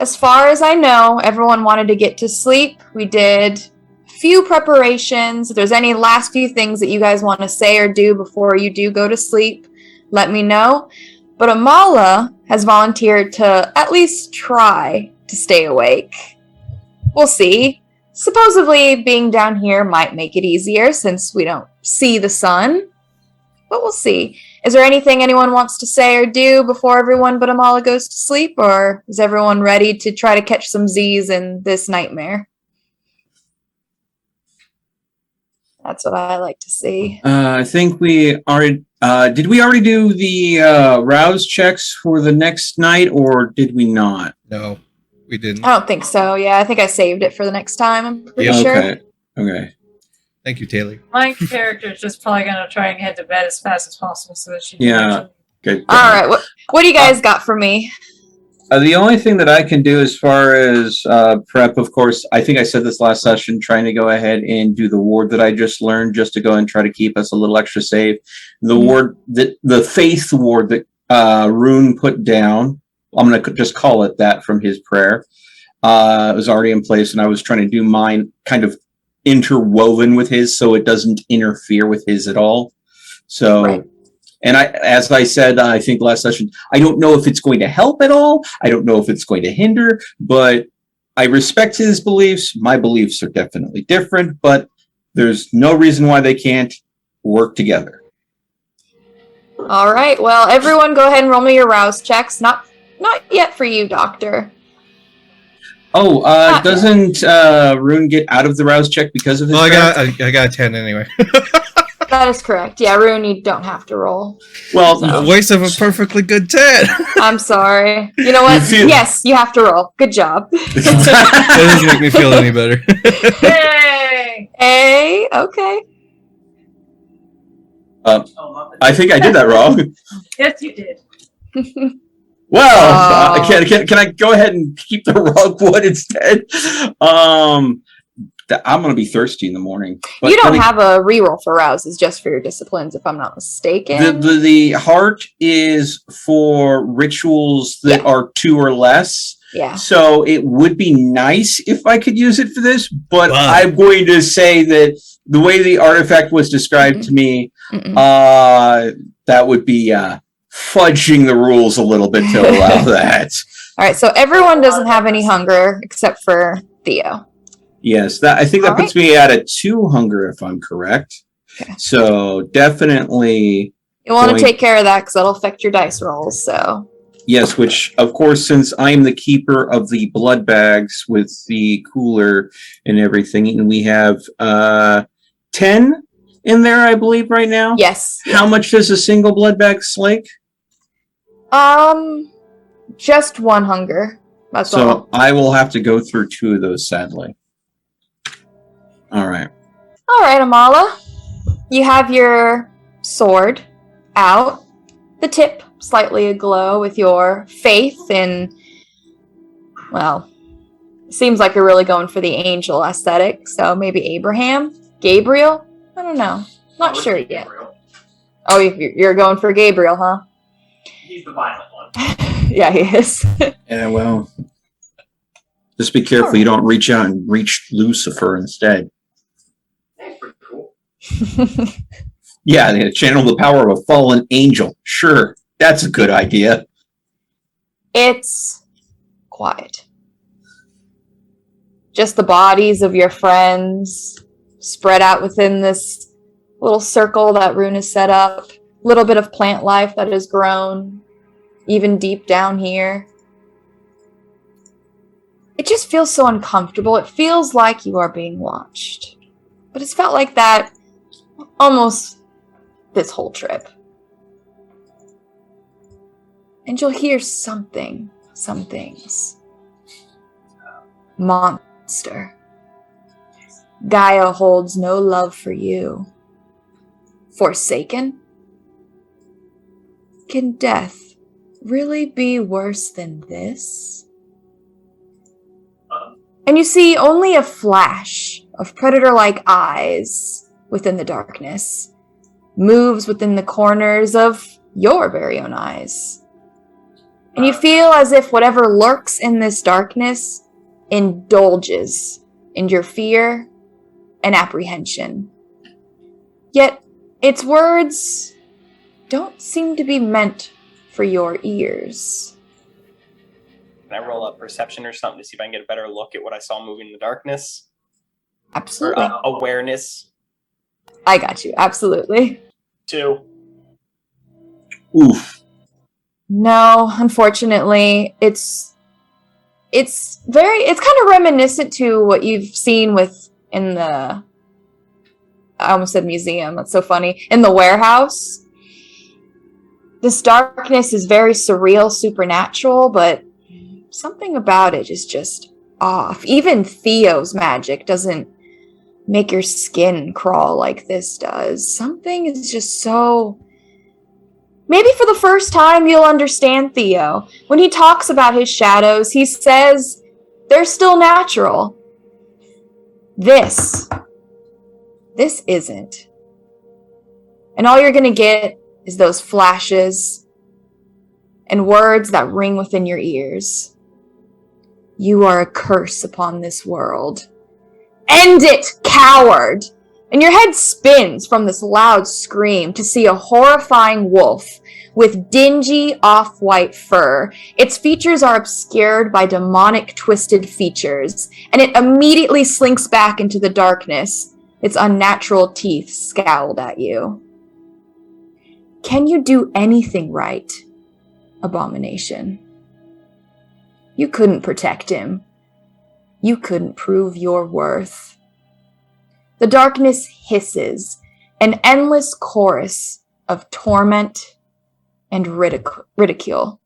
as far as I know, everyone wanted to get to sleep. We did a few preparations. If there's any last few things that you guys want to say or do before you do go to sleep, let me know. But Amala has volunteered to at least try to stay awake. We'll see. Supposedly, being down here might make it easier since we don't see the sun. But we'll see. Is there anything anyone wants to say or do before everyone but Amala goes to sleep? Or is everyone ready to try to catch some Z's in this nightmare? That's what I like to see. I think we already... did we already do the rouse checks for the next night, or did we not? No, we didn't. I don't think so. Yeah, I think I saved it for the next time. I'm pretty sure. Okay. Thank you, Taylor. My character is just probably going to try and head to bed as fast as possible so that she can Yeah. Good. All right. What do you guys got for me? The only thing that I can do as far as prep, of course, I think I said this last session, trying to go ahead and do the ward that I just learned just to go and try to keep us a little extra safe. The ward, the faith ward that Rune put down, I'm going to just call it that from his prayer, was already in place, and I was trying to do mine kind of interwoven with his so it doesn't interfere with his at all. So... Right. And as I said, I think last session, I don't know if it's going to help at all. I don't know if it's going to hinder, but I respect his beliefs. My beliefs are definitely different, but there's no reason why they can't work together. All right. Well, everyone go ahead and roll me your rouse checks. Not yet for you, Doctor. Oh, doesn't Rune get out of the rouse check because of his I got a 10 anyway. That is correct. Yeah, Rune, you don't have to roll. Well, a waste of a perfectly good 10. I'm sorry. You know what? Yes, you have to roll. Good job. That doesn't make me feel any better. Yay! Hey, okay. I think I did that wrong. Yes, you did. Well, can I go ahead and keep the rogue one instead? I'm going to be thirsty in the morning. But you don't have a reroll for rouses, just for your disciplines, if I'm not mistaken. The heart is for rituals that are 2 or less. Yeah. So it would be nice if I could use it for this, but I'm going to say that the way the artifact was described to me, that would be fudging the rules a little bit to allow that. All right, so everyone doesn't have any hunger except for Theo. Yes, I think that puts me at a 2 hunger, if I'm correct. Okay. So definitely... You want to take care of that, because that'll affect your dice rolls, so... Yes, which, of course, since I'm the keeper of the blood bags with the cooler and everything, and we have 10 in there, I believe, right now? Yes. How much does a single blood bag slake? Just 1 hunger. That's all. So I will have to go through 2 of those, sadly. All right, Amala. You have your sword out, the tip slightly aglow with your faith in, well, seems like you're really going for the angel aesthetic, so maybe Gabriel? I don't know. Not sure yet. Gabriel. Oh, you're going for Gabriel, huh? He's the violent one. Yeah, he is. Yeah, well, just be careful you don't reach out and reach Lucifer instead. That's pretty cool. Yeah, channel the power of a fallen angel. Sure, that's a good idea. It's quiet. Just the bodies of your friends spread out within this little circle that Rune has set up. A little bit of plant life that has grown, even deep down here. It just feels so uncomfortable. It feels like you are being watched. But it's felt like that almost this whole trip. And you'll hear some things. Monster. Gaia holds no love for you. Forsaken? Can death really be worse than this? And you see only a flash of predator-like eyes within the darkness, moves within the corners of your very own eyes. And you feel as if whatever lurks in this darkness indulges in your fear and apprehension. Yet its words don't seem to be meant for your ears. Can I roll up perception or something to see if I can get a better look at what I saw moving in the darkness? Absolutely. Or awareness? I got you. Absolutely. 2. Oof. No, unfortunately, it's kind of reminiscent to what you've seen in the, I almost said museum. That's so funny. In the warehouse. This darkness is very surreal, supernatural, but something about it is just off. Even Theo's magic doesn't make your skin crawl like this does. Something is just so... Maybe for the first time you'll understand Theo. When he talks about his shadows, he says they're still natural. This isn't. And all you're gonna get is those flashes and words that ring within your ears. You are a curse upon this world. End it, coward! And your head spins from this loud scream to see a horrifying wolf with dingy off-white fur. Its features are obscured by demonic twisted features, and it immediately slinks back into the darkness, its unnatural teeth scowled at you. Can you do anything right, Abomination? You couldn't protect him. You couldn't prove your worth. The darkness hisses, an endless chorus of torment and ridicule.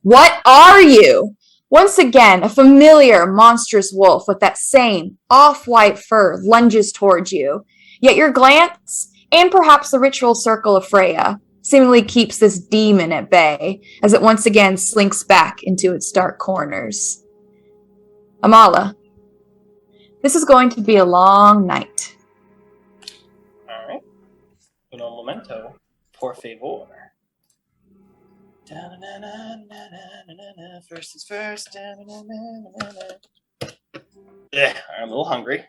What are you? Once again, a familiar monstrous wolf with that same off-white fur lunges towards you, yet your glance, and perhaps the ritual circle of Freya, seemingly keeps this demon at bay as it once again slinks back into its dark corners. Amala, this is going to be a long night. Alright. Uno momento, por favor. First is first. Yeah, I'm a little hungry.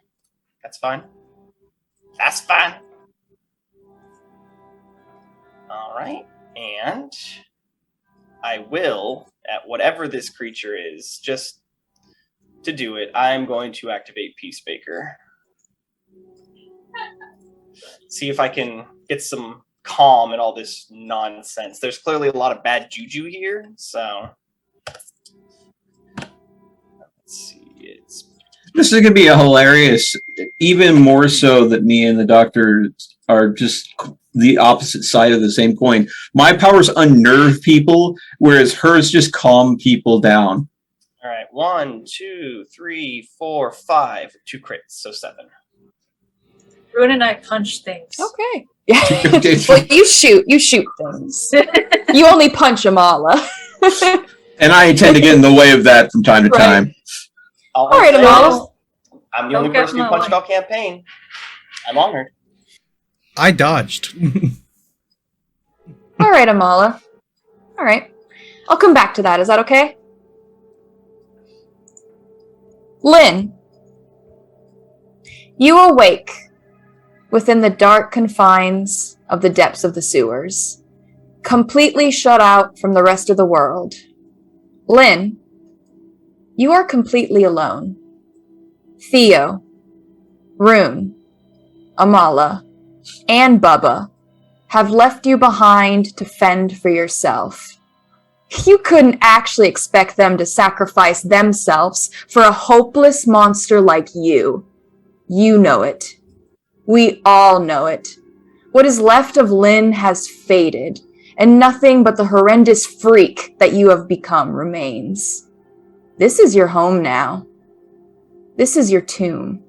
That's fine. That's fine. Alright, and I will, at whatever this creature is, just to do it, I'm going to activate Peacemaker. See if I can get some calm in all this nonsense. There's clearly a lot of bad juju here, so let's see. This is going to be a hilarious, even more so that me and the doctor are just the opposite side of the same coin. My powers unnerve people, whereas hers just calm people down. All right, 1, 2, 3, 4, 5, 2 crits, so 7. Ruin and I punch things. Okay. Well, you shoot things. You only punch Amala. And I tend to get in the way of that from time to time. All right, Amala. I'm the only person who punched all campaign. I'm honored. I dodged. All right, Amala. All right. I'll come back to that. Is that okay? Lynn, you awake within the dark confines of the depths of the sewers, completely shut out from the rest of the world. Lynn, you are completely alone. Theo, Rune, Amala, and Bubba have left you behind to fend for yourself. You couldn't actually expect them to sacrifice themselves for a hopeless monster like you. You know it. We all know it. What is left of Lynn has faded, and nothing but the horrendous freak that you have become remains. This is your home now. This is your tomb.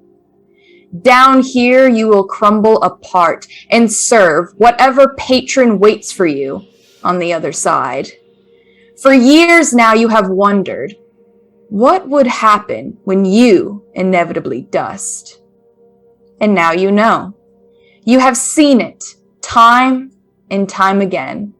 Down here, you will crumble apart and serve whatever patron waits for you on the other side. For years now, you have wondered, what would happen when you inevitably dust? And now you know. You have seen it time and time again.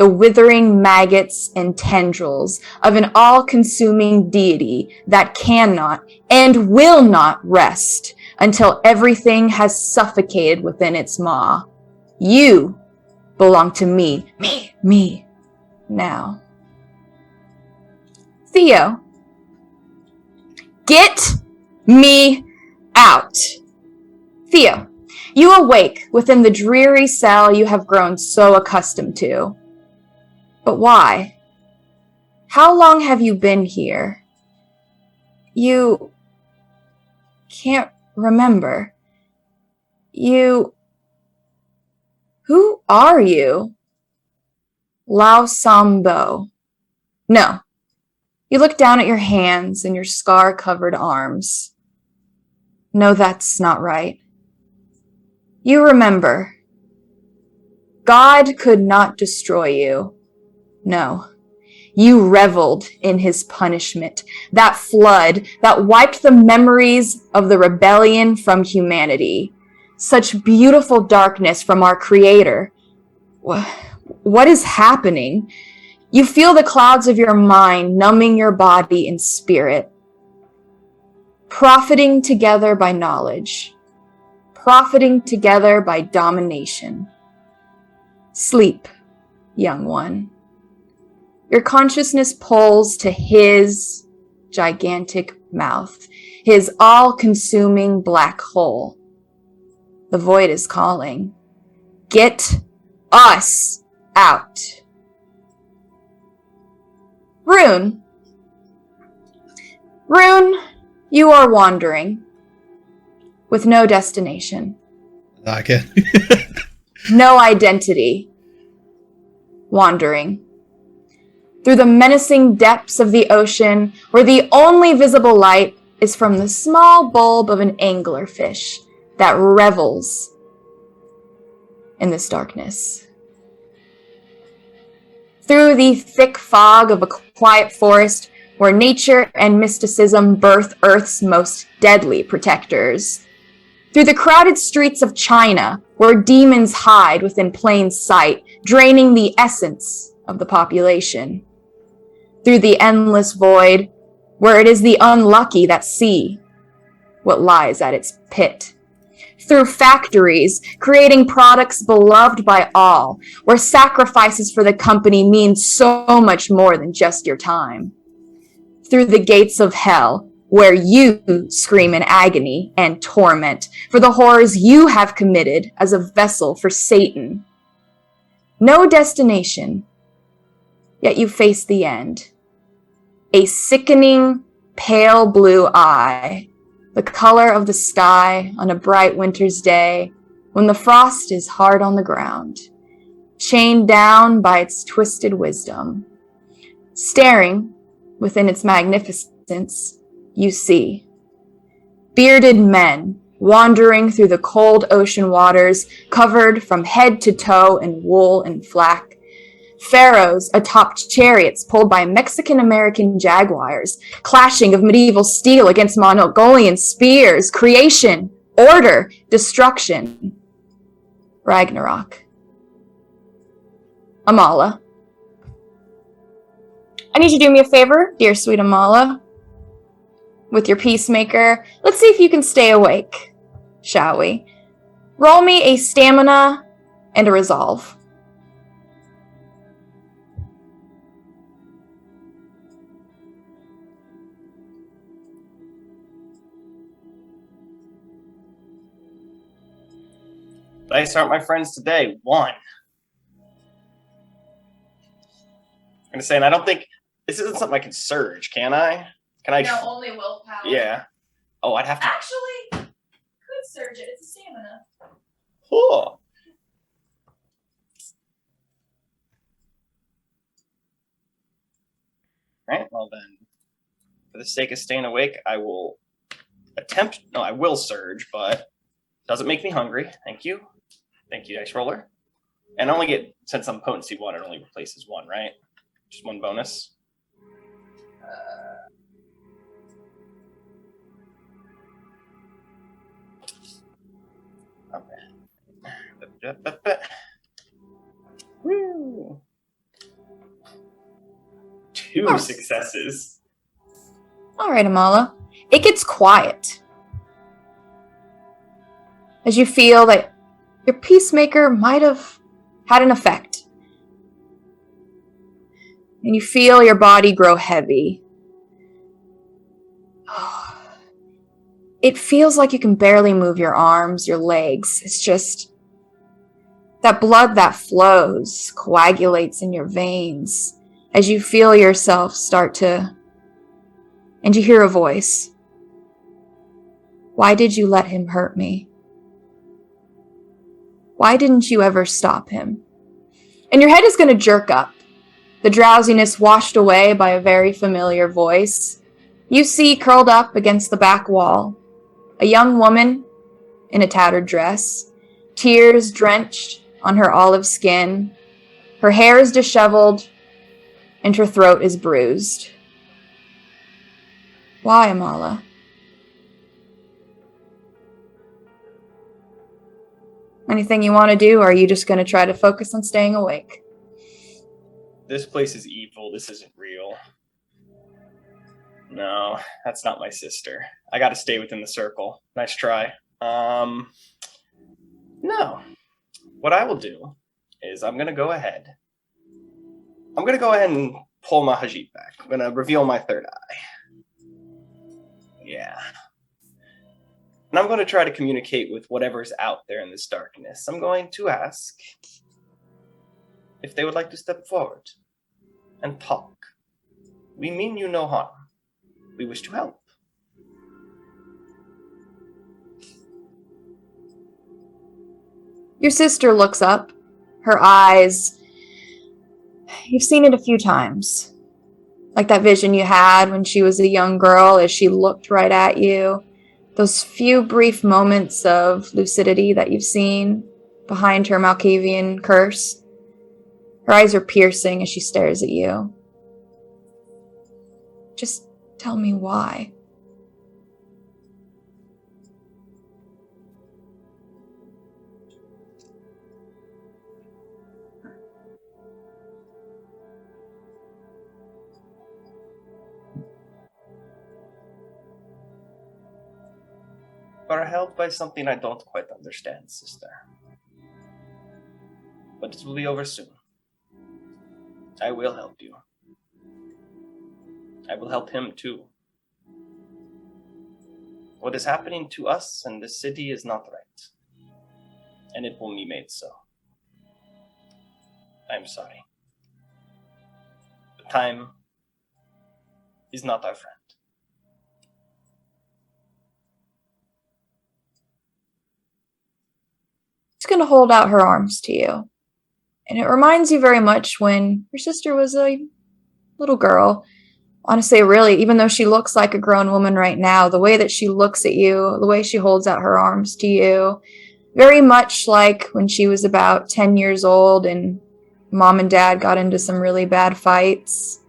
the withering maggots and tendrils of an all-consuming deity that cannot and will not rest until everything has suffocated within its maw. You belong to me, me, now. Theo, get me out. Theo, you awake within the dreary cell you have grown so accustomed to. But why? How long have you been here? You can't remember. Who are you? Lao Sambo. No. You look down at your hands and your scar-covered arms. No, that's not right. You remember. God could not destroy you. No. You reveled in his punishment, that flood that wiped the memories of the rebellion from humanity. Such beautiful darkness from our Creator. What is happening? You feel the clouds of your mind numbing your body and spirit. Profiting together by knowledge. Profiting together by domination. Sleep, young one. Your consciousness pulls to his gigantic mouth, his all-consuming black hole. The void is calling. Get us out. Rune, you are wandering with no destination. Okay. No identity. Wandering through the menacing depths of the ocean where the only visible light is from the small bulb of an anglerfish that revels in this darkness. Through the thick fog of a quiet forest where nature and mysticism birth Earth's most deadly protectors. Through the crowded streets of China where demons hide within plain sight, draining the essence of the population. Through the endless void where it is the unlucky that see what lies at its pit. Through factories, creating products beloved by all, where sacrifices for the company mean so much more than just your time. Through the gates of hell, where you scream in agony and torment for the horrors you have committed as a vessel for Satan. No destination, yet you face the end. A sickening, pale blue eye, the color of the sky on a bright winter's day when the frost is hard on the ground, chained down by its twisted wisdom. Staring within its magnificence, you see bearded men wandering through the cold ocean waters, covered from head to toe in wool and flax. Pharaohs atop chariots pulled by Mexican-American jaguars, clashing of medieval steel against Mongolian spears, creation, order, destruction, Ragnarok. Amala. I need you to do me a favor, dear sweet Amala. With your peacemaker, let's see if you can stay awake, shall we? Roll me a stamina and a resolve. Dice aren't my friends today. 1. I'm gonna say, and I don't think this isn't something I can surge, can I? Can I? No, only willpower. Yeah. Oh, I'd have to. Actually, could surge it. It's a stamina. Oh. Right. Well then, for the sake of staying awake, I will attempt. No, I will surge, but doesn't make me hungry. Thank you. Thank you, dice roller. And I only get, since I'm potency 1, it only replaces 1, right? Just 1 bonus. Okay. Woo. 2 successes. All right, Amala. It gets quiet as you feel that your peacemaker might have had an effect. And you feel your body grow heavy. It feels like you can barely move your arms, your legs. It's just that blood that flows, coagulates in your veins as you feel yourself start to... And you hear a voice. Why did you let him hurt me? Why didn't you ever stop him? And your head is going to jerk up, the drowsiness washed away by a very familiar voice. You see, curled up against the back wall, a young woman in a tattered dress, tears drenched on her olive skin. Her hair is disheveled, and her throat is bruised. Why, Amala? Anything you want to do, or are you just going to try to focus on staying awake? This place is evil. This isn't real. No, that's not my sister. I gotta stay within the circle. Nice try. No. What I will do is I'm gonna go ahead and pull my Hajit back. I'm gonna reveal my third eye. Yeah. And I'm going to try to communicate with whatever's out there in this darkness. I'm going to ask if they would like to step forward and talk. We mean you no harm. We wish to help. Your sister looks up. Her eyes... You've seen it a few times. Like that vision you had when she was a young girl as she looked right at you. Those few brief moments of lucidity that you've seen behind her Malkavian curse. Her eyes are piercing as she stares at you. Just tell me why. Are held by something I don't quite understand, sister. But it will be over soon. I will help you. I will help him too. What is happening to us and this city is not right. And it will be made so. I'm sorry. The time is not our friend. She's going to hold out her arms to you. And it reminds you very much when your sister was a little girl. Honestly, really, even though she looks like a grown woman right now, the way that she looks at you, the way she holds out her arms to you, very much like when she was about 10 years old and mom and dad got into some really bad fights.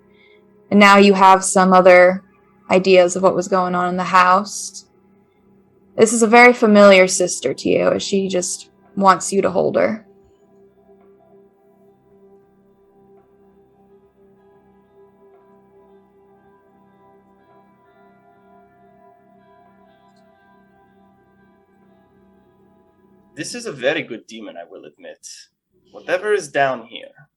And now you have some other ideas of what was going on in the house. This is a very familiar sister to you as she just wants you to hold her. This is a very good demon, I will admit. Whatever is down here.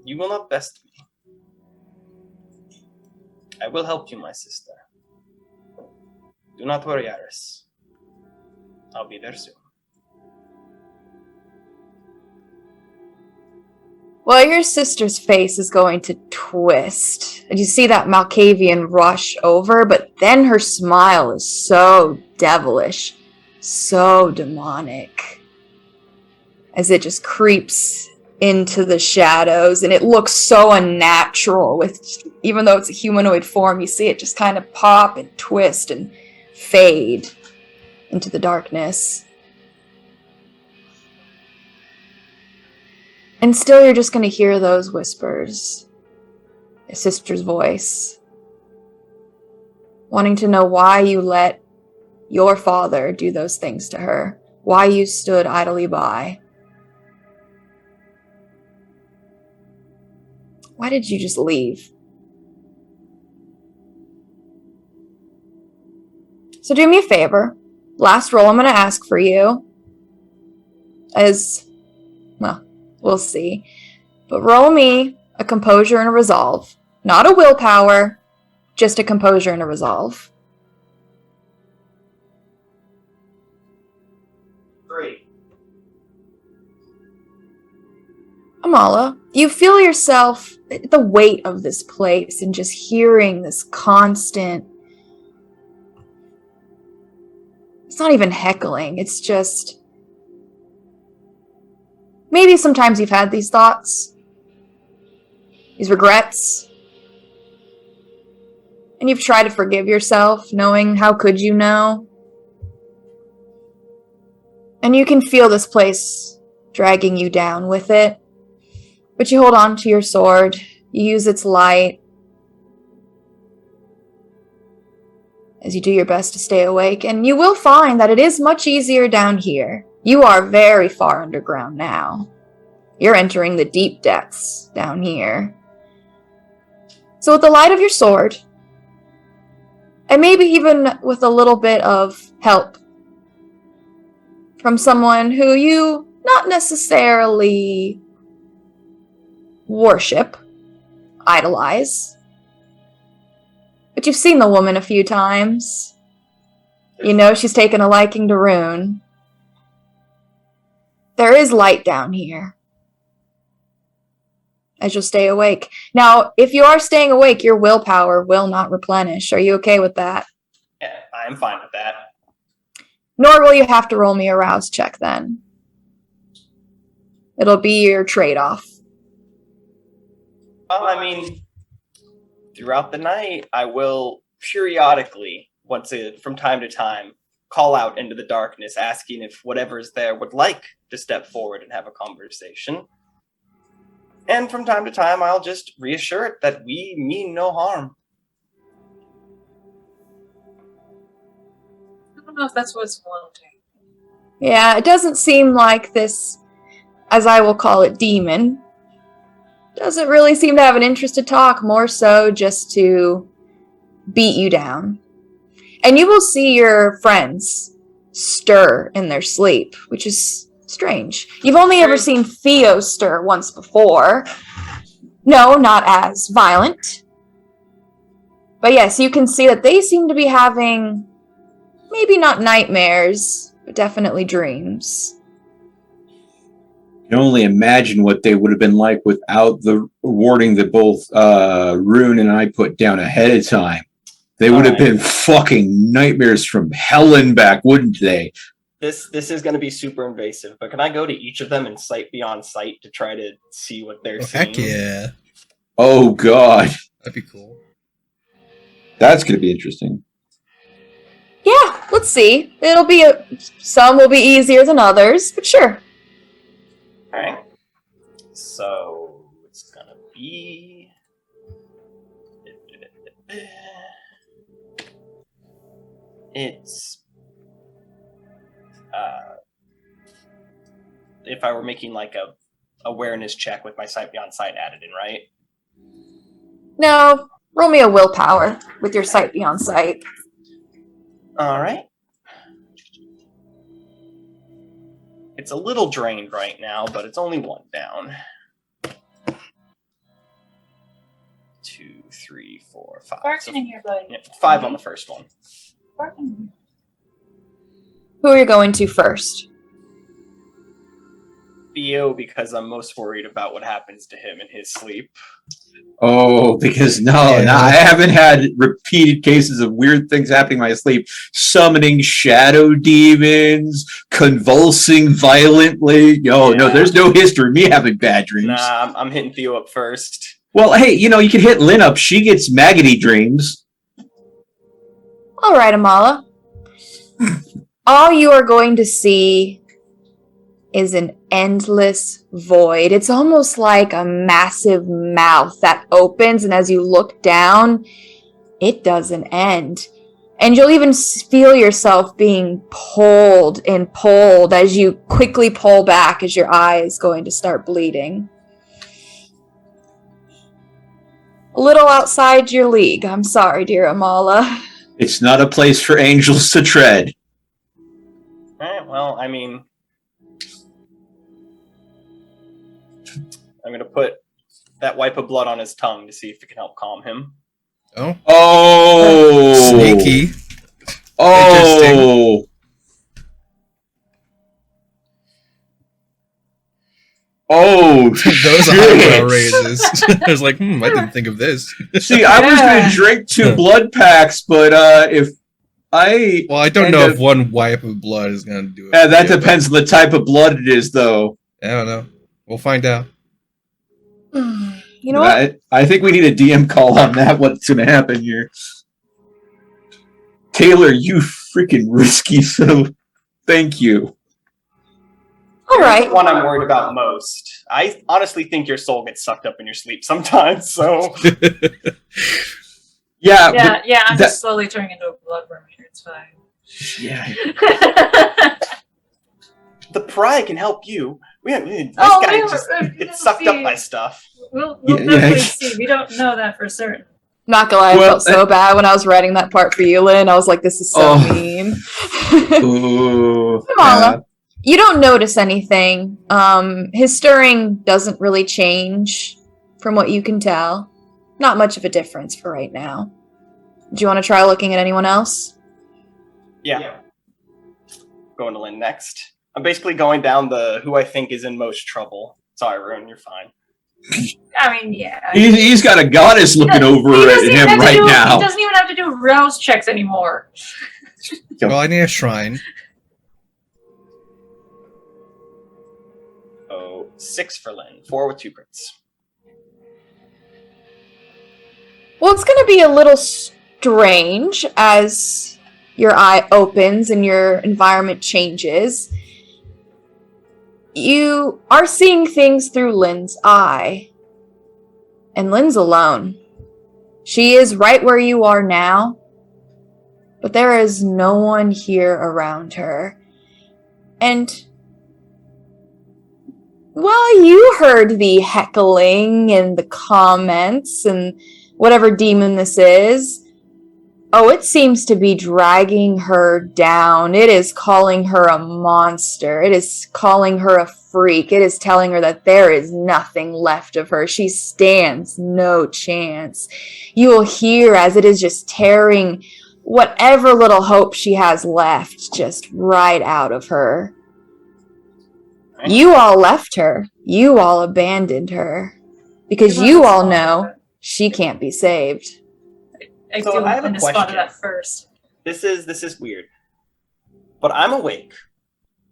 You will not best me. I will help you, my sister. Do not worry, Iris. I'll be there soon. Well, your sister's face is going to twist. And you see that Malkavian rush over, but then her smile is so devilish, so demonic, as it just creeps into the shadows, and it looks so unnatural. With even though it's a humanoid form, you see it just kind of pop and twist and fade into the darkness. And still you're just going to hear those whispers. Your sister's voice. Wanting to know why you let your father do those things to her. Why you stood idly by. Why did you just leave? So do me a favor. Last roll I'm going to ask for you is, well, we'll see. But roll me a composure and a resolve. Not a willpower, just a composure and a resolve. 3. Amala, you feel yourself, the weight of this place and just hearing this constant, it's not even heckling, it's just, maybe sometimes you've had these thoughts, these regrets, and you've tried to forgive yourself, knowing how could you know? And you can feel this place dragging you down with it. But you hold on to your sword, you use its light as you do your best to stay awake, and you will find that it is much easier down here. You are very far underground now. You're entering the deep depths down here. So with the light of your sword, and maybe even with a little bit of help from someone who you not necessarily worship, idolize, but you've seen the woman a few times. You know she's taken a liking to Rune. There is light down here. As you'll stay awake. Now, if you are staying awake, your willpower will not replenish. Are you okay with that? Yeah, I'm fine with that. Nor will you have to roll me a rouse check then. It'll be your trade-off. Well, I mean, throughout the night, I will periodically, from time to time, call out into the darkness, asking if whatever's there would like to step forward and have a conversation. And from time to time, I'll just reassure it that we mean no harm. I don't know if that's what's wanting. Yeah, it doesn't seem like this, as I will call it, demon, doesn't really seem to have an interest to talk, more so just to beat you down. And you will see your friends stir in their sleep, which is strange. You've only ever seen Theo stir once before. No, not as violent. But yes, you can see that they seem to be having maybe not nightmares, but definitely dreams. I can only imagine what they would have been like without the warning that both Rune and I put down ahead of time. They would have been fucking nightmares from hell and back, wouldn't they? This is going to be super invasive, but can I go to each of them and sight beyond sight to try to see what they're seeing? Heck yeah. Oh, God. That'd be cool. That's going to be interesting. Yeah, let's see. It'll be some will be easier than others, but sure. Alright. So it's gonna be it's if I were making like a awareness check with my sight beyond sight added in, right? No, roll me a willpower with your sight beyond sight. Alright. It's a little drained right now, but it's only 1 down. 2, 3, 4, 5. Barking in here, buddy. Yeah, 5 on the first one. Barking. Who are you going to first? Theo, because I'm most worried about what happens to him in his sleep. Oh, because no, I haven't had repeated cases of weird things happening in my sleep. Summoning shadow demons, convulsing violently. No, there's no history of me having bad dreams. Nah, I'm hitting Theo up first. Well, hey, you can hit Lynn up. She gets maggoty dreams. All right, Amala. All you are going to see is an endless void. It's almost like a massive mouth that opens, and as you look down, it doesn't end. And you'll even feel yourself being pulled and pulled as you quickly pull back as your eye is going to start bleeding. little outside your league. I'm sorry, dear Amala. It's not a place for angels to tread. Well, I mean, I'm gonna put that wipe of blood on his tongue to see if it can help calm him. Oh, Oh! sneaky. Oh! Oh, Those eyebrow raises. I was like, I didn't think of this. See, I was going to drink 2 blood packs, but if I... Well, I don't know if one wipe of blood is going to do it. Yeah, that depends on the type of blood it is, though. I don't know. We'll find out. You know what? I think we need a DM call on that, what's going to happen here. Taylor, you freaking risky, so thank you. All right. The one I'm worried about most. I honestly think your soul gets sucked up in your sleep sometimes, so... Yeah, I'm just slowly turning into a bloodworm here. It's fine. Yeah. The pry can help you. This Oh, guy we'll gets sucked up see. by stuff. We'll Yeah, definitely yeah. see. We don't know that for certain. Not gonna lie, I felt so bad when I was writing that part for you, Lynn. I was like, this is so mean. Ooh, Kamala, you don't notice anything. His stirring doesn't really change from what you can tell. Not much of a difference for right now. Do you want to try looking at anyone else? Yeah. Going to Lynn next. I'm basically going down the who I think is in most trouble. Sorry, Rune, you're fine. I mean, yeah. He's got a goddess looking over at him right now. He doesn't even have to do rouse checks anymore. Well, I need a shrine. Oh, 6 for Lynn. 4 with 2 crits. Well, it's going to be a little strange as your eye opens and your environment changes. You are seeing things through Lynn's eye. And Lynn's alone. She is right where you are now. But there is no one here around her. And... well, you heard the heckling and the comments and whatever demon this is. Oh, it seems to be dragging her down. It is calling her a monster. It is calling her a freak. It is telling her that there is nothing left of her. She stands no chance. You will hear as it is just tearing whatever little hope she has left just right out of her. You all left her. You all abandoned her. Because you all know she can't be saved. I So do I have a want to spot it question. at first. This is weird. But I'm awake.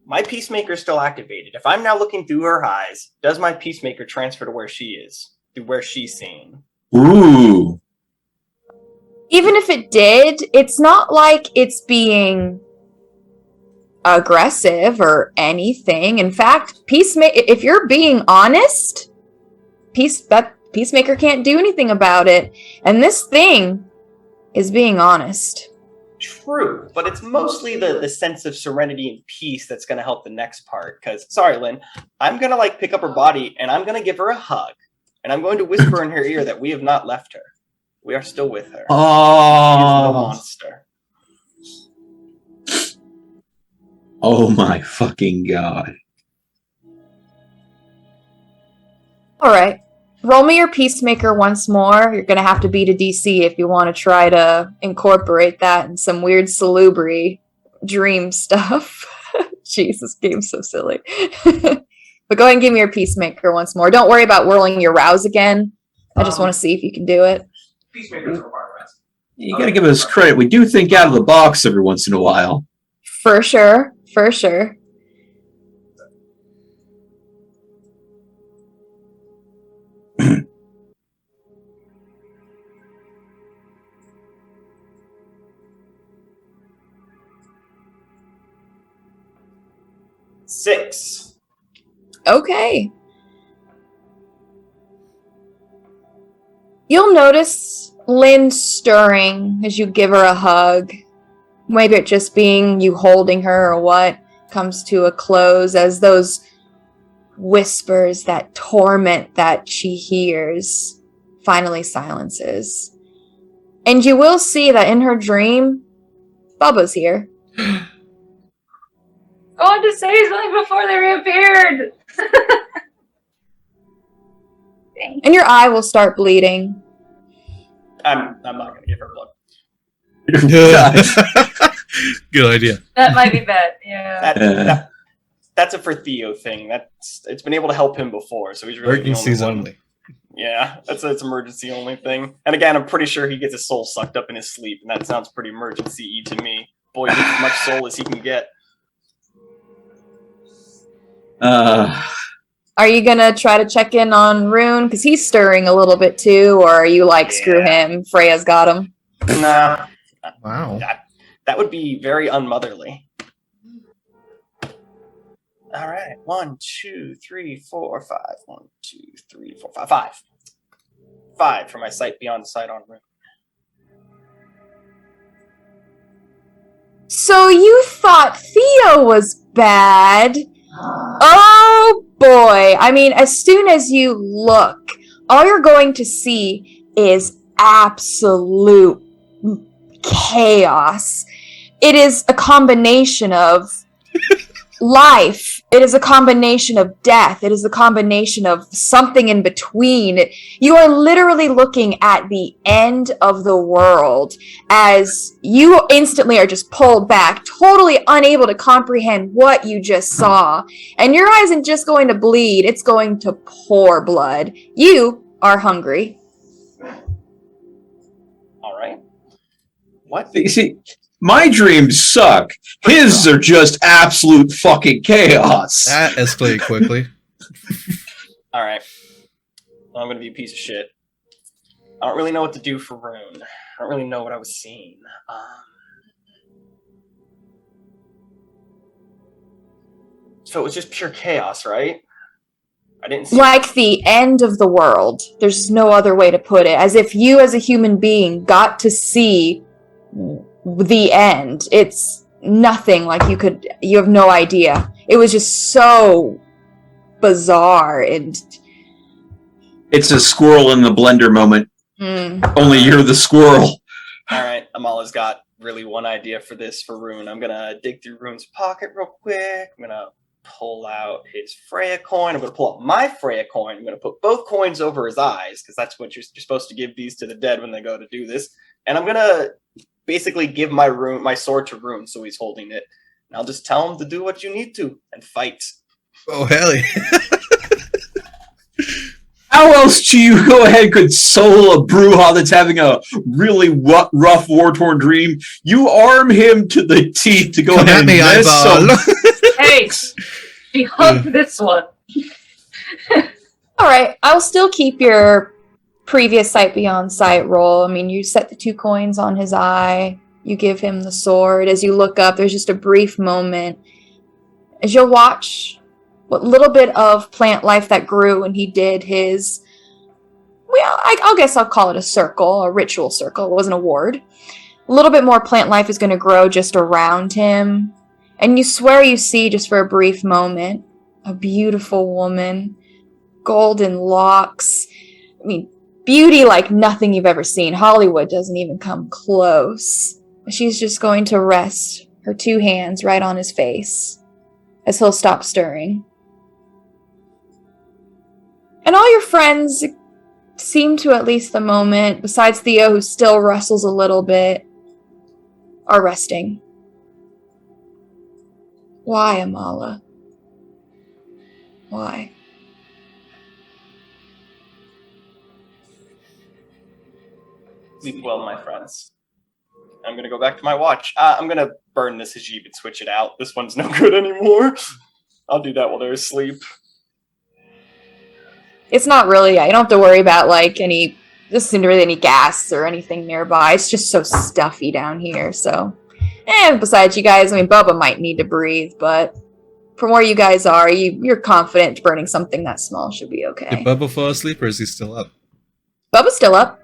My peacemaker is still activated. If I'm now looking through her eyes, does my peacemaker transfer to where she is? To where she's seeing? Ooh. Even if it did, it's not like it's being aggressive or anything. In fact, if you're being honest, Peacemaker can't do anything about it. And this thing is being honest. True, but it's mostly the sense of serenity and peace that's going to help the next part. Because, sorry, Lynn, I'm going to pick up her body and I'm going to give her a hug. And I'm going to whisper in her ear that we have not left her. We are still with her. She's the Oh. monster. Oh my fucking god. All right. Roll me your Peacemaker once more. You're going to have to beat a DC if you want to try to incorporate that in some weird salubri dream stuff. Jeez, this game's so silly. But go ahead and give me your Peacemaker once more. Don't worry about whirling your rouse again. I just want to see if you can do it. Peacemakers require rest. You gotta give us credit. We do think out of the box every once in a while. For sure. For sure. Six. Okay. You'll notice Lynn stirring as you give her a hug. Maybe it just being you holding her or what comes to a close as those whispers, that torment that she hears, finally silences. And you will see that in her dream, Bubba's here. I wanted to say something before they reappeared. And your eye will start bleeding. I'm not gonna give her blood. Good idea. That might be bad. Yeah. That's a for Theo thing. It's been able to help him before, so he's really Emergencies the only one. only. Yeah, it's emergency only thing. And again, I'm pretty sure he gets his soul sucked up in his sleep, and that sounds pretty emergency-y to me. Boy gets as much soul as he can get. Are you gonna try to check in on Rune? Because he's stirring a little bit too, or are you like, screw him, Freya's got him? Nah, Wow. that would be very unmotherly. All right, 1, 2, 3, 4, 5. 1, 2, 3, 4, 5. 5. 5 for my sight beyond sight on Rune. So you thought Theo was bad? Oh boy. I mean, as soon as you look, all you're going to see is absolute chaos. It is a combination of life. It is a combination of death. It is a combination of something in between. You are literally looking at the end of the world as you instantly are just pulled back, totally unable to comprehend what you just saw. And your eye isn't just going to bleed, it's going to pour blood. You are hungry. All right. What? You see, my dreams suck. His are just absolute fucking chaos. That escalated quickly. All right. Well, I'm going to be a piece of shit. I don't really know what to do for Rune. I don't really know what I was seeing. So it was just pure chaos, right? I didn't see. Like the end of the world. There's no other way to put it. As if you as a human being got to see the end. It's nothing like you have no idea. It was just so bizarre and It's a squirrel in the blender moment. Only you're the squirrel. All right, Amala's got really one idea for this for Rune. I'm gonna dig through Rune's pocket real quick. I'm gonna pull out his Freya coin. I'm gonna pull out my Freya coin. I'm gonna put both coins over his eyes because that's what you're supposed to give these to the dead when they go to do this. And I'm gonna basically give my sword to Rune, so he's holding it. And I'll just tell him to do what you need to and fight. Oh, hell yeah. How else do you go ahead and console a Bruja that's having a really rough, war-torn dream? You arm him to the teeth to go Come ahead at and me, mess eyeball. Hey, she hugged this one. all right. I'll still keep your previous sight beyond sight roll. I mean, you set the 2 coins on his eye. You give him the sword. As you look up, there's just a brief moment as you'll watch what little bit of plant life that grew when he did his, well, I guess I'll call it a circle, a ritual circle. It wasn't a ward. A little bit more plant life is going to grow just around him. And you swear you see, just for a brief moment, a beautiful woman, golden locks. I mean, beauty like nothing you've ever seen. Hollywood doesn't even come close. She's just going to rest her 2 hands right on his face as he'll stop stirring. And all your friends seem to, at least the moment, besides Theo, who still wrestles a little bit, are resting. Why, Amala? Why? Sleep well, my friends. I'm gonna go back to my watch. I'm gonna burn this Hajib and switch it out. This one's no good anymore. I'll do that while they're asleep. It's not really, you don't have to worry about like any gas or anything nearby. It's just so stuffy down here, so. And besides, you guys, I mean, Bubba might need to breathe, but from where you guys are, you're confident burning something that small should be okay. Did Bubba fall asleep or is he still up? Bubba's still up.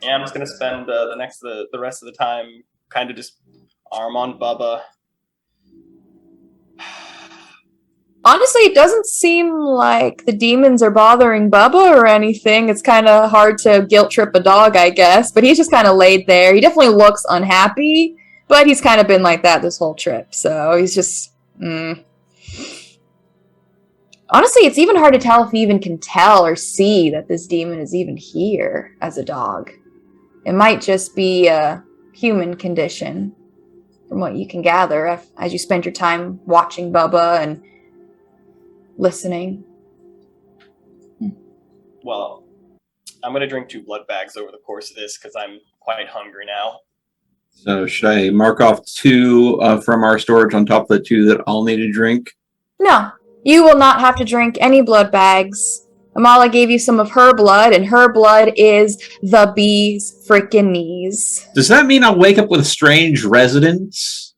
Yeah, I'm just gonna spend the rest of the time kind of just arm on Bubba. Honestly, it doesn't seem like the demons are bothering Bubba or anything. It's kind of hard to guilt trip a dog, I guess. But he's just kind of laid there. He definitely looks unhappy, but he's kind of been like that this whole trip. So he's just. Honestly, it's even hard to tell if he even can tell or see that this demon is even here as a dog. It might just be a human condition, from what you can gather as you spend your time watching Bubba and listening. Well, I'm going to drink 2 blood bags over the course of this because I'm quite hungry now. So should I mark off 2 from our storage on top of the 2 that I'll need to drink? No, you will not have to drink any blood bags. Amala gave you some of her blood, and her blood is the bee's freaking knees. Does that mean I'll wake up with a strange resonance?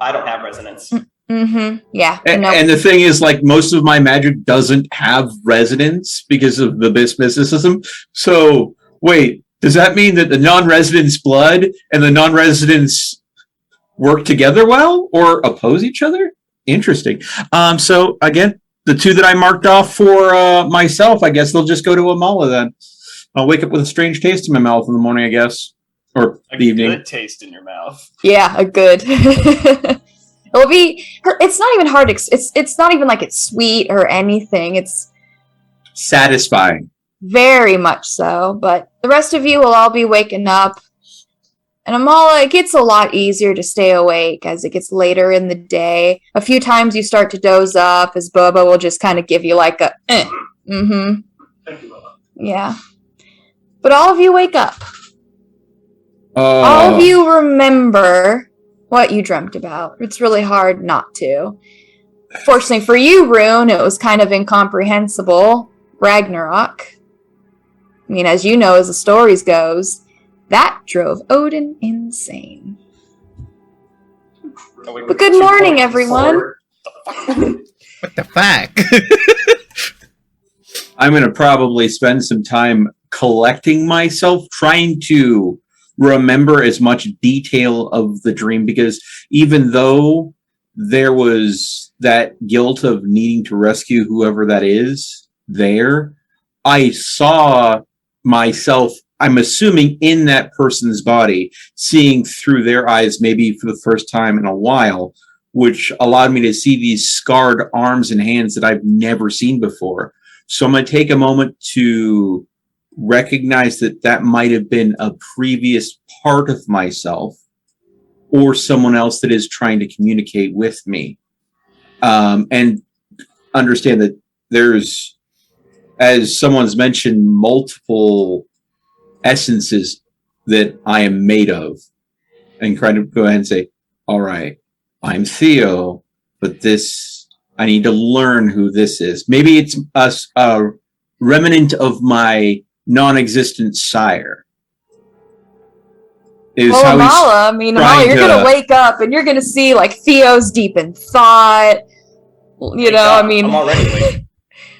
I don't have resonance. Mm-hmm. Yeah. And the thing is, like, most of my magic doesn't have resonance because of the mysticism. So, wait, does that mean that the non-resonance blood and the non-resonance work together well or oppose each other? Interesting. So, again, the 2 that I marked off for myself, I guess they'll just go to Amala then. I'll wake up with a strange taste in my mouth in the morning, I guess. Or A the evening. good taste in your mouth. Yeah, a good. It'll be. It's not even hard. It's not even like it's sweet or anything. It's Satisfying. very much so. But the rest of you will all be waking up. And Amala, it gets a lot easier to stay awake as it gets later in the day. A few times you start to doze up as Bubba will just kind of give you like a mm-hmm. Thank you, Bubba. Yeah. But all of you wake up. All of you remember what you dreamt about. It's really hard not to. Fortunately for you, Rune, it was kind of incomprehensible. Ragnarok. I mean, as you know, as the stories goes, that drove Odin insane. But good morning, everyone. What the fuck? I'm going to probably spend some time collecting myself, trying to remember as much detail of the dream, because even though there was that guilt of needing to rescue whoever that is there, I saw myself, I'm assuming, in that person's body, seeing through their eyes maybe for the first time in a while, which allowed me to see these scarred arms and hands that I've never seen before. So I'm going to take a moment to recognize that that might have been a previous part of myself or someone else that is trying to communicate with me. And understand that there's, as someone's mentioned, multiple essences that I am made of, and kind of go ahead and say, all right, I'm Theo, but this, I need to learn who this is. Maybe it's a remnant of my non-existent sire. Well, Amala, you're going to wake up and you're going to see, like, Theo's deep in thought. You know, I mean... I'm already awake.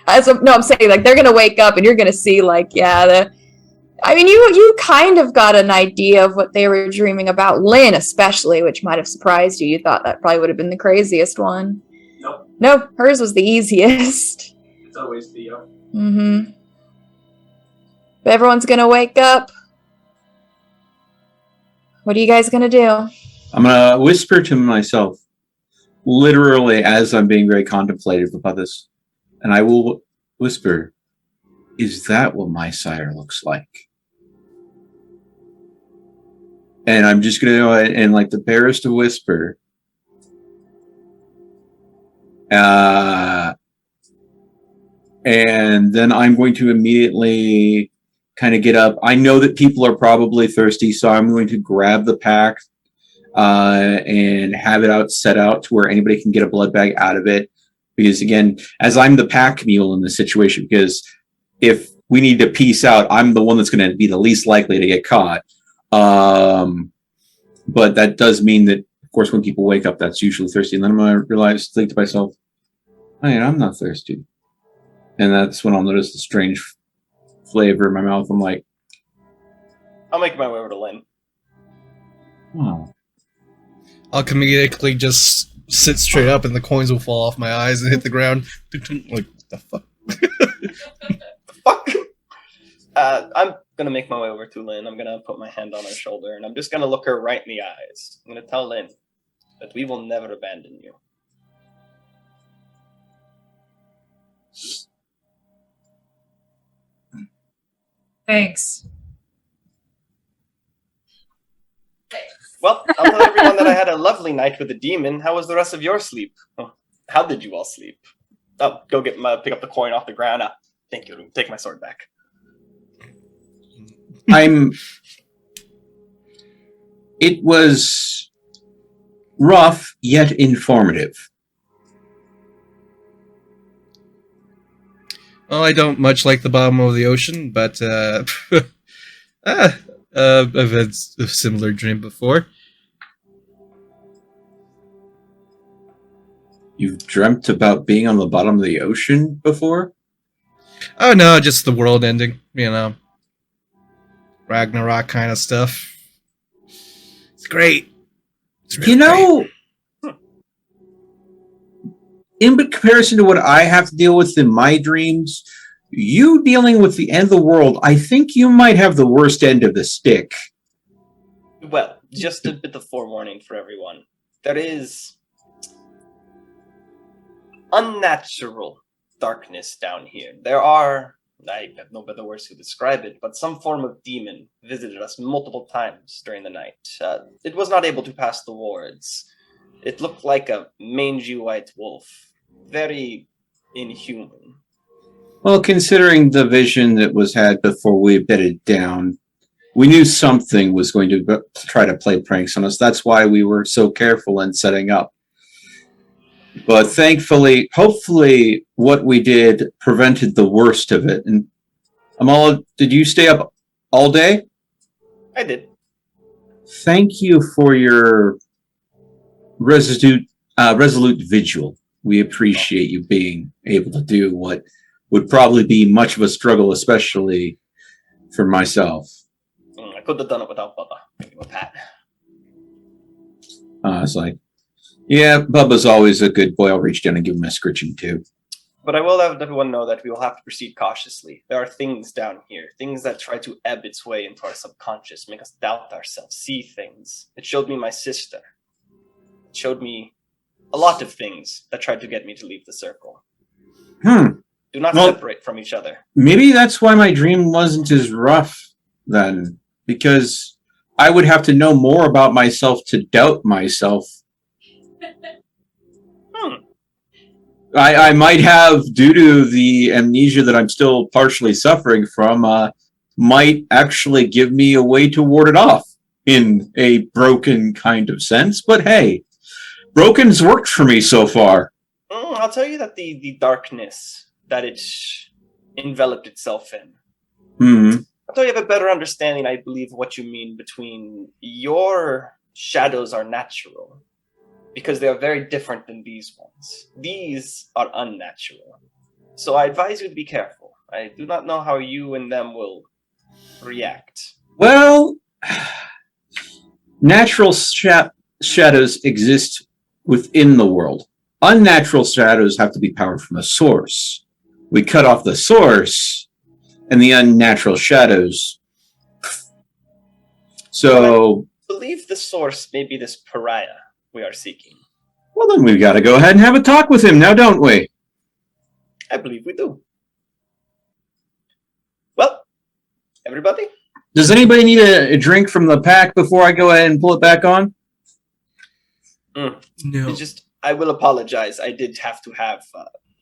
I'm saying, like, they're going to wake up and you're going to see, like, you kind of got an idea of what they were dreaming about. Lynn, especially, which might have surprised you. You thought that probably would have been the craziest one. Nope. No, hers was the easiest. It's always Theo. Mm-hmm. But everyone's going to wake up. What are you guys going to do? I'm going to whisper to myself, literally as I'm being very contemplative about this. And I will whisper, is that what my sire looks like? And I'm just going to go ahead and, like the barest of whisper, and then I'm going to immediately kind of get up. I know that people are probably thirsty, so I'm going to grab the pack and have it set out to where anybody can get a blood bag out of it. Because again, as I'm the pack mule in this situation, because if we need to peace out, I'm the one that's going to be the least likely to get caught. But that does mean that, of course, when people wake up, that's usually thirsty. And then I'm going to think to myself, hey, I'm not thirsty. And that's when I'll notice the strange flavor in my mouth. I'm like, I'll make my way over to Lynn. oh. I'll comedically just sit straight up and the coins will fall off my eyes and hit the ground. Like, the fuck? Fuck. I'm gonna make my way over to Lynn. I'm gonna put my hand on her shoulder, and I'm just gonna look her right in the eyes. I'm gonna tell Lynn that we will never abandon you. Thanks. Well, I'll tell everyone that I had a lovely night with the demon. How was the rest of your sleep? Oh, how did you all sleep? Oh, go pick up the coin off the ground. Thank you. Take my sword back. It was rough yet informative. Well, I don't much like the bottom of the ocean, but I've had a similar dream before. You've dreamt about being on the bottom of the ocean before? Oh no, just the world ending, you know. Ragnarok kind of stuff. It's great. It's really great. In comparison to what I have to deal with in my dreams, you dealing with the end of the world, I think you might have the worst end of the stick. Well, just a bit of forewarning for everyone. There is unnatural darkness down here. There are, I have no better words to describe it, but some form of demon visited us multiple times during the night. It was not able to pass the wards. It looked like a mangy white wolf. Very inhuman. Well, considering the vision that was had before we bedded down, we knew something was going to try to play pranks on us. That's why we were so careful in setting up. But thankfully, hopefully, what we did prevented the worst of it. And Amala, did you stay up all day? I did. Thank you for your resolute vigil. We appreciate you being able to do what would probably be much of a struggle, especially for myself. I could have done it without Bubba. With Pat. It's like, yeah, Bubba's always a good boy. I'll reach down and give him a scritching too. But I will let everyone know that we will have to proceed cautiously. There are things down here, things that try to ebb its way into our subconscious, make us doubt ourselves, see things. It showed me my sister. It showed me a lot of things that tried to get me to leave the circle. Do not separate from each other. Maybe that's why my dream wasn't as rough then, because I would have to know more about myself to doubt myself. I might have, due to the amnesia that I'm still partially suffering from, might actually give me a way to ward it off in a broken kind of sense. But hey, broken's worked for me so far. I'll tell you that the darkness that it enveloped itself in. I'll tell you have a better understanding, I believe, what you mean between your shadows are natural. Because they are very different than these ones. These are unnatural. So I advise you to be careful. I do not know how you and them will react. Well, natural shadows exist within the world. Unnatural shadows have to be powered from a source. We cut off the source, and the unnatural shadows. So I believe the source may be this pariah we are seeking. Well, then we've got to go ahead and have a talk with him now, don't we? I believe we do. Well, everybody? Does anybody need a drink from the pack before I go ahead and pull it back on? No. I will apologize. I did have to have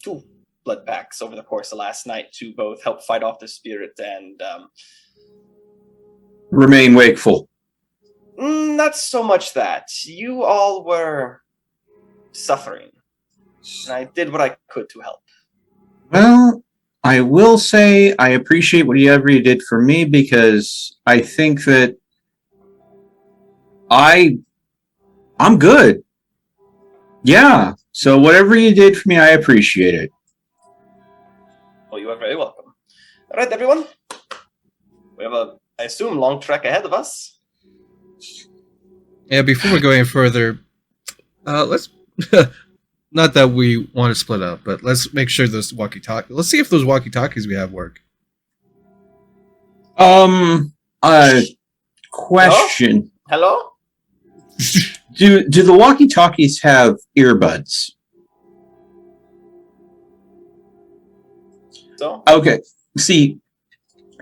2 blood packs over the course of last night to both help fight off the spirit and remain wakeful. Not so much that. You all were suffering. And I did what I could to help. Well, I will say I appreciate whatever you did for me, because I think that I'm good. Yeah. So whatever you did for me, I appreciate it. Well, you are very welcome. All right, everyone. We have I assume, long trek ahead of us. Yeah, before we go any further, let's Not that we want to split up, but let's make sure those walkie-talkies. Let's see if those walkie-talkies we have work. Question. Hello? Do the walkie-talkies have earbuds? So? Okay. See,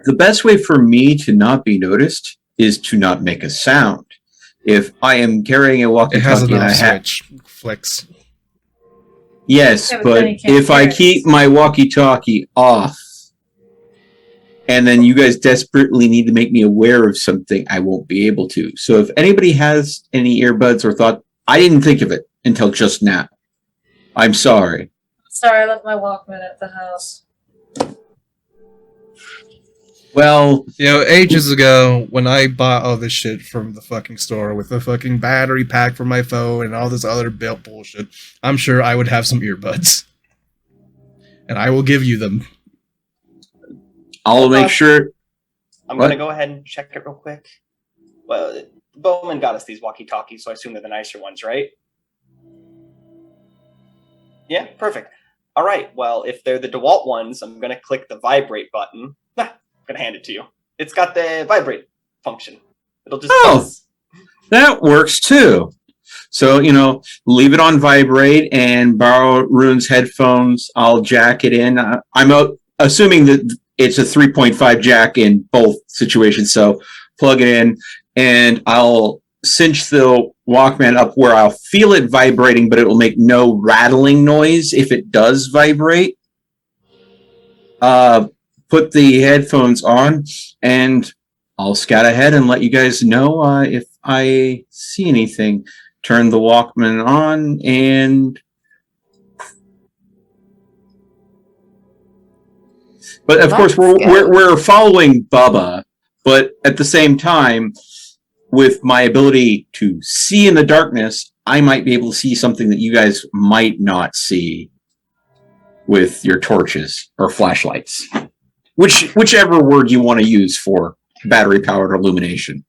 the best way for me to not be noticed is to not make a sound. If I am carrying a It has walkie-talkie an and off I have... switch. Flex. Yes, Yeah, but but then you can't if I hear it. keep my walkie-talkie off, and then you guys desperately need to make me aware of something, I won't be able to. So if anybody has any earbuds or thought, I didn't think of it until just now. I'm sorry. Sorry, I left my Walkman at the house. Well, You know, ages ago, when I bought all this shit from the fucking store with the fucking battery pack for my phone and all this other bullshit, I'm sure I would have some earbuds. And I will give you them. I'll make sure. I'm What? going to go ahead and check it real quick. Well, Bowman got us these walkie-talkies, so I assume they're the nicer ones, right? Yeah, perfect. All right, well, if they're the DeWalt ones, I'm going to click the vibrate button. I'm going to hand it to you. It's got the vibrate function. It'll just... Oh, that works too. So, leave it on vibrate and borrow Rune's headphones. I'll jack it in. I'm assuming that it's a 3.5 jack in both situations. So plug it in and I'll cinch the Walkman up where I'll feel it vibrating, but it will make no rattling noise if it does vibrate. Put the headphones on and I'll scout ahead and let you guys know if I see anything. Turn the Walkman on and... But of course, we're following Bubba, but at the same time, with my ability to see in the darkness, I might be able to see something that you guys might not see with your torches or flashlights. Whichever word you want to use for battery-powered illumination.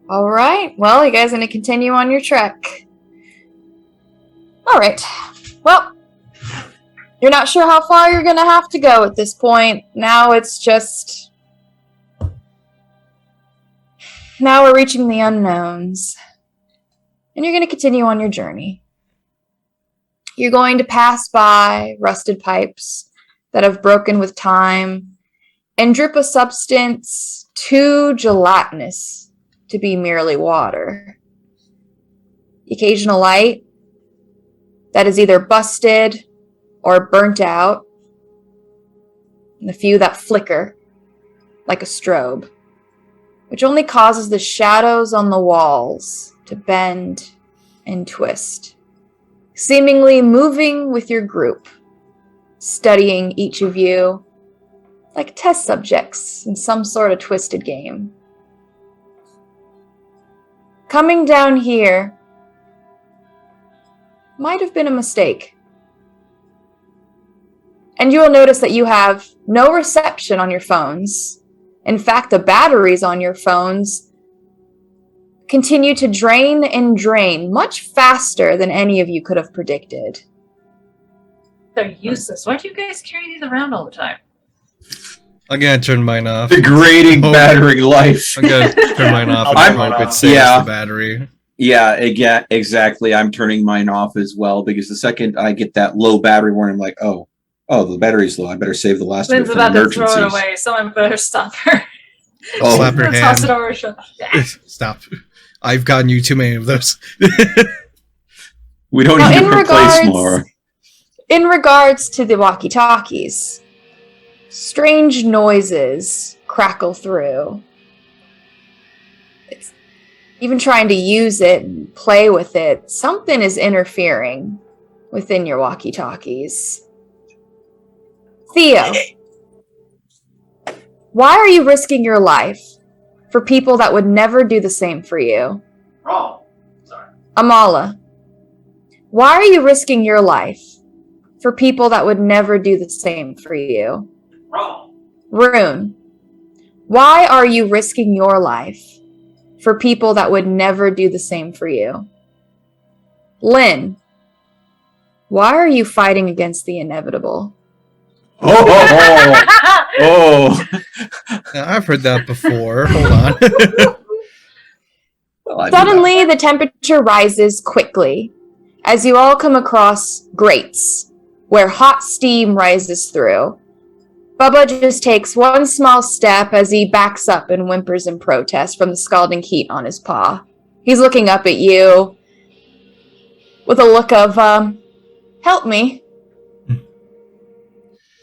All right. Well, you guys going to continue on your trek. All right. Well, you're not sure how far you're going to have to go at this point. Now we're reaching the unknowns. And you're going to continue on your journey. You're going to pass by rusted pipes that have broken with time and drip a substance too gelatinous to be merely water. The occasional light that is either busted or burnt out, and the few that flicker like a strobe, which only causes the shadows on the walls to bend and twist, seemingly moving with your group, studying each of you like test subjects in some sort of twisted game. Coming down here might have been a mistake. And you will notice that you have no reception on your phones. In fact, the batteries on your phones continue to drain and drain much faster than any of you could have predicted. They're useless. Why do you guys carry these around all the time? I'm gonna turn mine off. Degrading battery life. I'm gonna turn mine off and I'm- hope it saves yeah. the battery. Yeah, exactly. I'm turning mine off as well because the second I get that low battery warning, I'm like, oh, the battery's low. I better save the last Lynn's of it for about to throw it emergencies. away. Someone better stop her. Oh, Slap her Toss hand. it over her shoulder. Stop. I've gotten you too many of those. we don't Now, need to in replace regards- more. In regards to the walkie-talkies, strange noises crackle through. It's even trying to use it and play with it, something is interfering within your walkie-talkies. Theo, why are you risking your life for people that would never do the same for you? Wrong. Sorry. Amala, why are you risking your life for people that would never do the same for you? Wrong. Rune, why are you risking your life for people that would never do the same for you. Lynn, why are you fighting against the inevitable? Oh. Now, I've heard that before. Hold on. Well, I mean, Suddenly, the temperature rises quickly as you all come across grates where hot steam rises through. Bubba just takes one small step as he backs up and whimpers in protest from the scalding heat on his paw. He's looking up at you with a look of, help me.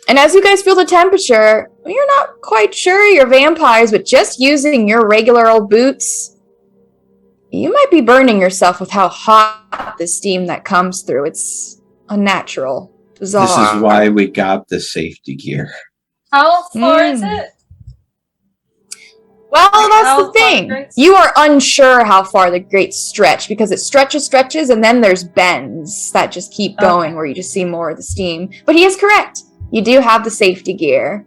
And as you guys feel the temperature, you're not quite sure you're vampires, but just using your regular old boots, you might be burning yourself with how hot the steam that comes through. It's unnatural, bizarre. this is why we got the safety gear. How far is it? Well, that's How the far thing. grates? You are unsure how far the grates stretch because it stretches, and then there's bends that just keep going where you just see more of the steam. But he is correct. You do have the safety gear.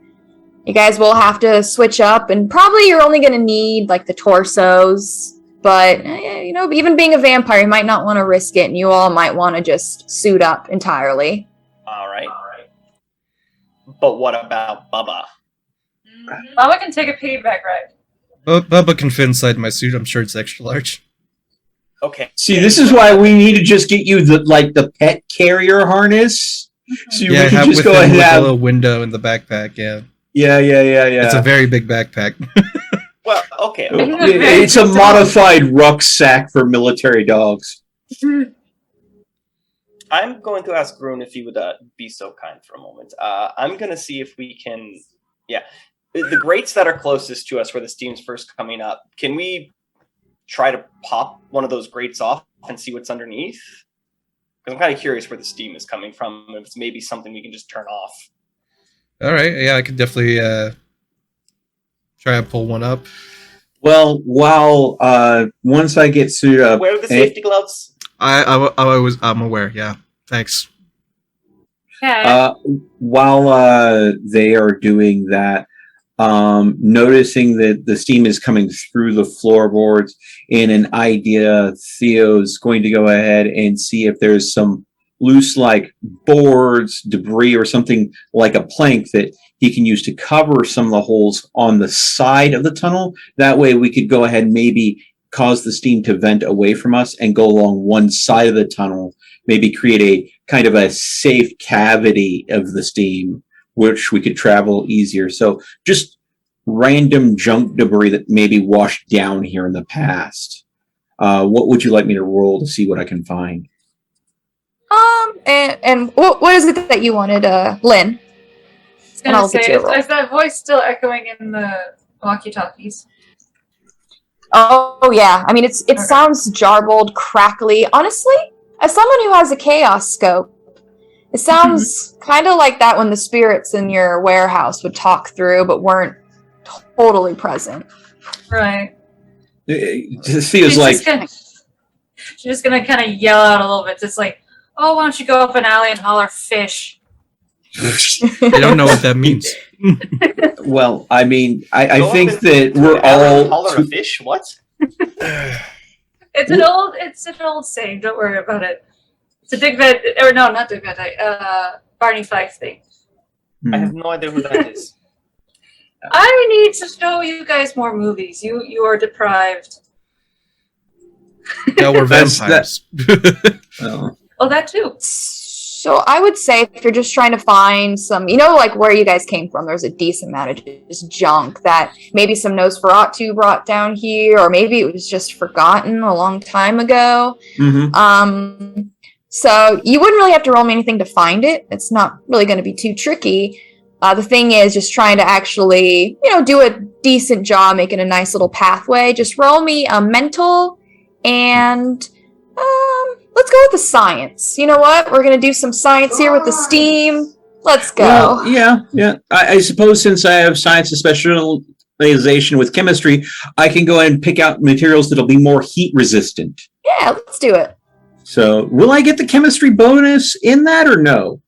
You guys will have to switch up, and probably you're only going to need like the torsos. But, even being a vampire, you might not want to risk it, and you all might want to just suit up entirely. All right. But what about Bubba? Bubba can take a piggyback ride. Bubba can fit inside my suit. I'm sure it's extra large. Okay. See, this is why we need to just get you the pet carrier harness. So we Yeah, can have just with go him ahead and with a have. little window in the backpack. Yeah, Yeah. it's a very big backpack. Well, okay. It's a modified rucksack for military dogs. I'm going to ask Grun if he would be so kind for a moment. I'm going to see if we can... Yeah. The grates that are closest to us where the steam's first coming up, can we try to pop one of those grates off and see what's underneath? Because I'm kind of curious where the steam is coming from. If it's maybe something we can just turn off. All right, yeah, I could definitely try and pull one up. Well, while once I get to Wear the safety gloves. I'm aware. Yeah, thanks. Yeah. while they are doing that, noticing that the steam is coming through the floorboards, in an idea, Theo's going to go ahead and see if there's some loose, like boards, debris, or something like a plank that he can use to cover some of the holes on the side of the tunnel. That way we could go ahead and maybe cause the steam to vent away from us and go along one side of the tunnel, maybe create a kind of a safe cavity of the steam, which we could travel easier. So just random junk debris that maybe washed down here in the past. What would you like me to roll to see what I can find? And what is it that you wanted, Lynn? I And I'll was gonna get say, you a roll. is that voice still echoing in the walkie-talkies? Oh yeah, I mean it Okay. sounds jarbled, crackly. Honestly, as someone who has a chaos scope, it sounds kind of like that when the spirits in your warehouse would talk through, but weren't totally present. Right. Theo's She's like, just gonna kind of yell out a little bit. Just like, oh, why don't you go up an alley and holler fish? I don't know what that means. well, I mean, I Go up think and- that to we're an alley and all holler a fish. What? It's an old saying. Don't worry about it. It's a Dick Van, or no, not Dick Van Dyke, Barney Fife thing. I have no idea who that is. I need to show you guys more movies. You are deprived. No, we're That's- vampires. Oh. Oh, that too. So I would say if you're just trying to find some, like where you guys came from, there's a decent amount of just junk that maybe some Nosferatu brought down here, or maybe it was just forgotten a long time ago. Mhm. So you wouldn't really have to roll me anything to find it. It's not really going to be too tricky. The thing is just trying to actually, do a decent job making a nice little pathway. Just roll me a mental and let's go with the science. You know what? We're going to do some science here with the steam. Let's go. Well, yeah. I suppose since I have science and specialization with chemistry, I can go ahead and pick out materials that'll be more heat resistant. Yeah, let's do it. So, will I get the chemistry bonus in that or no?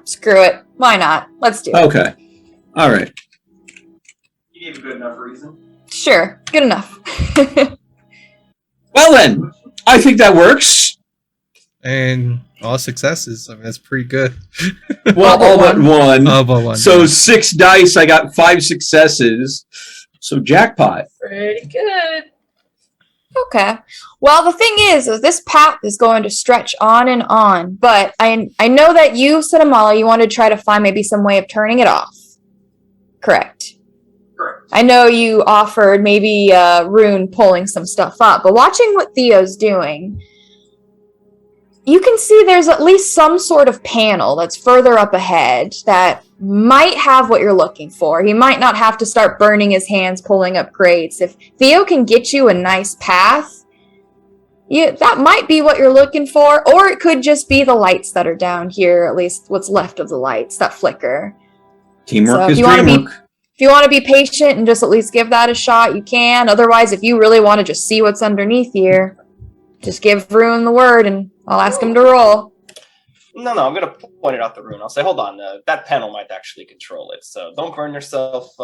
Screw it. Why not? Let's do it. Okay. All right. gave a good enough reason. Sure, good enough. Well then, I think that works. And all successes. I mean, that's pretty good. Well, all but one. All but one. So yeah. 6 dice, I got 5 successes. So jackpot. Pretty good. Okay. Well, the thing is this path is going to stretch on and on, but I know that you said, Amala, you want to try to find maybe some way of turning it off. Correct. Correct. I know you offered maybe Rune pulling some stuff up, but watching what Theo's doing, you can see there's at least some sort of panel that's further up ahead that might have what you're looking for. He might not have to start burning his hands pulling up crates. If Theo can get you a nice path, that might be what you're looking for, or it could just be the lights that are down here, at least what's left of the lights that flicker. Teamwork So is dreamwork. If you want to be patient and just at least give that a shot, you can. Otherwise, if you really want to just see what's underneath here, just give Rune the word and I'll ask him to roll. No, I'm going to point it out the rune. I'll say, hold on, that panel might actually control it. So don't burn yourself.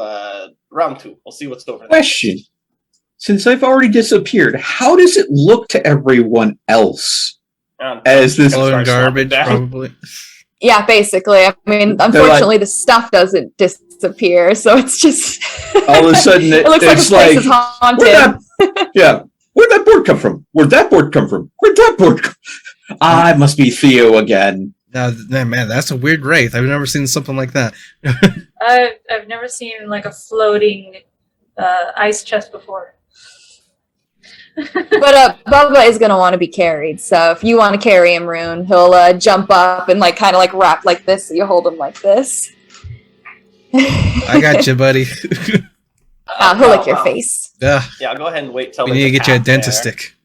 Round 2. We'll see what's over there. Question. Since I've already disappeared, how does it look to everyone else? As this Blowing garbage, down. probably. Yeah, basically. I mean, unfortunately, the stuff doesn't disappear, so it's just all of a sudden it looks like it's the place like, is haunted. where'd that board come from? Where'd that board come from? Where'd that board come I must be Theo again. Now, man, that's a weird wraith. I've never seen something like that. I've never seen like a floating ice chest before. But Bubba is going to want to be carried, so if you want to carry him, Rune, he'll jump up and kind of wrap like this, so you hold him like this. I got you, buddy. He'll lick your face. Yeah, I'll go ahead and wait till We need to get you a dentist there. stick.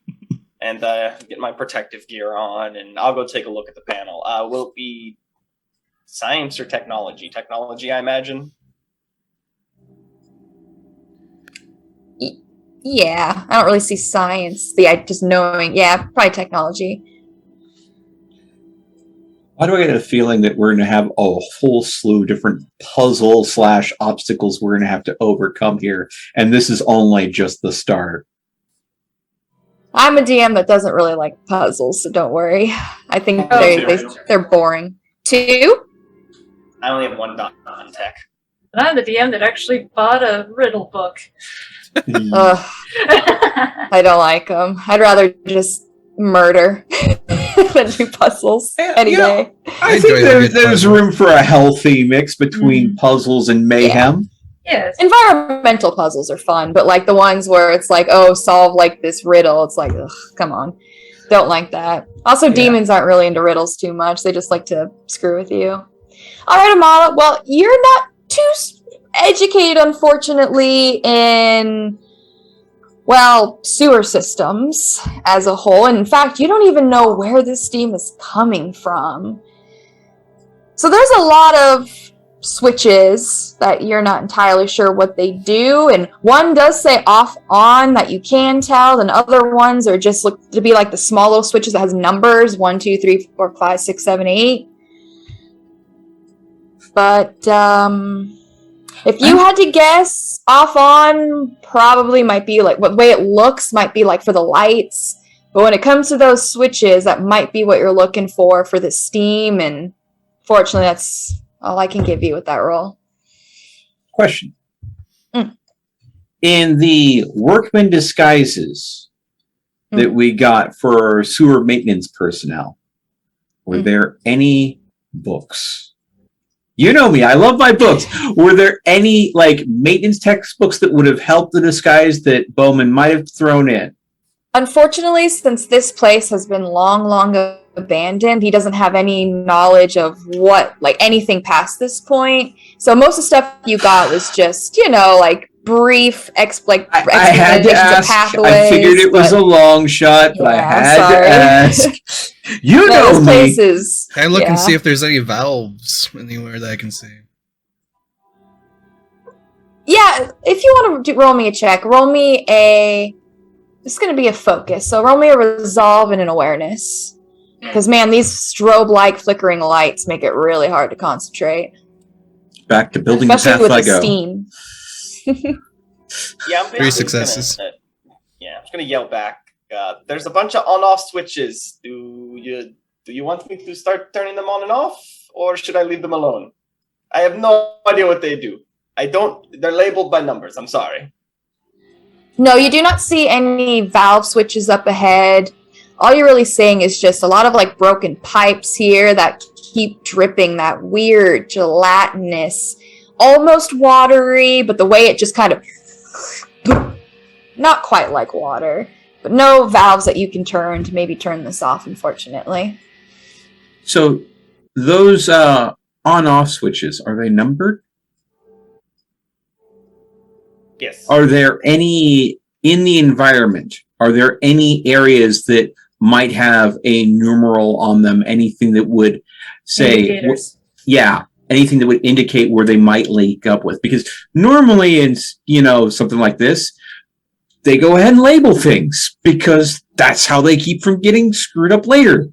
And get my protective gear on, and I'll go take a look at the panel. Will it be science or technology? Technology, I imagine. Yeah, I don't really see science. Just knowing, probably technology. Why do I get a feeling that we're going to have a whole slew of different puzzle/obstacles we're going to have to overcome here, and this is only just the start? I'm a DM that doesn't really like puzzles, so don't worry. I think they're boring. 2? I only have 1 dot on tech. And I'm the DM that actually bought a riddle book. Ugh, I don't like them. I'd rather just murder than do puzzles any day. I think there's room for a healthy mix between puzzles and mayhem. Yes. Environmental puzzles are fun, but the ones where it's solve this riddle, it's ugh, come on. Don't like that. Also, demons aren't really into riddles too much. They just like to screw with you. All right, Amala. Well, you're not too educated, unfortunately, in, sewer systems as a whole. And in fact, you don't even know where this steam is coming from. So there's a lot of switches that you're not entirely sure what they do, and one does say off on that you can tell, and other ones are just look to be like the small little switches that has numbers 1 2 3 4 5 6 7 8. But if you had to guess, off on probably might be what way it looks might be for the lights, but when it comes to those switches, that might be what you're looking for the steam, and fortunately that's all I can give you with that roll. Question. In the workman disguises that we got for sewer maintenance personnel, were there any books? You know me, I love my books. Were there any maintenance textbooks that would have helped the disguise that Bowman might have thrown in? Unfortunately, since this place has been long abandoned, he doesn't have any knowledge of what anything past this point. So most of the stuff you got was just brief explanations I had to ask. I figured it was a long shot, but I had to ask. You know me. Places. Can I look and see if there's any valves anywhere that I can see? Yeah, if you want to roll me a check, roll me a. It's going to be a focus. So roll me a resolve and an awareness. Because, man, these strobe-like flickering lights make it really hard to concentrate. Back to building the path especially with I the go. steam. Yeah, I'm 3 basically successes. I'm just gonna yell back. There's a bunch of on-off switches. Do you want me to start turning them on and off, or should I leave them alone? I have no idea what they do. They're labeled by numbers. I'm sorry. No, you do not see any valve switches up ahead. All you're really seeing is just a lot of like broken pipes here that keep dripping that weird gelatinous, almost watery, but the way it just kind of not quite like water, but no valves that you can turn to maybe turn this off, unfortunately. So those on-off switches, are they numbered? Yes. Are there any in the environment? Are there any areas that might have a numeral on them? Anything that would say, Indicators. anything that would indicate where they might link up with? Because normally in something like this, they go ahead and label things because that's how they keep from getting screwed up later.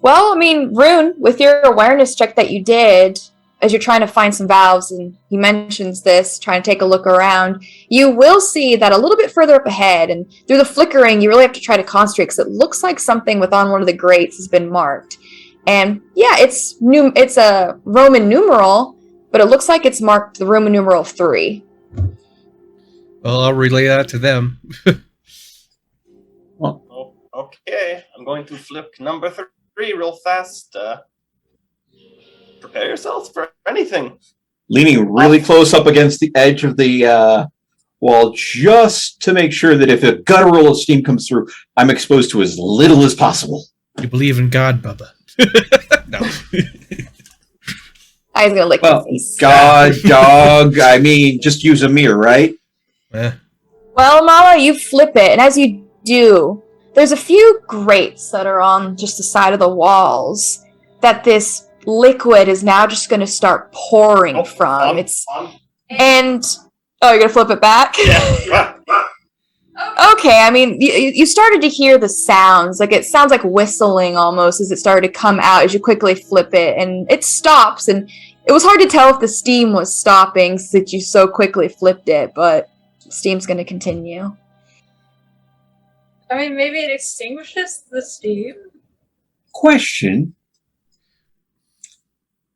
Well, I mean, Rune, with your awareness check that you did, as you're trying to find some valves, and he mentions this, trying to take a look around, you will see that a little bit further up ahead, and through the flickering, you really have to try to concentrate because it looks like something within one of the grates has been marked. And yeah, it's a Roman numeral, but it looks like it's marked the Roman numeral 3. Well, I'll relay that to them. Oh, okay. I'm going to flip number 3 real fast. Prepare yourselves for anything. Leaning really close up against the edge of the wall just to make sure that if a guttural of steam comes through, I'm exposed to as little as possible. You believe in God, Bubba. No. I was gonna lick Well, your face. God, dog, I mean, just use a mirror, right? Well, Mama, you flip it, and as you do, there's a few grates that are on just the side of the walls that this liquid is now just going to start pouring from. And you're gonna flip it back? Yeah. Okay, I mean, you started to hear the sounds. Like, it sounds like whistling almost as it started to come out as you quickly flip it. And it stops. And it was hard to tell if the steam was stopping since you so quickly flipped it. But steam's going to continue. I mean, maybe it extinguishes the steam? Question.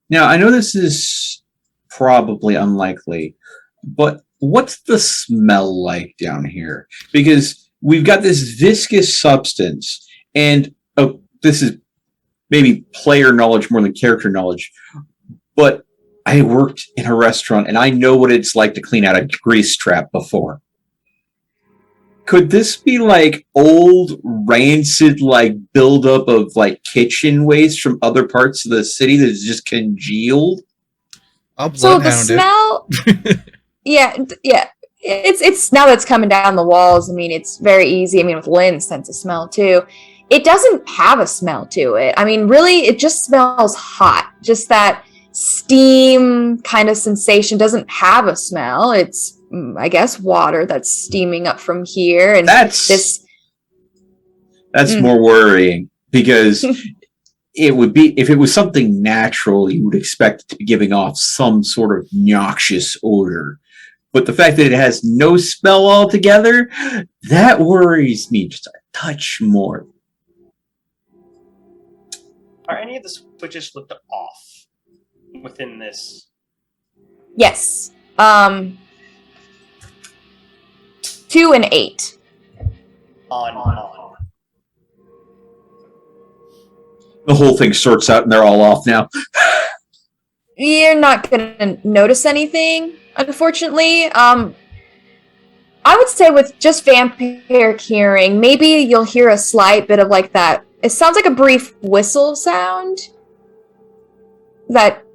Now, I know this is probably unlikely, but what's the smell like down here? Because we've got this viscous substance, and this is maybe player knowledge more than character knowledge, but I worked in a restaurant, and I know what it's like to clean out a grease trap before. Could this be like old, rancid, like buildup of like kitchen waste from other parts of the city that's just congealed? I'll So the bloodhound smell, yeah, it's now that it's coming down the walls. I mean, it's very easy. I mean, with Lynn's sense of smell too, it doesn't have a smell to it. I mean, really, it just smells hot. Just that steam kind of sensation doesn't have a smell. It's, I guess, water that's steaming up from here, and That's more worrying, because it would be, if it was something natural, you would expect it to be giving off some sort of noxious odor. But the fact that it has no smell altogether, that worries me just a touch more. Are any of the switches flipped off within this? Yes. 2 and 8. On. The whole thing sorts out and they're all off now. You're not gonna notice anything, unfortunately. I would say with just vampiric hearing, maybe you'll hear a slight bit of like that. It sounds like a brief whistle sound. That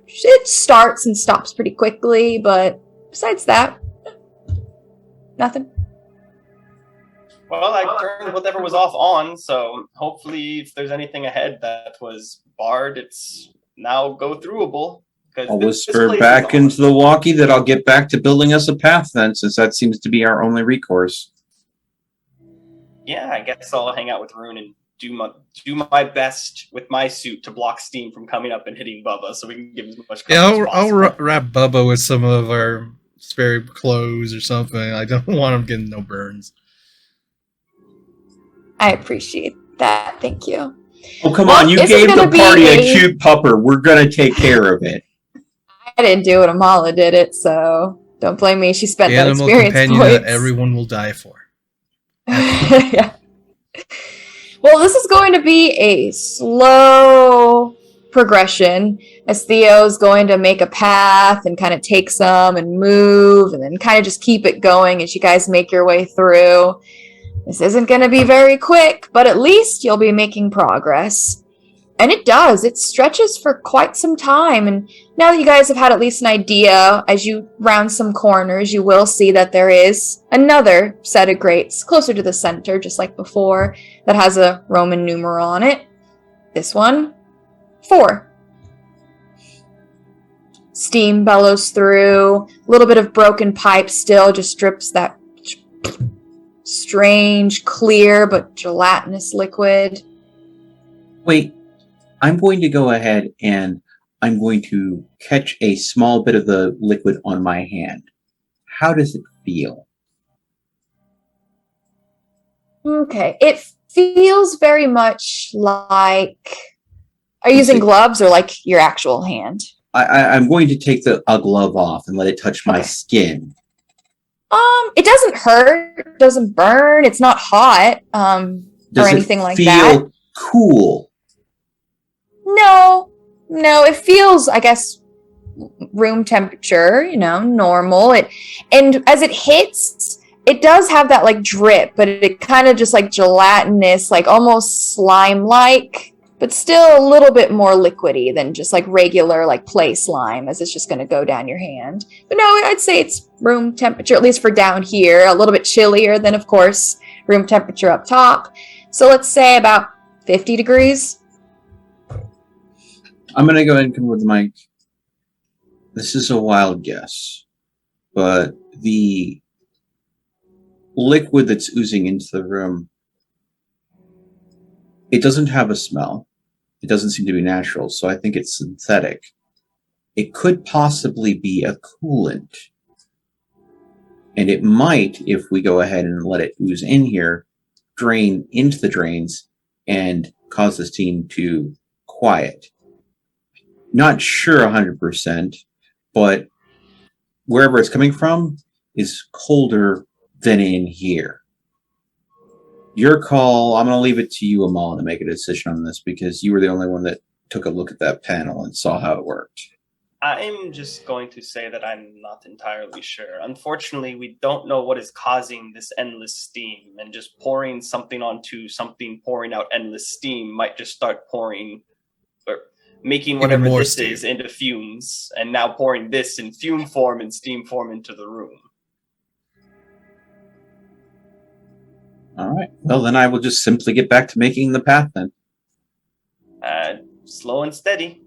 it starts and stops pretty quickly, but besides that, nothing. Well, I turned whatever was off on, so hopefully if there's anything ahead that was barred, it's now go throughable. I'll whisper back into the walkie that I'll get back to building us a path then, since that seems to be our only recourse. Yeah, I guess I'll hang out with Rune and do my best with my suit to block steam from coming up and hitting Bubba, so we can give as much cover Yeah, as I'll possible. wrap Bubba with some of our spare clothes or something. I don't want him getting no burns. I appreciate that. Thank you. Oh, come Well, on. You this is gave the gonna be party a a- cute pupper. We're going to take care of it. I didn't do it. Amala did it, so don't blame me. She spent that Animal experience companion points. that everyone will die for. Yeah. Well, this is going to be a slow progression as Theo's going to make a path and kind of take some and move and then kind of just keep it going as you guys make your way through. This isn't going to be very quick, but at least you'll be making progress. And it does. It stretches for quite some time. And now that you guys have had at least an idea, as you round some corners, you will see that there is another set of grates closer to the center, just like before, that has a Roman numeral on it. This one, 4. Steam bellows through. A little bit of broken pipe still just drips that strange, clear, but gelatinous liquid. Wait, I'm going to go ahead and I'm going to catch a small bit of the liquid on my hand. How does it feel? Okay, it feels very much like... Are you Let's using see. gloves or like your actual hand? I'm going to take a glove off and let it touch my Okay. skin. It doesn't hurt, doesn't burn, it's not hot, or Does anything it like feel that. cool? No, it feels, I guess, room temperature, normal. And as it hits, it does have that like drip, but it kind of just like gelatinous, like almost slime-like, but still a little bit more liquidy than just like regular like play slime, as it's just going to go down your hand. But no, I'd say it's room temperature, at least for down here, a little bit chillier than, of course, room temperature up top. So let's say about 50 degrees. I'm going to go ahead and come with the mic. This is a wild guess, but the liquid that's oozing into the room, it doesn't have a smell. It doesn't seem to be natural, so I think it's synthetic. It could possibly be a coolant. And it might, if we go ahead and let it ooze in here, drain into the drains and cause the steam to quiet. Not sure 100%, but wherever it's coming from is colder than in here. Your call. I'm going to leave it to you, Amal, to make a decision on this because you were the only one that took a look at that panel and saw how it worked. I'm just going to say that I'm not entirely sure. Unfortunately, we don't know what is causing this endless steam, and just pouring something onto something pouring out endless steam might just start pouring or making whatever more this steam. is into fumes, and now pouring this in fume form and steam form into the room. All right. Well, then I will just simply get back to making the path then. Slow and steady.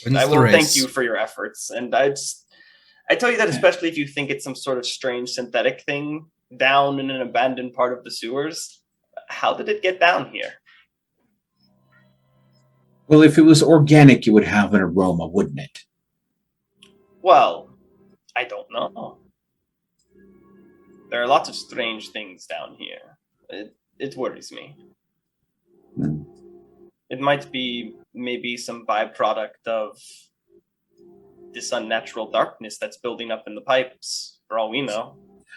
Wins I the will race. thank you for your efforts, and I tell you that especially if you think it's some sort of strange synthetic thing down in an abandoned part of the sewers. How did it get down here? Well, if it was organic, it would have an aroma, wouldn't it? Well, I don't know. There are lots of strange things down here. It worries me. Hmm. It might be maybe some byproduct of this unnatural darkness that's building up in the pipes, for all we know.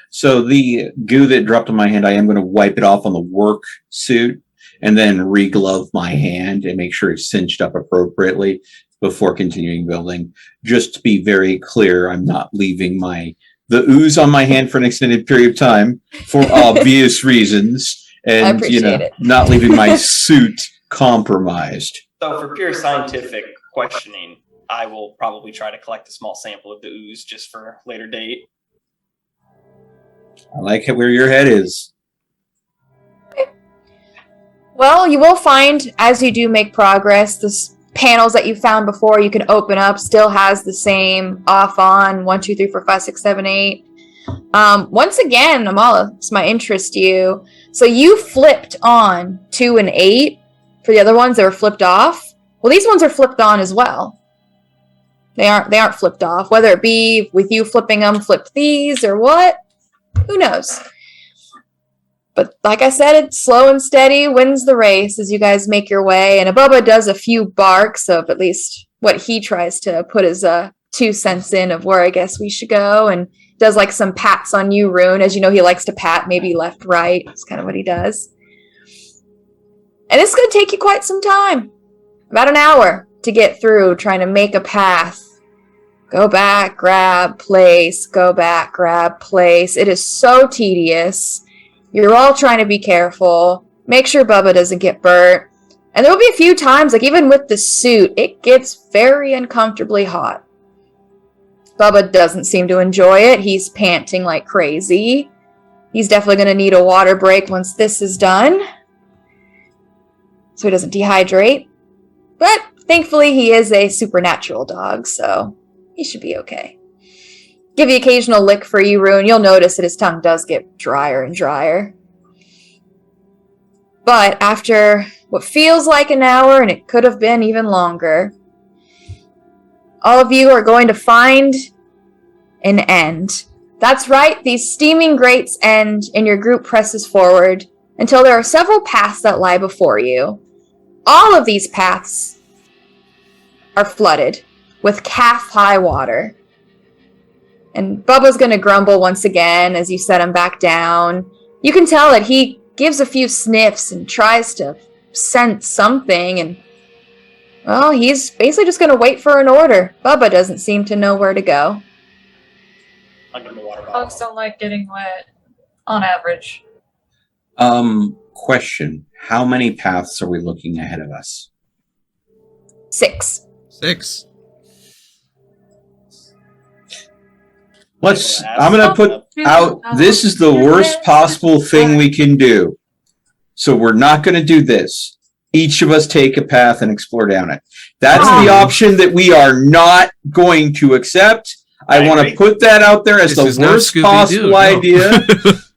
So the goo that dropped on my hand, I am going to wipe it off on the work suit and then re-glove my hand and make sure it's cinched up appropriately before continuing building. Just to be very clear, I'm not leaving the ooze on my hand for an extended period of time for obvious reasons. And, I appreciate it. not leaving my suit compromised. So for pure scientific questioning, I will probably try to collect a small sample of the ooze just for later date. I like where your head is. Well, you will find, as you do make progress, the panels that you found before you can open up still has the same off on 1, 2, 3, 4, 5, 6, 7, 8. Once again, Amala, this might interest you. So you flipped on 2 and 8, for the other ones, they were flipped off. Well, these ones are flipped on as well. They aren't flipped off. Whether it be with you flipping them, flipped these, or what, who knows? But like I said, it's slow and steady wins the race as you guys make your way. And Bubba does a few barks of at least what he tries to put his 2 cents in of where I guess we should go, and does like some pats on you, Rune. As you know, he likes to pat, maybe left, right. That's kind of what he does. And it's going to take you quite some time. About an hour to get through trying to make a path. Go back, grab, place, go back, grab, place. It is so tedious. You're all trying to be careful. Make sure Bubba doesn't get burnt. And there will be a few times, like even with the suit, it gets very uncomfortably hot. Bubba doesn't seem to enjoy it. He's panting like crazy. He's definitely going to need a water break once this is done, so he doesn't dehydrate. But thankfully, he is a supernatural dog, so he should be okay. Give the occasional lick for you, Rune. You'll notice that his tongue does get drier and drier. But after what feels like an hour, and it could have been even longer, all of you are going to find an end. That's right, these steaming grates end, and your group presses forward until there are several paths that lie before you. All of these paths are flooded with calf-high water. And Bubba's going to grumble once again as you set him back down. You can tell that he gives a few sniffs and tries to sense something, and well, he's basically just going to wait for an order. Bubba doesn't seem to know where to go. I'll give him a water Dogs bottle. don't like getting wet, on average. Question. How many paths are we looking ahead of us? 6. 6. I'm going to put out, this is the worst possible thing we can do. So we're not going to do this. Each of us take a path and explore down it. That's the option that we are not going to accept. I want to put that out there as This the worst possible no. idea. This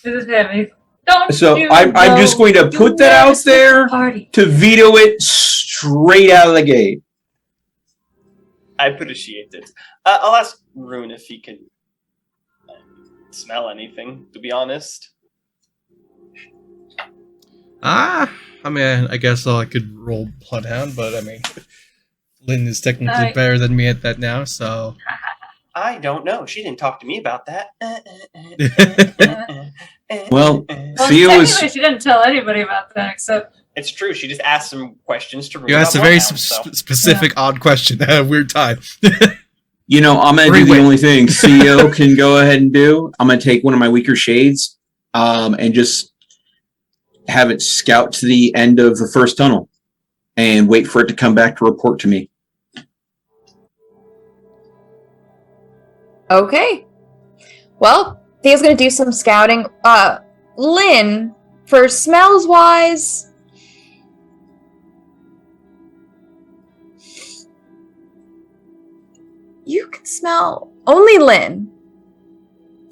is heavy. Don't So you I'm know just going to you put that never out skip there a party. to veto it straight out of the gate. I appreciate it. I'll ask Rune if he can smell anything, to be honest. I mean, I guess I could roll Bloodhound, but I mean, Lynn is technically better than me at that now, so. I don't know. She didn't talk to me about that. Well, Well, Theo technically, is. she didn't tell anybody about that except. It's true. She just asked some questions to Rune. You asked a about very Bloodhound, so. specific, odd question at a weird time. You know, I'm going to do the only thing CEO can go ahead and do. I'm going to take one of my weaker shades and just have it scout to the end of the first tunnel and wait for it to come back to report to me. Okay. Well, Thea's going to do some scouting. Lynn, for smells wise, you can smell only Lynn.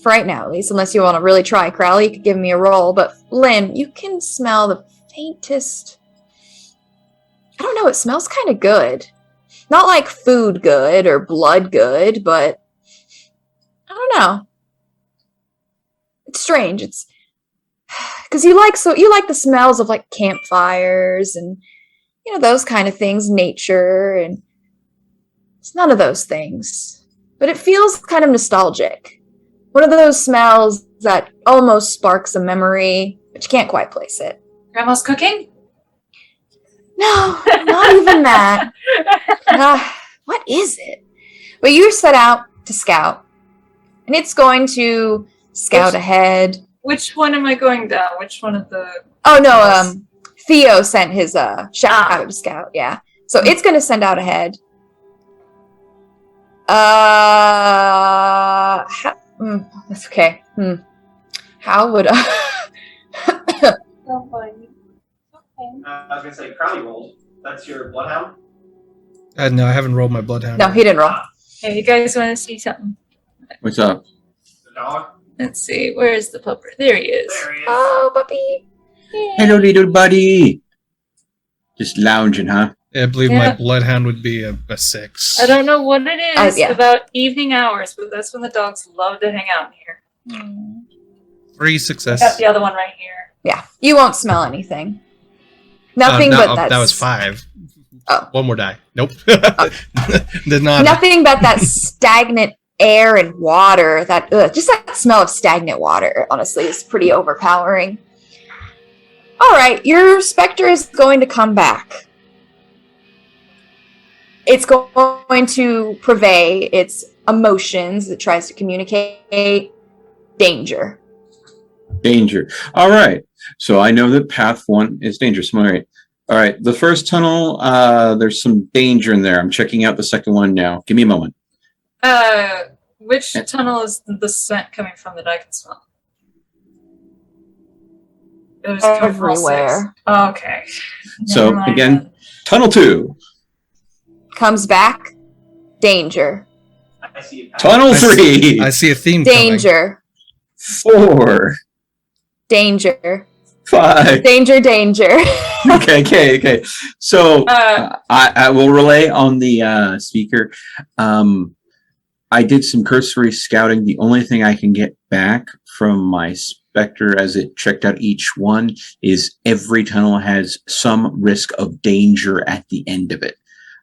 For right now, at least, unless you want to really try. Crowley, you could give me a roll. But Lynn, you can smell the faintest. I don't know, it smells kind of good. Not like food good or blood good, but I don't know. It's strange. It's because you like the smells of like campfires and those kind of things, nature, and it's none of those things. But it feels kind of nostalgic. One of those smells that almost sparks a memory, but you can't quite place it. Grandma's cooking? No, not even that. What is it? But you set out to scout, and it's going to scout ahead. Which one am I going down? Which one of the... Oh, no, Theo sent his shout out to scout, yeah. So it's going to send out ahead. That's okay. How would I was gonna say Crowley rolled. That's your bloodhound. No, I haven't rolled my Bloodhound. No, he didn't roll. Hey, you guys want to see something? What's up? The dog. Let's see. Where's the pupper? There he is. There he is. Oh, puppy. Hello, little buddy. Just lounging, huh? I believe Yeah. my bloodhound would be a 6. I don't know what it is Yeah. about evening hours, but that's when the dogs love to hang out here. 3 I success. got the other one right here. Yeah, you won't smell anything. Nothing but that. That was 5. Oh. One more die. Nope. Did not. Nothing but that stagnant air and water. Just that smell of stagnant water. Honestly, is pretty overpowering. All right, your specter is going to come back. It's going to purvey its emotions. It tries to communicate danger. Danger. All right. So I know that path 1 is dangerous. All right. All right. The first tunnel, there's some danger in there. I'm checking out the second one now. Give me a moment. Which tunnel is the scent coming from that I can smell? It was coming from all 6. Everywhere. Okay. So, Never mind again, then. tunnel 2. Comes back. Danger. I see it. Tunnel 3. I see a theme coming. Danger. 4. Danger. 5. Danger. Okay. So I will relay on the speaker. I did some cursory scouting. The only thing I can get back from my specter as it checked out each one is every tunnel has some risk of danger at the end of it.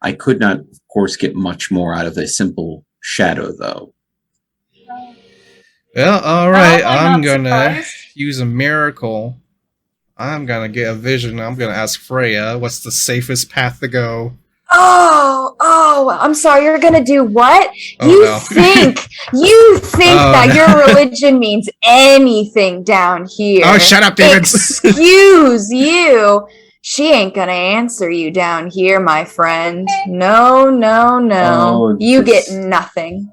I could not, of course, get much more out of a simple shadow, though. Well, all right. I'm I'm not gonna surprised. use a miracle. I'm gonna get a vision. I'm gonna ask Freya, what's the safest path to go? Oh, I'm sorry. You're gonna do what? Oh, you no. think Oh, that no. your religion means anything down here? Oh, shut up, David. Excuse you. She ain't gonna answer you down here, my friend. No. Oh, You this- get nothing.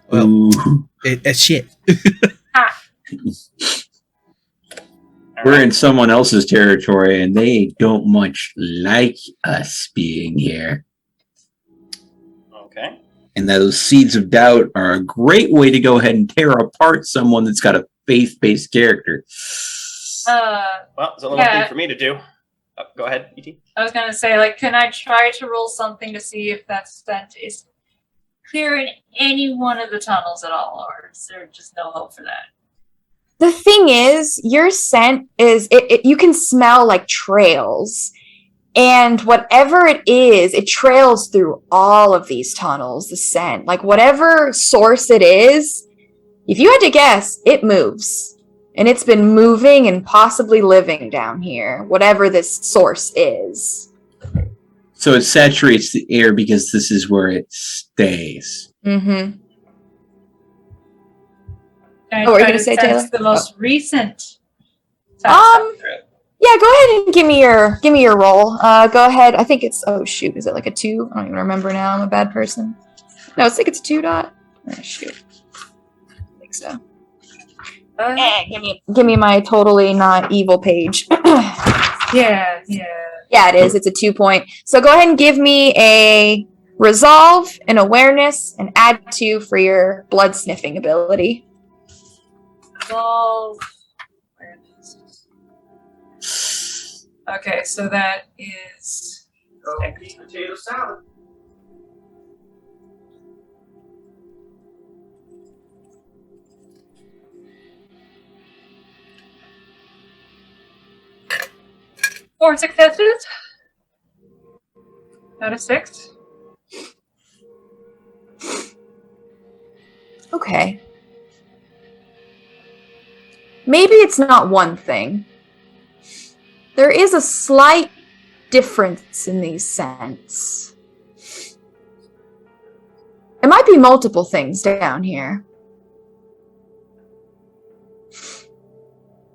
Well, Ooh. it's shit. We're in someone else's territory, and they don't much like us being here. Okay. And those seeds of doubt are a great way to go ahead and tear apart someone that's got a faith-based character. Well, there's only one Yeah. thing for me to do. Go ahead, ET. I was gonna say, like, can I try to roll something to see if that scent is clear in any one of the tunnels at all, or is there just no hope for that? The thing is, your scent is you can smell like trails. And whatever it is, it trails through all of these tunnels, the scent. Like whatever source it is, if you had to guess, it moves. And it's been moving and possibly living down here, whatever this source is. So it saturates the air because this is where it stays. Mm-hmm. Can I Oh, what were you try gonna to say, sense Taylor? the most recent? Yeah, go ahead and give me your roll. Go ahead. I think it's shoot, is it like a 2? I don't even remember now. I'm a bad person. No, I think it's a 2 dot. Oh, shoot. I think so. Give me my totally not evil page. Yeah. Yeah, it is. It's a 2 point. So go ahead and give me a resolve, an awareness, and add 2 for your blood sniffing ability. Resolve. Okay, so that is. Go eat potato salad. Four successes out of 6. Okay. Maybe it's not one thing. There is a slight difference in these scents. It might be multiple things down here.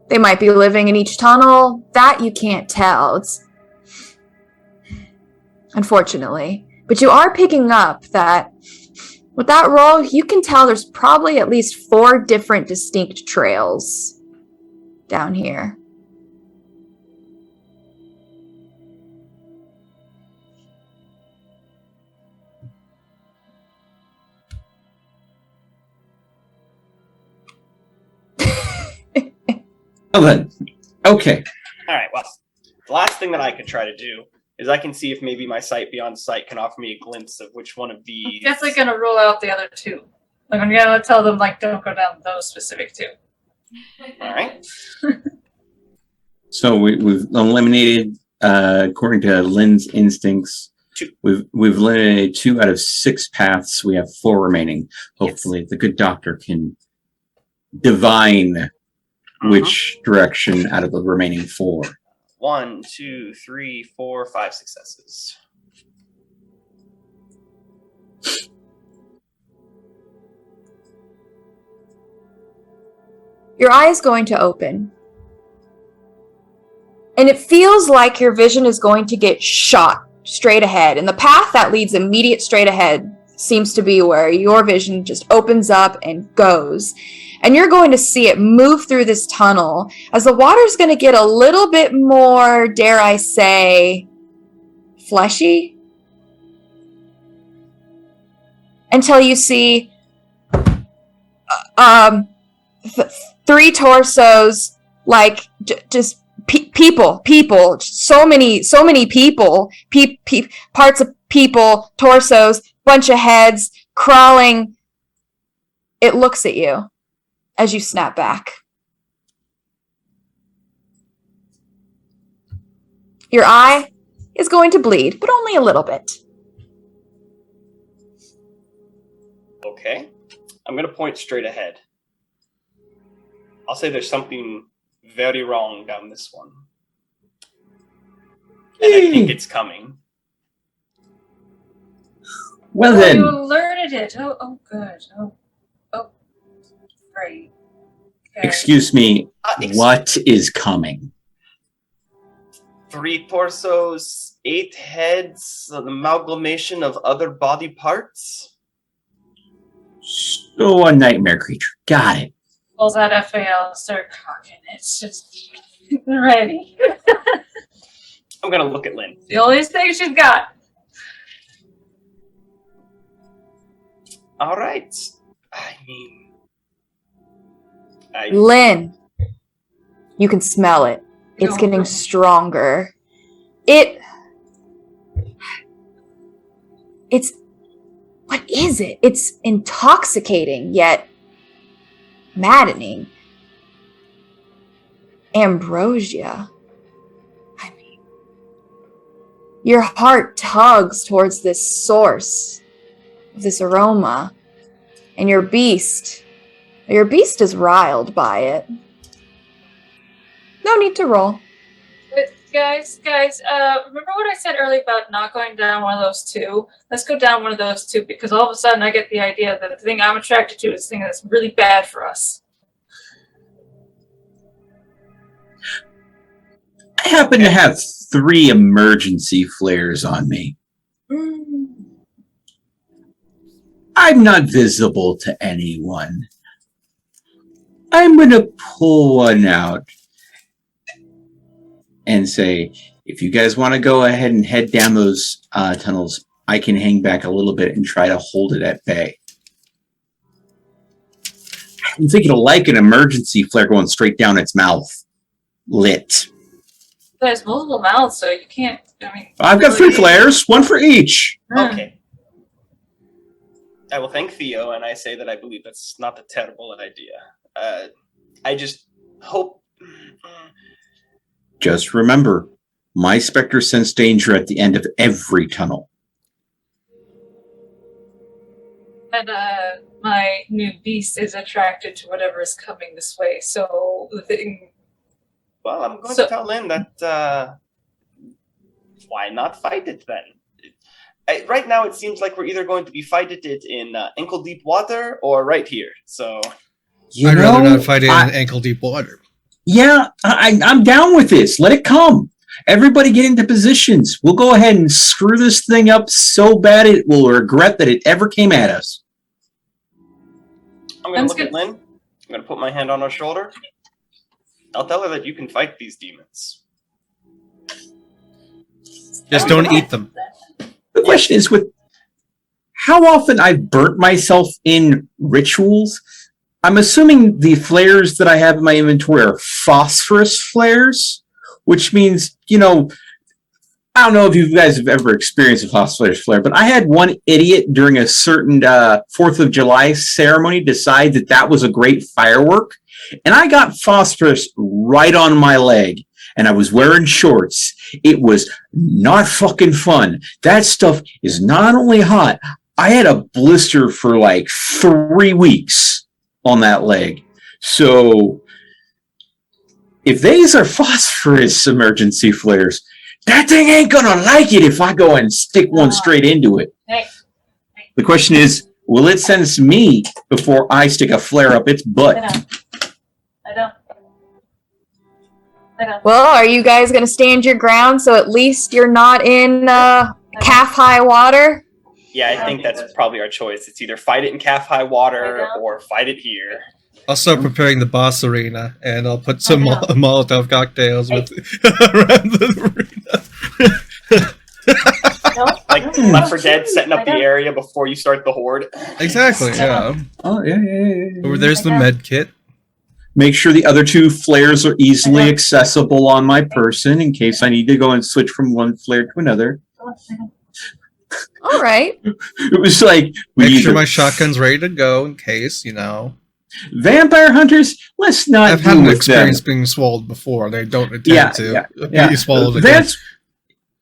They might be living in each tunnel. That you can't tell. Unfortunately. But you are picking up that with that roll, you can tell there's probably at least 4 different distinct trails down here. Well then, okay. All right. Well, The last thing that I could try to do is I can see if maybe my sight beyond sight can offer me a glimpse of which one of these. I'm definitely gonna rule out the other two. Like I'm gonna tell them like don't go down those specific two. All right. So we've eliminated, according to Lynn's instincts, Two. We've eliminated 2 out of 6 paths. We have 4 remaining. Hopefully, the good doctor can divine which direction out of the remaining 4. 1, 2, 3, 4, 5 successes. Your eye is going to open. And it feels like your vision is going to get shot straight ahead. And the path that leads immediate straight ahead seems to be where your vision just opens up and goes. And you're going to see it move through this tunnel as the water's going to get a little bit more, dare I say, fleshy. Until you see 3 torsos, like just people, so many people, parts of people, torsos, bunch of heads crawling. It looks at you as you snap back. Your eye is going to bleed, but only a little bit. Okay. I'm going to point straight ahead. I'll say there's something very wrong down this one. And I think it's coming. Well Oh, then, you alerted it. Oh, good. Oh, great. Okay. excuse me, what is coming? 3 torsos, 8 heads, an amalgamation of other body parts. So a nightmare creature. Got it. Pulls out FAL and start cocking. It's just ready. I'm going to look at Lynn. The only thing she's got. All right. I mean... Lynn, you can smell it. It's getting stronger. It's what is it? It's intoxicating yet maddening. Ambrosia. I mean, your heart tugs towards this source, this aroma, and your beast is riled by it. No need to roll. But guys, remember what I said earlier about not going down one of those 2? Let's go down one of those 2 because all of a sudden I get the idea that the thing I'm attracted to is the thing that's really bad for us. I happen to have 3 emergency flares on me. I'm not visible to anyone. I'm going to pull one out and say, if you guys want to go ahead and head down those tunnels, I can hang back a little bit and try to hold it at bay. I don't think it'll like an emergency flare going straight down its mouth. Lit. There's multiple mouths, so you can't. I mean, I've got 3 flares, 1 for each. Okay. I will thank Theo, and I say that I believe that's not a terrible idea. I just hope... Just remember, my specter sense danger at the end of every tunnel. And my new beast is attracted to whatever is coming this way. So the thing. Well, I'm going to tell Lynn that, why not fight it then? Right now, it seems like we're either going to be fighting it in ankle-deep water or right here, so... I'd rather not fight it in ankle-deep water. Yeah, I'm down with this. Let it come. Everybody get into positions. We'll go ahead and screw this thing up so bad it will regret that it ever came at us. I'm going to look at Lynn. I'm going to put my hand on her shoulder. I'll tell her that you can fight these demons. Just don't eat them. The question is, with how often I've burnt myself in rituals, I'm assuming the flares that I have in my inventory are phosphorus flares, which means, you know, I don't know if you guys have ever experienced a phosphorus flare, but I had one idiot during a certain 4th of July ceremony decide that that was a great firework, and I got phosphorus right on my leg, and I was wearing shorts. It was not fucking fun. That stuff is not only hot, I had a blister for like 3 weeks on that leg. So if these are phosphorus emergency flares, that thing ain't gonna like it if I go and stick one straight into it. Hey. The question is, will it sense me before I stick a flare up its butt? I don't. Well, are you guys going to stand your ground so at least you're not in calf-high water? Yeah, I think that's probably our choice. It's either fight it in calf-high water or fight it here. I'll start preparing the boss arena, and I'll put some Molotov cocktails with around the arena. Like Left 4 Dead, setting up the area before you start the horde. Exactly, yeah. Oh, yeah. There's the med kit. Make sure the other 2 flares are easily accessible on my person in case I need to go and switch from one flare to another. All right. It was like, Make sure my shotgun's ready to go in case, you know. Vampire hunters, let's not I've had an deal with experience them. being swallowed before. They don't intend to be swallowed again. That's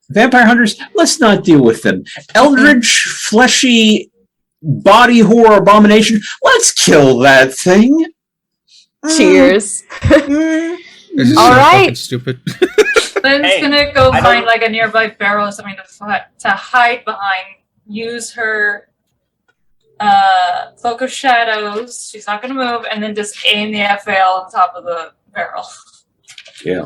vampire hunters, let's not deal with them. Eldritch, fleshy, body horror abomination, let's kill that thing. Cheers. It's just All so right. fucking stupid. Lynn's gonna go find like a nearby barrel or something to hide behind. Use her cloak of shadows. She's not gonna move, and then just aim the FAL on top of the barrel. Yeah.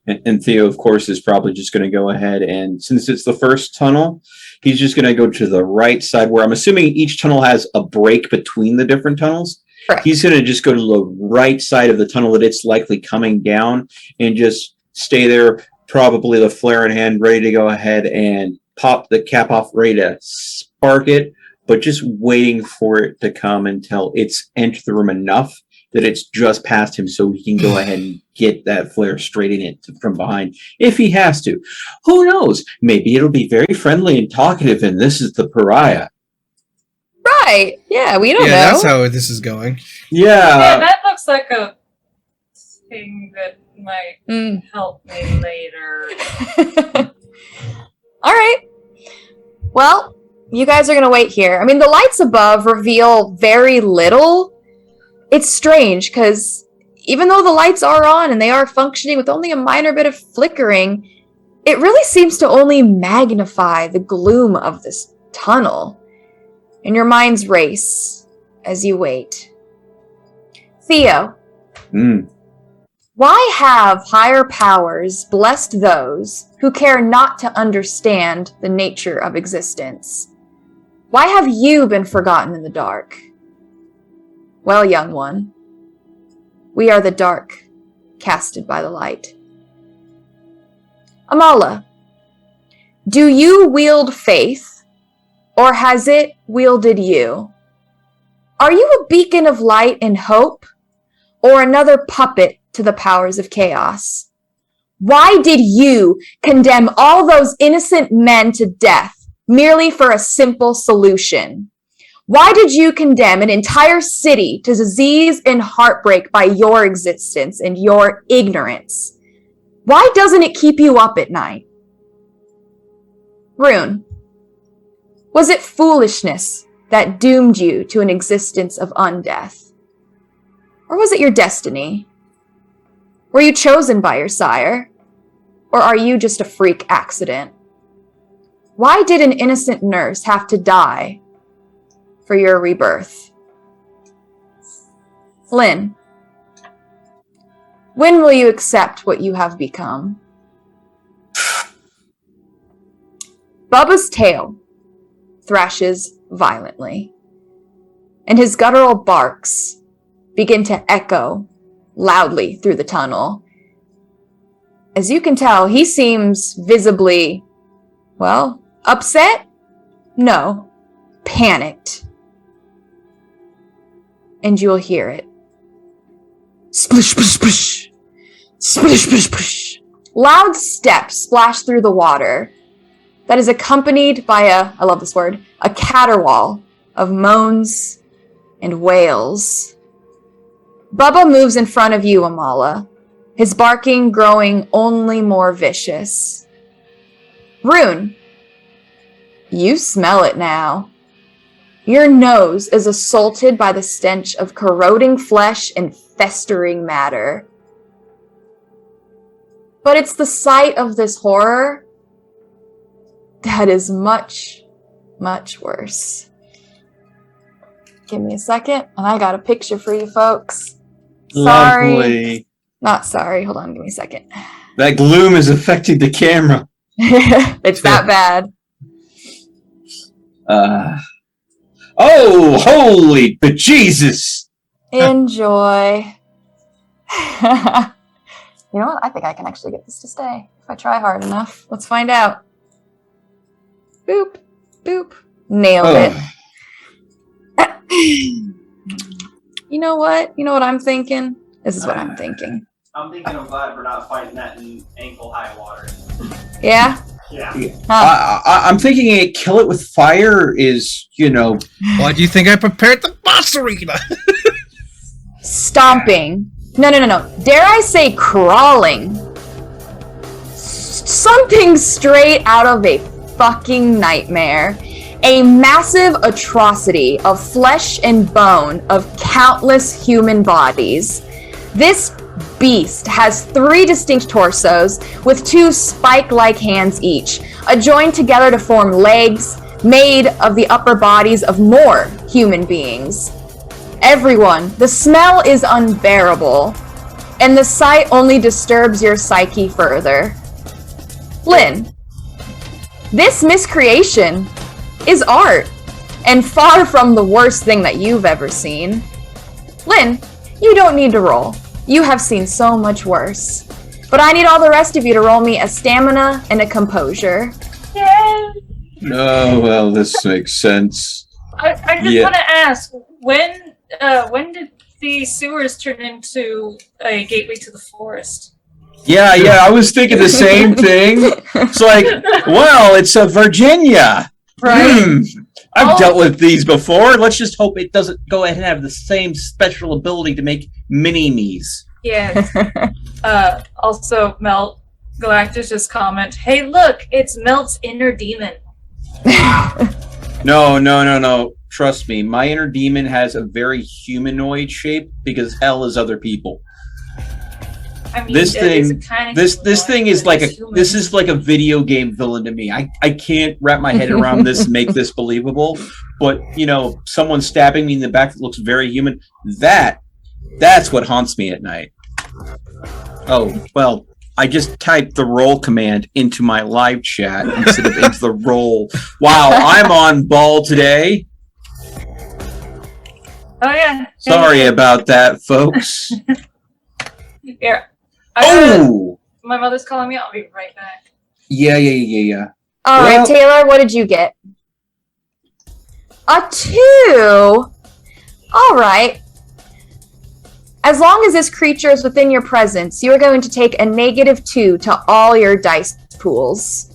And Theo, of course, is probably just going to go ahead and, since it's the first tunnel, he's just going to go to the right side where I'm assuming each tunnel has a break between the different tunnels. Correct. He's going to just go to the right side of the tunnel that it's likely coming down and just stay there, probably the flare in hand, ready to go ahead and pop the cap off, ready to spark it, but just waiting for it to come until it's entered the room enough that it's just past him so he can go ahead and get that flare straight in it from behind if he has to. Who knows? Maybe it'll be very friendly and talkative and this is the pariah. Right. Yeah, we don't know. Yeah, that's how this is going. Yeah, that looks like a thing that might help me later. All right. Well, you guys are going to wait here. I mean, the lights above reveal very little. It's strange because even though the lights are on and they are functioning with only a minor bit of flickering, it really seems to only magnify the gloom of this tunnel. And your minds race as you wait. Theo, why have higher powers blessed those who care not to understand the nature of existence? Why have you been forgotten in the dark? Well, young one, we are the dark, casted by the light. Amala, do you wield faith, or has it wielded you? Are you a beacon of light and hope, or another puppet to the powers of chaos? Why did you condemn all those innocent men to death merely for a simple solution? Why did you condemn an entire city to disease and heartbreak by your existence and your ignorance? Why doesn't it keep you up at night? Rune, was it foolishness that doomed you to an existence of undeath? Or was it your destiny? Were you chosen by your sire? Or are you just a freak accident? Why did an innocent nurse have to die for your rebirth? Lynn, when will you accept what you have become? Bubba's tail thrashes violently, and his guttural barks begin to echo loudly through the tunnel. As you can tell, he seems visibly, well, upset? No, panicked. And you'll hear it. Splish, splish, splish. Splish, splish, splish. Loud steps splash through the water that is accompanied by I love this word, a caterwaul of moans and wails. Bubba moves in front of you, Amala, his barking growing only more vicious. Rune, you smell it now. Your nose is assaulted by the stench of corroding flesh and festering matter. But it's the sight of this horror that is much, much worse. Give me a second, and I got a picture for you folks. Sorry. Lovely. Not sorry. Hold on, give me a second. That gloom is affecting the camera. It's that bad. Oh, holy bejesus! Enjoy. You know what? I think I can actually get this to stay if I try hard enough. Let's find out. Boop. Boop. Nailed it. You know what? You know what I'm thinking? This is what I'm thinking. I'm thinking I'm glad we're not fighting that in ankle-high water. Yeah? Yeah. Huh. I'm thinking a kill it with fire is, Why do you think I prepared the boss arena? Stomping. No. Dare I say crawling? Something straight out of a fucking nightmare. A massive atrocity of flesh and bone of countless human bodies. This beast has 3 distinct torsos with 2 spike-like hands each, joined together to form legs made of the upper bodies of more human beings. Everyone, the smell is unbearable, and the sight only disturbs your psyche further. Lynn, this miscreation is art, and far from the worst thing that you've ever seen. Lynn, you don't need to roll. You have seen so much worse. But I need all the rest of you to roll me a stamina and a composure. Yay! Oh, well, this makes sense. I just want to ask, when did the sewers turn into a gateway to the forest? Yeah, I was thinking the same thing. It's like, well, it's a Virginia. Right? I've dealt with these before. Let's just hope it doesn't go ahead and have the same special ability to make mini-me's. Yeah. Also, Melt, Galactus just comment, hey, look, it's Melt's inner demon. No. Trust me, my inner demon has a very humanoid shape because hell is other people. I mean, This thing is like human. this is like a video game villain to me. I can't wrap my head around this and make this believable. But someone stabbing me in the back that looks very human, that's what haunts me at night. Oh, well, I just typed the roll command into my live chat instead of into the roll. Wow, I'm on ball today. Oh, yeah. Sorry about that, folks. Yeah. Oh! My mother's calling me. I'll be right back. Yeah. All right, Well- Taylor, what did you get? A 2? All right. As long as this creature is within your presence, you are going to take a -2 to all your dice pools.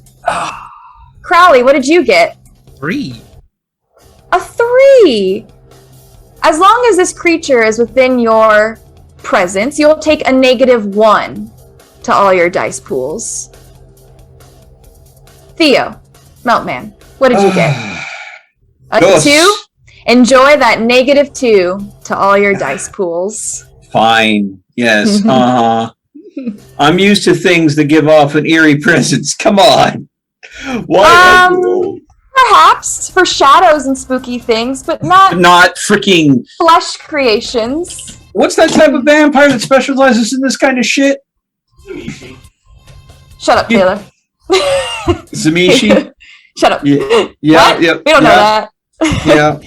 Crowley, what did you get? 3. A 3! As long as this creature is within your presence, you'll take a -1 to all your dice pools. Theo, Meltman, what did you get? A Yes. 2? Enjoy that -2 to all your dice pools. Fine. Yes. I'm used to things that give off an eerie presence. Come on. Why? Perhaps for shadows and spooky things, but not freaking. flesh creations. What's that type of vampire that specializes in this kind of shit? Zumishi. Shut up, Taylor. Zamishi? Shut up. Yeah. What? Yeah. We don't know that. Yeah.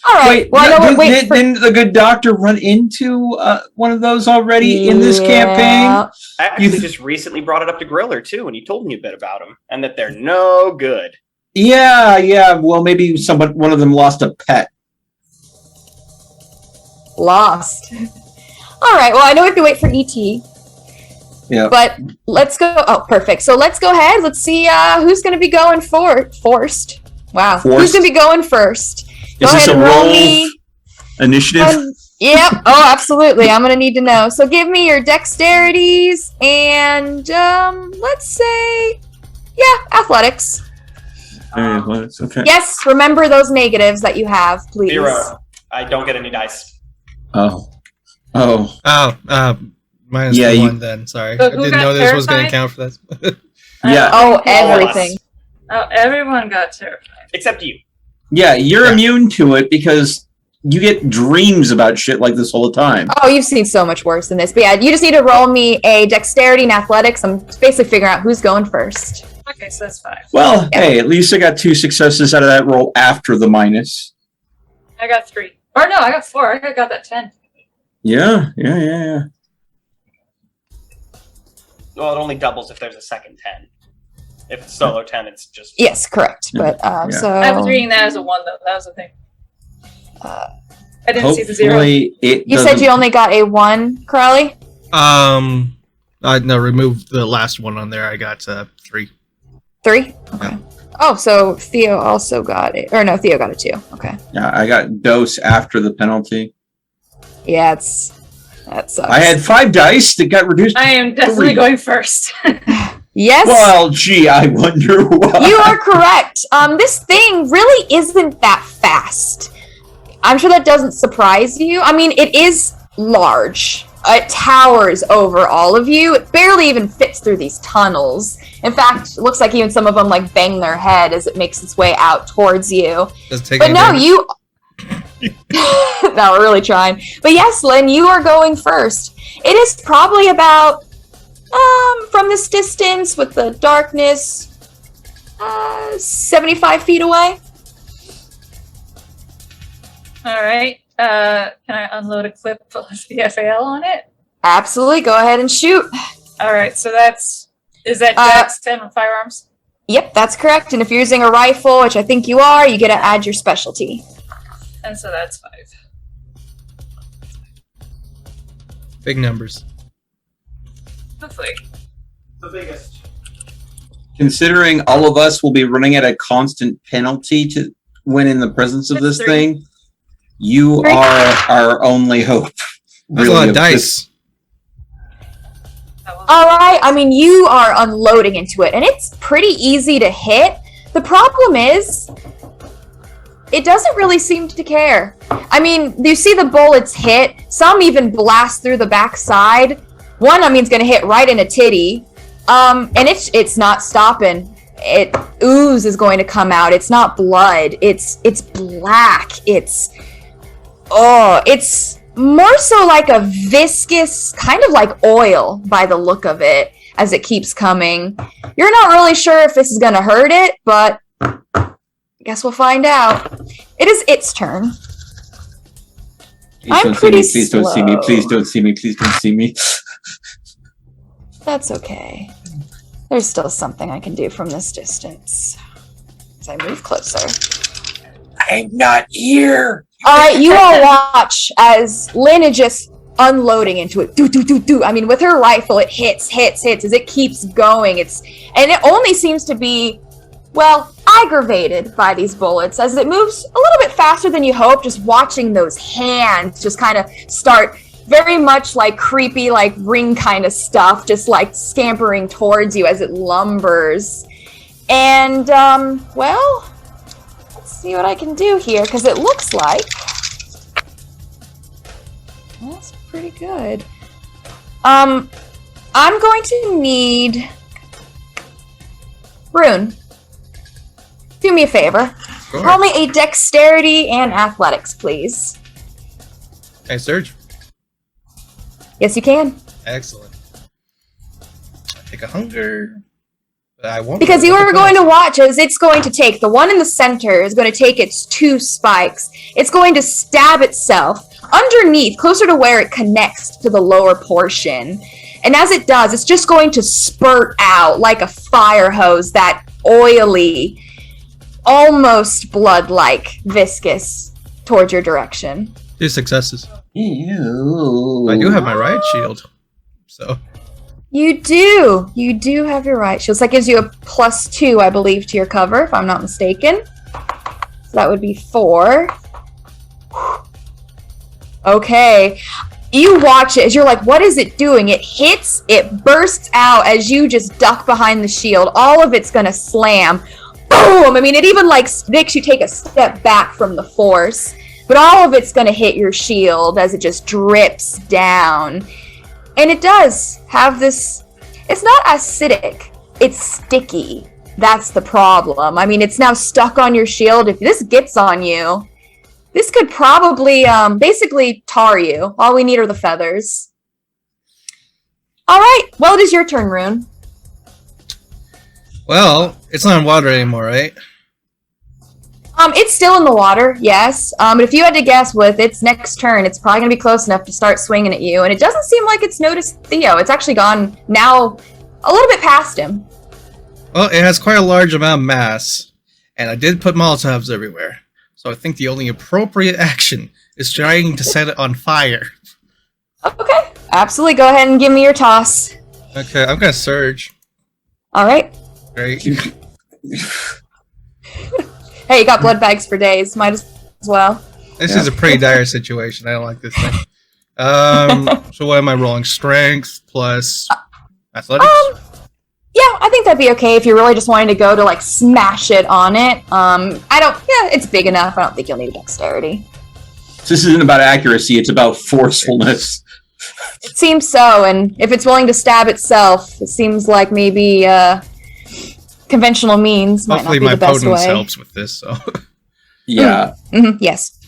All right. Wait, well, I know. Wait. didn't the good doctor run into one of those already in this campaign? I actually just recently brought it up to Griller, too, and he told me a bit about them, and that they're no good. Yeah. Well, maybe one of them lost a pet. Lost. All right. Well, I know we have to wait for ET. Yeah. But let's go. Oh, perfect. So let's go ahead. Let's see who's going to be going forced. Wow. Forced? Who's going to be going first? Go Is this ahead a and roll roll me. initiative? Yep. Oh, absolutely. I'm going to need to know. So give me your dexterities and let's say, athletics. Okay. Yes, remember those negatives that you have, please. 0. I don't get any dice. Oh. Minus Yeah, the you- 1 then. Sorry, So I who didn't got know this was going to terrified? count for this. Yeah. Oh, All of us. everything. Oh, everyone got terrified. Except you. Yeah, you're Yeah. immune to it because you get dreams about shit like this all the time. Oh, you've seen so much worse than this. But yeah, you just need to roll me a dexterity and athletics. I'm basically figuring out who's going first. Okay, so that's 5. Well, hey, at least I got 2 successes out of that roll after the minus. I got 3. Or no, I got 4. I got that 10. Yeah. Well, it only doubles if there's a second 10. If it's solo 10, it's just. Yes, correct. Yeah. But Yeah. so I was reading that as a 1, though. That was the thing. Uh, I didn't see the 0. Hopefully it you said doesn't- you only got a 1, Crowley? No, remove the last one on there. I got 3. 3? Okay. Oh, so Theo also got it. Or no, Theo got a 2. Okay. Yeah, I got dose after the penalty. Yeah, that sucks. I had 5 dice that got reduced. I am definitely 3. going first. Yes. Well, gee, I wonder why. You are correct. This thing really isn't that fast. I'm sure that doesn't surprise you. I mean, it is large. It towers over all of you. It barely even fits through these tunnels. In fact, it looks like even some of them like bang their head as it makes its way out towards you. Does it take But any no, damage? you. No, we're really trying. But yes, Lynn, you are going first. It is probably about from this distance with the darkness, 75 feet away. All right. Can I unload a clip of the FAL on it? Absolutely. Go ahead and shoot. All right. So is that Dex 10 on firearms? Yep, that's correct. And if you're using a rifle, which I think you are, you get to add your specialty. And so that's 5. Big numbers. Hopefully. The biggest. Considering all of us will be running at a constant penalty to when in the presence of That's this 3. thing, you 3. are our only hope. That's a lot of of this- dice. All right. I mean, you are unloading into it, and it's pretty easy to hit. The problem is, it doesn't really seem to care. I mean, you see the bullets hit. Some even blast through the backside. One, I mean, is going to hit right in a titty. And it's not stopping. Ooze is going to come out. It's not blood. It's black. It's more so like a viscous, kind of like oil by the look of it as it keeps coming. You're not really sure if this is going to hurt it, but I guess we'll find out. It is its turn. Please I'm don't see pretty me. Please don't see me. slow. Please don't see me. Please don't see me. That's okay. There's still something I can do from this distance. As I move closer. I'm not here. All right, you all watch as Lynn is just unloading into it. Do. I mean, with her rifle, it hits as it keeps going. And it only seems to be, well, aggravated by these bullets as it moves a little bit faster than you hope. Just watching those hands just kind of start very much like creepy, like ring kind of stuff, just like scampering towards you as it lumbers. And, well, let's see what I can do here, because it looks like that's pretty good. I'm going to need Rune. Do me a favor. Sure. Roll me a dexterity and athletics, please. Hey, Surge. Yes, you can. Excellent. I take a hunger. But I won't. Because you are going to watch as it's going to take, the one in the center is going to take its 2 spikes. It's going to stab itself underneath, closer to where it connects to the lower portion. And as it does, it's just going to spurt out like a fire hose, that oily, almost blood-like viscous towards your direction. 2 successes. Ew. I do have my riot shield. So. You do. You do have your right shield. So that gives you a +2, I believe, to your cover, if I'm not mistaken. So that would be 4. Okay. You watch it as you're like, what is it doing? It hits, it bursts out as you just duck behind the shield. All of it's gonna slam. Boom! I mean, it even like makes you take a step back from the force. But all of it's gonna hit your shield as it just drips down. And it does have this, it's not acidic, it's sticky. That's the problem. I mean, it's now stuck on your shield. If this gets on you, this could probably basically tar you. All we need are the feathers. All right, well, it is your turn, Rune. Well, it's not in water anymore, right? It's still in the water, yes. But if you had to guess with its next turn, it's probably going to be close enough to start swinging at you. And it doesn't seem like it's noticed Theo. It's actually gone now a little bit past him. Well, it has quite a large amount of mass, and I did put Molotovs everywhere. So I think the only appropriate action is trying to set it on fire. Okay, absolutely. Go ahead and give me your toss. Okay, I'm gonna surge. All right. Great. Hey, you got blood bags for days. Might as well. This is a pretty dire situation. I don't like this thing. So what am I rolling? Strength plus athletics? Yeah, I think that'd be okay if you're really just wanting to go to like smash it on it. It's big enough. I don't think you'll need dexterity. This isn't about accuracy, it's about forcefulness. It seems so, and if it's willing to stab itself, it seems like maybe conventional means might Hopefully not be my the best potence way. helps with this, so. Yeah. Yes.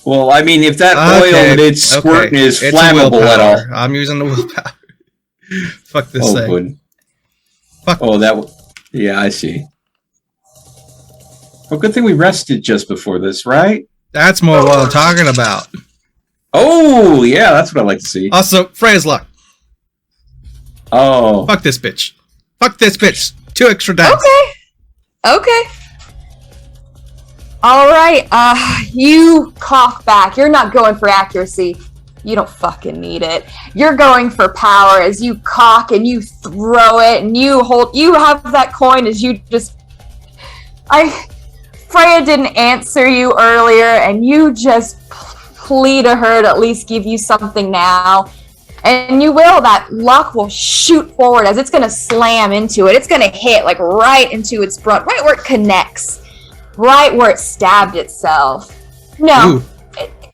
Well, I mean, if that oil that it's squirting is It's flammable at all. I'm using the willpower. Fuck this Oh, thing. good. Fuck. Oh, yeah, I see. Well, good thing we rested just before this, right? That's more what I'm talking about. Oh, yeah, that's what I like to see. Also, Freya's luck. Oh. Fuck this bitch. Fuck this bitch. 2 extra dice. Okay. All right. You cough back. You're not going for accuracy. You don't fucking need it. You're going for power as you cock and you throw it and you have that coin as you just... Freya didn't answer you earlier and you just plead to her to at least give you something now. And you will, that luck will shoot forward as it's going to slam into it. It's going to hit like right into its front, right where it connects, right where it stabbed itself. No,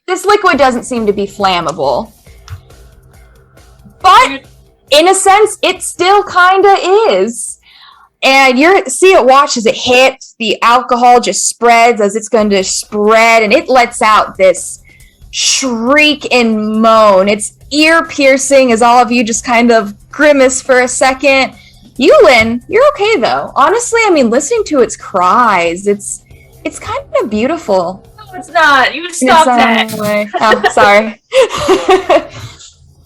this liquid doesn't seem to be flammable. But in a sense, it still kind of is. And see it watch as it hits, the alcohol just spreads as it's going to spread, and it lets out this shriek and moan. It's ear-piercing as all of you just kind of grimace for a second. Yulin, you're okay though. Honestly, I mean, listening to its cries, it's kind of beautiful. No, it's not. You stop that. Oh, sorry.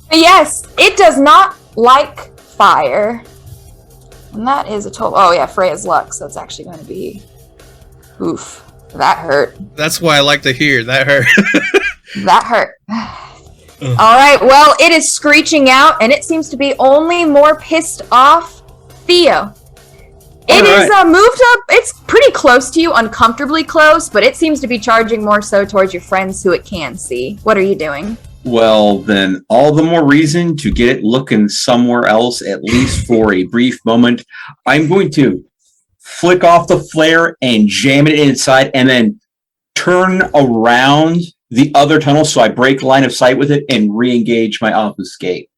But yes, it does not like fire. And that is a total... Oh yeah, Freya's luck, so it's actually going to be... Oof. That hurt. That's why I like to hear. That hurt. That hurt. Alright, well, it is screeching out, and it seems to be only more pissed off Theo. It is moved up. It's pretty close to you, uncomfortably close, but it seems to be charging more so towards your friends who it can see. What are you doing? Well, then all the more reason to get it looking somewhere else, at least for a brief moment. I'm going to flick off the flare and jam it inside and then turn around the other tunnel so I break line of sight with it and re-engage my obfuscate.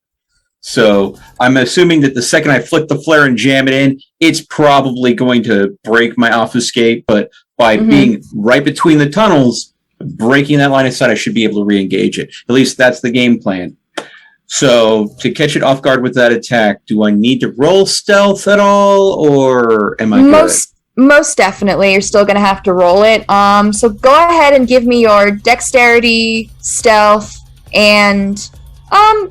So I'm assuming that the second I flick the flare and jam it in, it's probably going to break my obfuscate, but by being right between the tunnels, breaking that line of sight, I should be able to re-engage it. At least that's the game plan. So to catch it off guard with that attack, do I need to roll stealth at all, or am I good? Most definitely. You're still going to have to roll it. So go ahead and give me your dexterity, stealth, and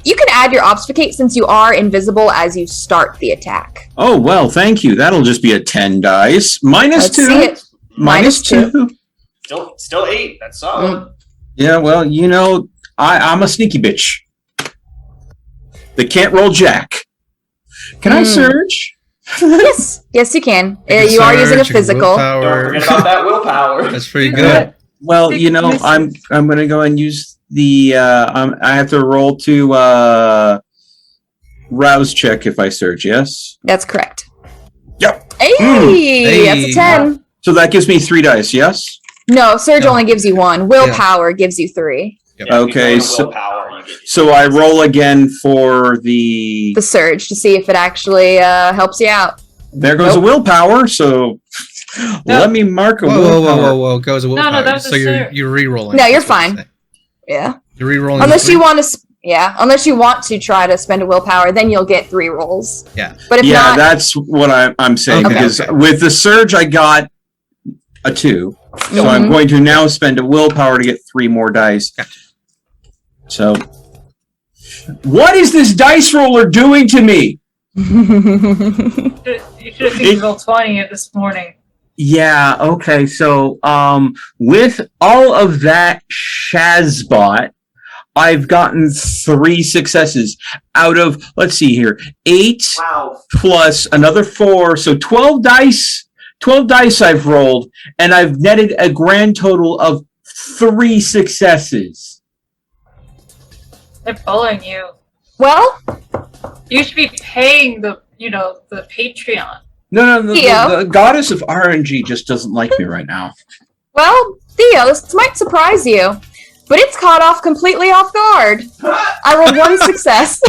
you can add your obfuscate since you are invisible as you start the attack. Oh, well, thank you. That'll just be a 10 dice. Minus Let's 2. see it. Minus 2. Still 8. That's solid. Yeah, well, you know, I'm a sneaky bitch. They can't roll jack. Can I surge? Yes, yes, you can. You can You are using a surge, you can physical. Don't willpower. forget about that willpower. That's pretty good. Well, you know, I'm gonna go and use the. I have to roll to rouse check if I surge. Yes. That's correct. Yep. Hey, Hey. that's a 10. So that gives me 3 dice. Yes. No, surge No. only gives you 1. Willpower gives you 3. Yep. Yeah, if you Okay, go to so- willpower, you get So I roll again for the. The surge to see if it actually helps you out. There goes a willpower. So let me mark a Whoa, willpower. whoa. Goes a willpower. that was So a you're surge. re-rolling. No, you're That's what fine. saying. Yeah. You're re-rolling. Unless the you three? want to, unless you want to try to spend a willpower, then you'll get 3 rolls. Yeah. But if Yeah, not, that's what I'm saying Okay, because okay. with the surge I got a 2, so I'm Mhm. going to now spend a willpower to get 3 more dice. Gotcha. So, what is this dice roller doing to me? You should have seen roll 20 this morning. Yeah, okay. So, with all of that Shazbot, I've gotten 3 successes out of, let's see here, 8 Wow. plus another 4. So 12 dice. 12 dice I've rolled, and I've netted a grand total of 3 successes. They're bullying you. well, You should be paying the Patreon. No, Theo. the goddess of RNG just doesn't like me right now. well, Theo, this might surprise you, but it's caught off completely off guard. I rolled 1 success.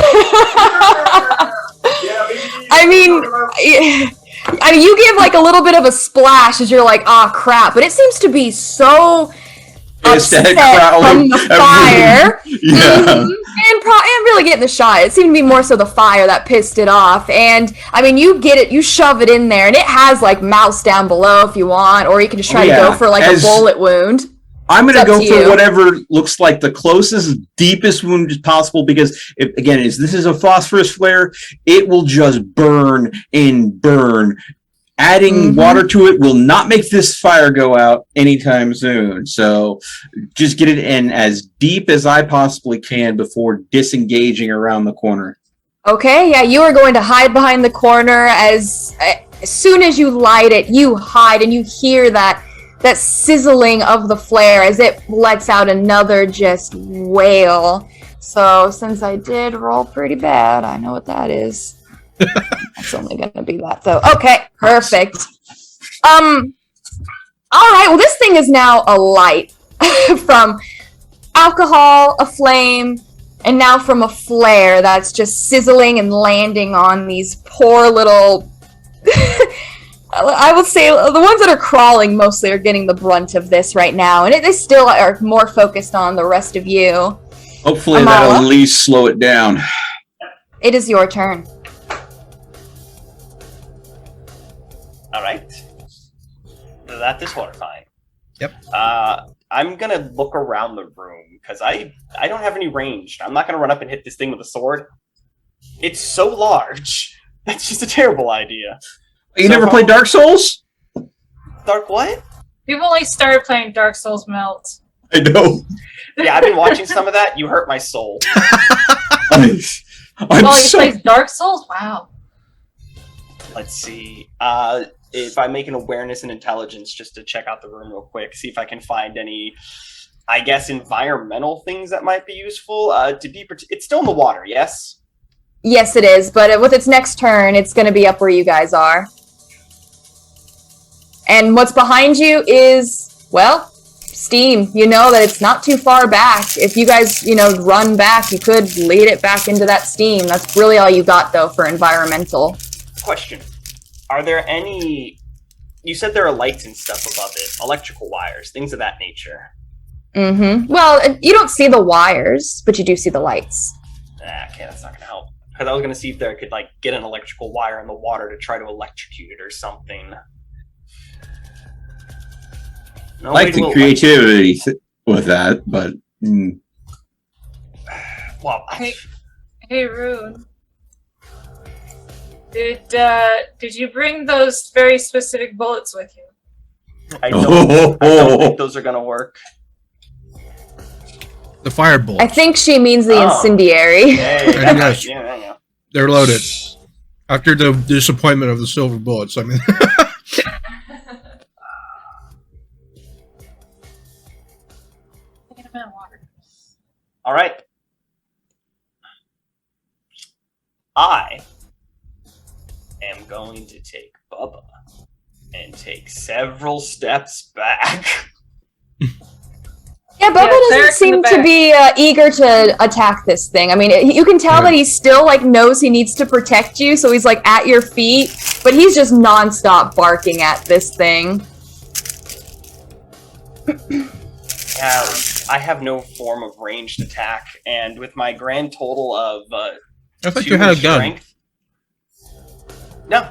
I mean, you give like a little bit of a splash as you're like, ah, crap, but it seems to be so It's that upset crowd. from the fire. Yeah. And really getting the shot. It seemed to be more so the fire that pissed it off. And I mean, you get it, you shove it in there, and it has like mouse down below if you want, or you can just try to go for like a bullet wound. I'm going to It's go up to for you. whatever looks like the closest, deepest wound as possible because, this is a phosphorus flare. It will just burn and burn. Adding Mhm. water to it will not make this fire go out anytime soon. So just get it in as deep as I possibly can before disengaging around the corner. Okay, yeah, you are going to hide behind the corner as soon as you light it, you hide and you hear that sizzling of the flare as it lets out another just wail. So since I did roll pretty bad, I know what that is. It's only gonna be that though. Okay, perfect. Alright, well this thing is now a light from alcohol, a flame, and now from a flare that's just sizzling and landing on these poor little I would say the ones that are crawling mostly are getting the brunt of this right now, and they still are more focused on the rest of you. Hopefully Amala? that'll at least slow it down. It is your turn. All right. That is horrifying. Yep. I'm gonna look around the room because I don't have any range. I'm not gonna run up and hit this thing with a sword. It's so large. That's just a terrible idea. You So never if played I'm- Dark Souls? Dark what? We've only started playing Dark Souls Melt. I know. Yeah, I've been watching some of that. You hurt my soul. I'm Well, he so plays Dark Souls? Wow. Let's see. If I make an awareness and intelligence just to check out the room real quick, see if I can find any, I guess, environmental things that might be useful. It's still in the water, yes? Yes, it is, but with its next turn, it's going to be up where you guys are. And what's behind you is, well, steam. You know that it's not too far back. If you guys, run back, you could lead it back into that steam. That's really all you got, though, for environmental. Question. Are there any... You said there are lights and stuff above it. Electrical wires, things of that nature. Mm-hmm. Well, you don't see the wires, but you do see the lights. Okay, that's not going to help. Because I was going to see if there could, get an electrical wire in the water to try to electrocute it or something. I like the creativity with that, but... Well, Hey, Rune. Did you bring those very specific bullets with you? I don't think those are going to work. The firebolt. I think she means the Oh. incendiary. Hey, Yes. yeah. They're loaded. After the disappointment of the silver bullets, I mean. All right. I am going to take Bubba and take several steps back. Yeah, Bubba doesn't Cleric in the seem to back. be eager to attack this thing. I mean, you can tell that he still like knows he needs to protect you, so he's like at your feet, but he's just nonstop barking at this thing. Yeah, I have no form of ranged attack, and with my grand total of I thought 2 you had a gun. strength. No,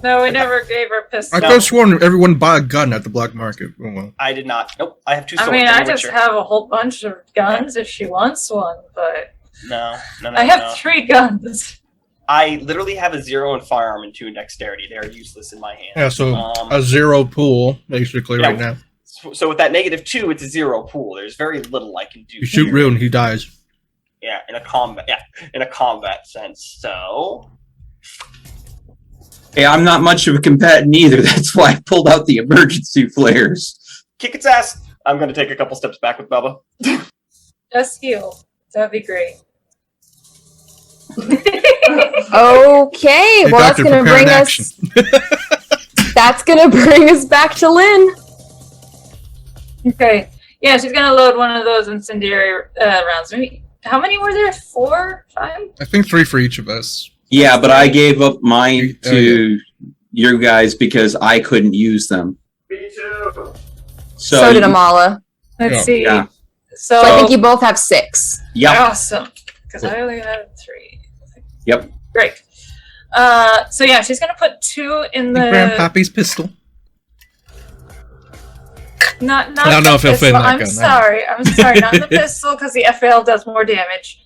No, we never gave her pistol. I could have sworn everyone bought a gun at the black market. Oh, well. I did not. Nope, I have 2 swords. I mean, I'm I a just witcher. have a whole bunch of guns if she wants one, but No. I have 3 guns. I literally have a 0 in firearm and 2 in dexterity. They are useless in my hand. Yeah, so a 0 pool, basically, Yeah. right now. So with that -2, it's a 0 pool. There's very little I can do. You shoot here. Rune, he dies. Yeah, in a combat sense. So Hey, I'm not much of a combatant either. That's why I pulled out the emergency flares. kick its ass. I'm going to take a couple steps back with Bubba. Just heal. That'd be great. Okay, Hey, well that's doctor, gonna prepare bring an us. action. That's gonna bring us back to Lynn. Okay. Yeah, she's gonna load one of those incendiary rounds. Maybe how many were there? 4, 5? I think 3 for each of us. Yeah, but I gave up mine Oh, to you guys because I couldn't use them. Me too. So did Amala. Let's Yeah. see. Yeah. So, So I think you both have 6. Yep. awesome. Because I only have 3. Yep. Great. So yeah, she's gonna put 2 in the. Grandpappy's pistol. Not I don't know the if he'll fit in pistol. that I'm gun, sorry. I'm sorry. Not the pistol because the FAL does more damage.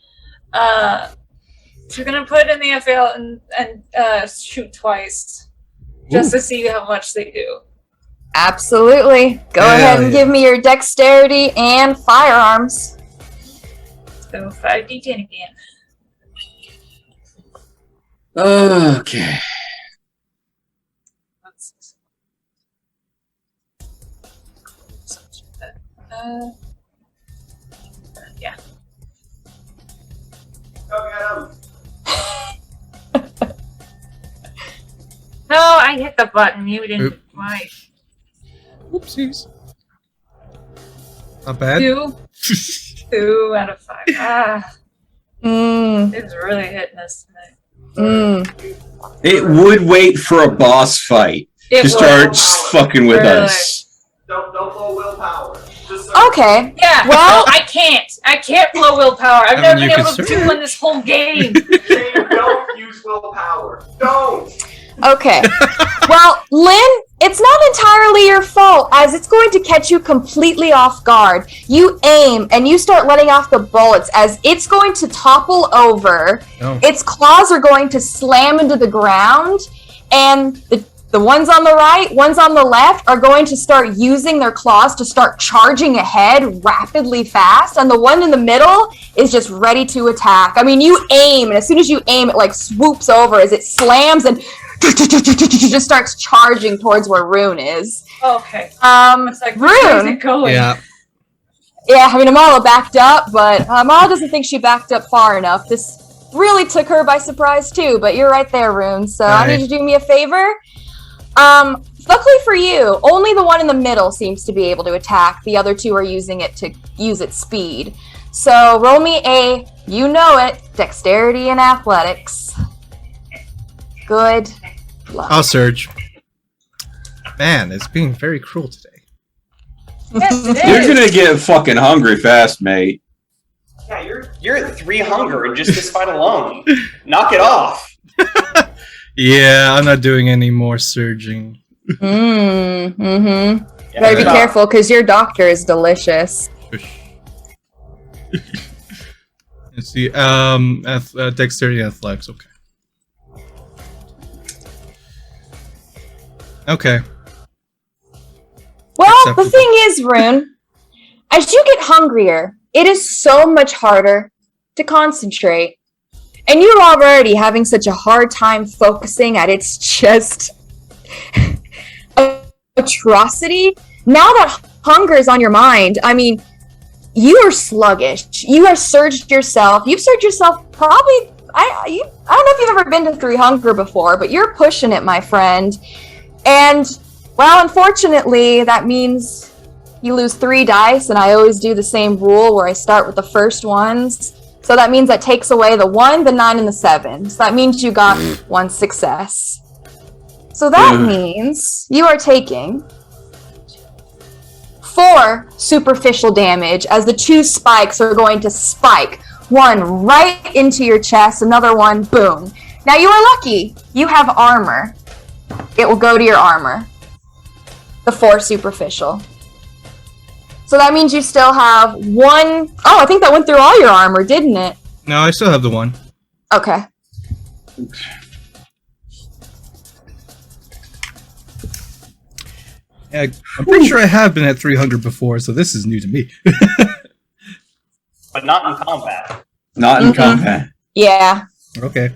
She's gonna put in the FAL and shoot twice, just to see how much they do. Absolutely. Go Hell ahead and yeah. give me your dexterity and firearms. So 5d10 again. Okay. Yeah. Go get him. No, I hit the button. You didn't. Oop. Why? Whoopsies. Not bad. 2. 2 out of 5. Ah, Mm, it's really hitting us tonight. mm. It would wait for a boss fight It to start was. fucking with Really? us. Don't blow willpower. Just Okay. Yeah. Well- no, I can't. I can't blow willpower. I've I never mean, been you able can to win this whole game. Dave, don't use willpower. Don't. Okay. Well, Lynn, it's not entirely your fault, as it's going to catch you completely off guard. You aim and you start letting off the bullets as it's going to topple over. Oh. Its claws are going to slam into the ground, and the ones on the right, ones on the left are going to start using their claws to start charging ahead rapidly fast, and the one in the middle is just ready to attack. I mean, you aim, and as soon as you aim, it like swoops over as it slams and just starts charging towards where Rune is. Okay. It's like, where's Rune. it going? Yeah. Yeah, I mean, Amala backed up, but Amala doesn't think she backed up far enough. This really took her by surprise too, but you're right there, Rune. So I Aye. need you to do me a favor. Luckily for you, only the one in the middle seems to be able to attack. The other 2 are using it to use its speed. So roll me a, you know it, dexterity and athletics. Good luck. I'll surge. Man, it's being very cruel today. Yes, it You're is. gonna get fucking hungry fast, mate. yeah, you're at 3 hunger in just this fight alone. Knock it off. Yeah, I'm not doing any more surging. Mm-hmm. Yeah, Better be stop. careful, because your doctor is delicious. Shush. Let's see. Dexterity and athletics. Okay. Okay. Well, Acceptable. the thing is, Rune, as you get hungrier, it is so much harder to concentrate. and you're already having such a hard time focusing at its just atrocity. Now that hunger is on your mind, I mean, you are sluggish. You have surged yourself. You've surged yourself probably. I don't know if you've ever been to 3 hunger before, but you're pushing it, my friend. And, well, unfortunately, that means you lose 3 dice, and I always do the same rule where I start with the first ones. So that means that takes away the 1, the 9, and the 7. So that means you got 1 success. So that means you are taking 4 superficial damage as the 2 spikes are going to spike. 1 right into your chest, another one, boom. Now you are lucky. You have armor. It will go to your armor. The 4 superficial. So that means you still have 1... Oh, I think that went through all your armor, didn't it? No, I still have the 1. Okay. Yeah, I'm pretty sure I have been at 300 before, so this is new to me. But not in combat. Not in combat. Yeah. Okay.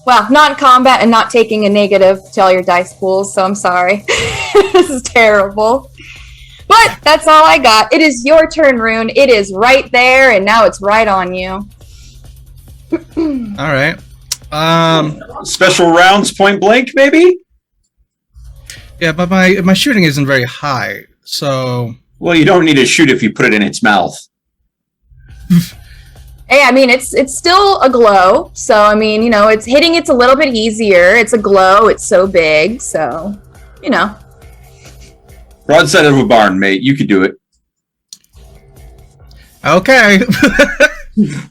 Well, not in combat and not taking a negative to all your dice pools, so I'm sorry. This is terrible. But that's all I got. It is your turn, Rune. It is right there, and now it's right on you. All right. Special rounds, point blank, maybe? Yeah, but my shooting isn't very high, so... Well, you don't need to shoot if you put it in its mouth. Hey, I mean, it's still a glow, so, I mean, you know, it's hitting it's a little bit easier. It's a glow. It's so big, so, you know. Broadside of a barn, mate. You could do it. Okay.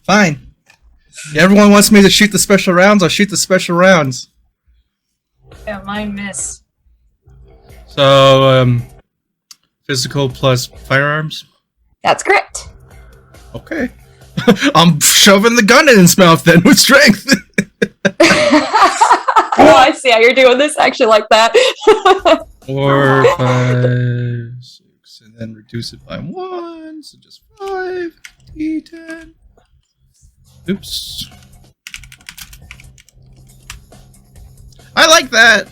Fine. Everyone wants me to shoot the special rounds, I'll shoot the special rounds. Yeah, mine miss. So, physical plus firearms? That's correct. Okay. I'm shoving the gun in his mouth then with strength. Oh, I see how you're doing this. I actually like that. 4, 5, 6, and then reduce it by 1, so just 5, D10. Oops. I like that.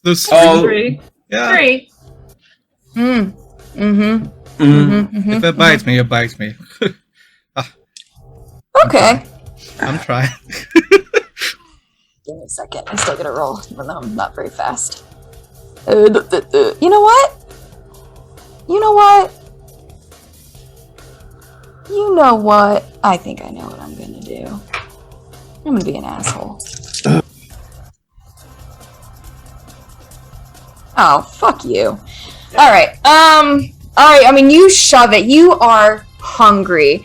Those Three. yeah. 3. If it bites me, it bites me. Okay. I'm trying. Give me a second. I'm still gonna roll, even though I'm not very fast. You know what? You know what? You know what? I think I know what I'm gonna do. I'm gonna be an asshole. Oh, fuck you. Alright, alright, I mean, you shove it. You are hungry.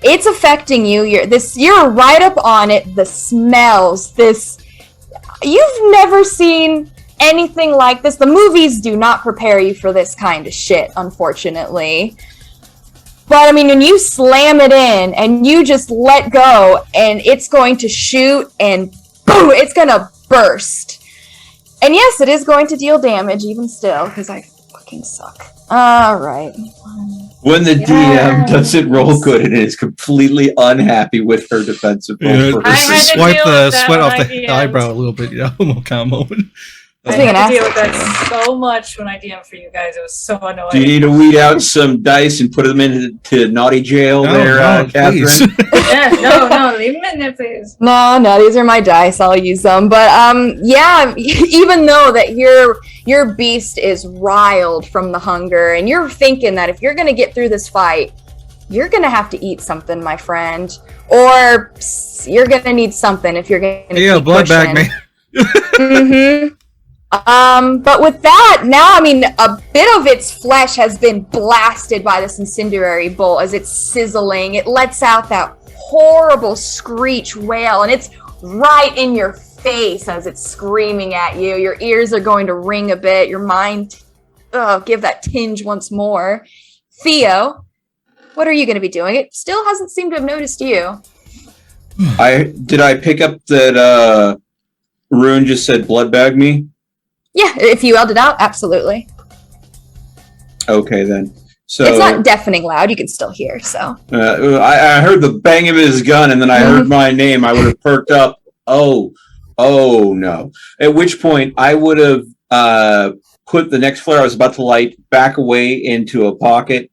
It's affecting you. You're right up on it. The smells, you've never seen anything like this. The movies do not prepare you for this kind of shit, unfortunately. But I mean, when you slam it in and you just let go and it's going to shoot and boom, it's gonna burst. And yes, it is going to deal damage even still, because I fucking suck. Alright. When the DM doesn't roll good and is completely unhappy with her defensive roll. I had to Swipe deal the with that sweat when off I the DM'd. eyebrow a little bit, you know, kind of moment. I Being an had to deal with asshole. that so much when I DM'd for you guys. It was so annoying. Do you need to weed out some dice and put them into naughty jail Catherine? please. Yeah, no, leave them in there, please. No, these are my dice. I'll use them. But yeah, even though that your beast is riled from the hunger, and you're thinking that if you're gonna get through this fight, you're gonna have to eat something, my friend, or you're gonna need something if you're gonna keep blood pushing. bag me. Mm-hmm. But with that, now, I mean, a bit of its flesh has been blasted by this incendiary bolt as it's sizzling. It lets out that horrible screech wail, and it's right in your face as it's screaming at you. Your ears are going to ring a bit. Your mind, give that tinge once more. Theo, what are you going to be doing? It still hasn't seemed to have noticed you. Did I pick up that Rune just said blood bag me? Yeah, if you yelled it out, absolutely. Okay then. So It's not deafening loud. You can still hear. So I heard the bang of his gun, and then I heard my name. I would have perked up. Oh no! At which point I would have put the next flare I was about to light back away into a pocket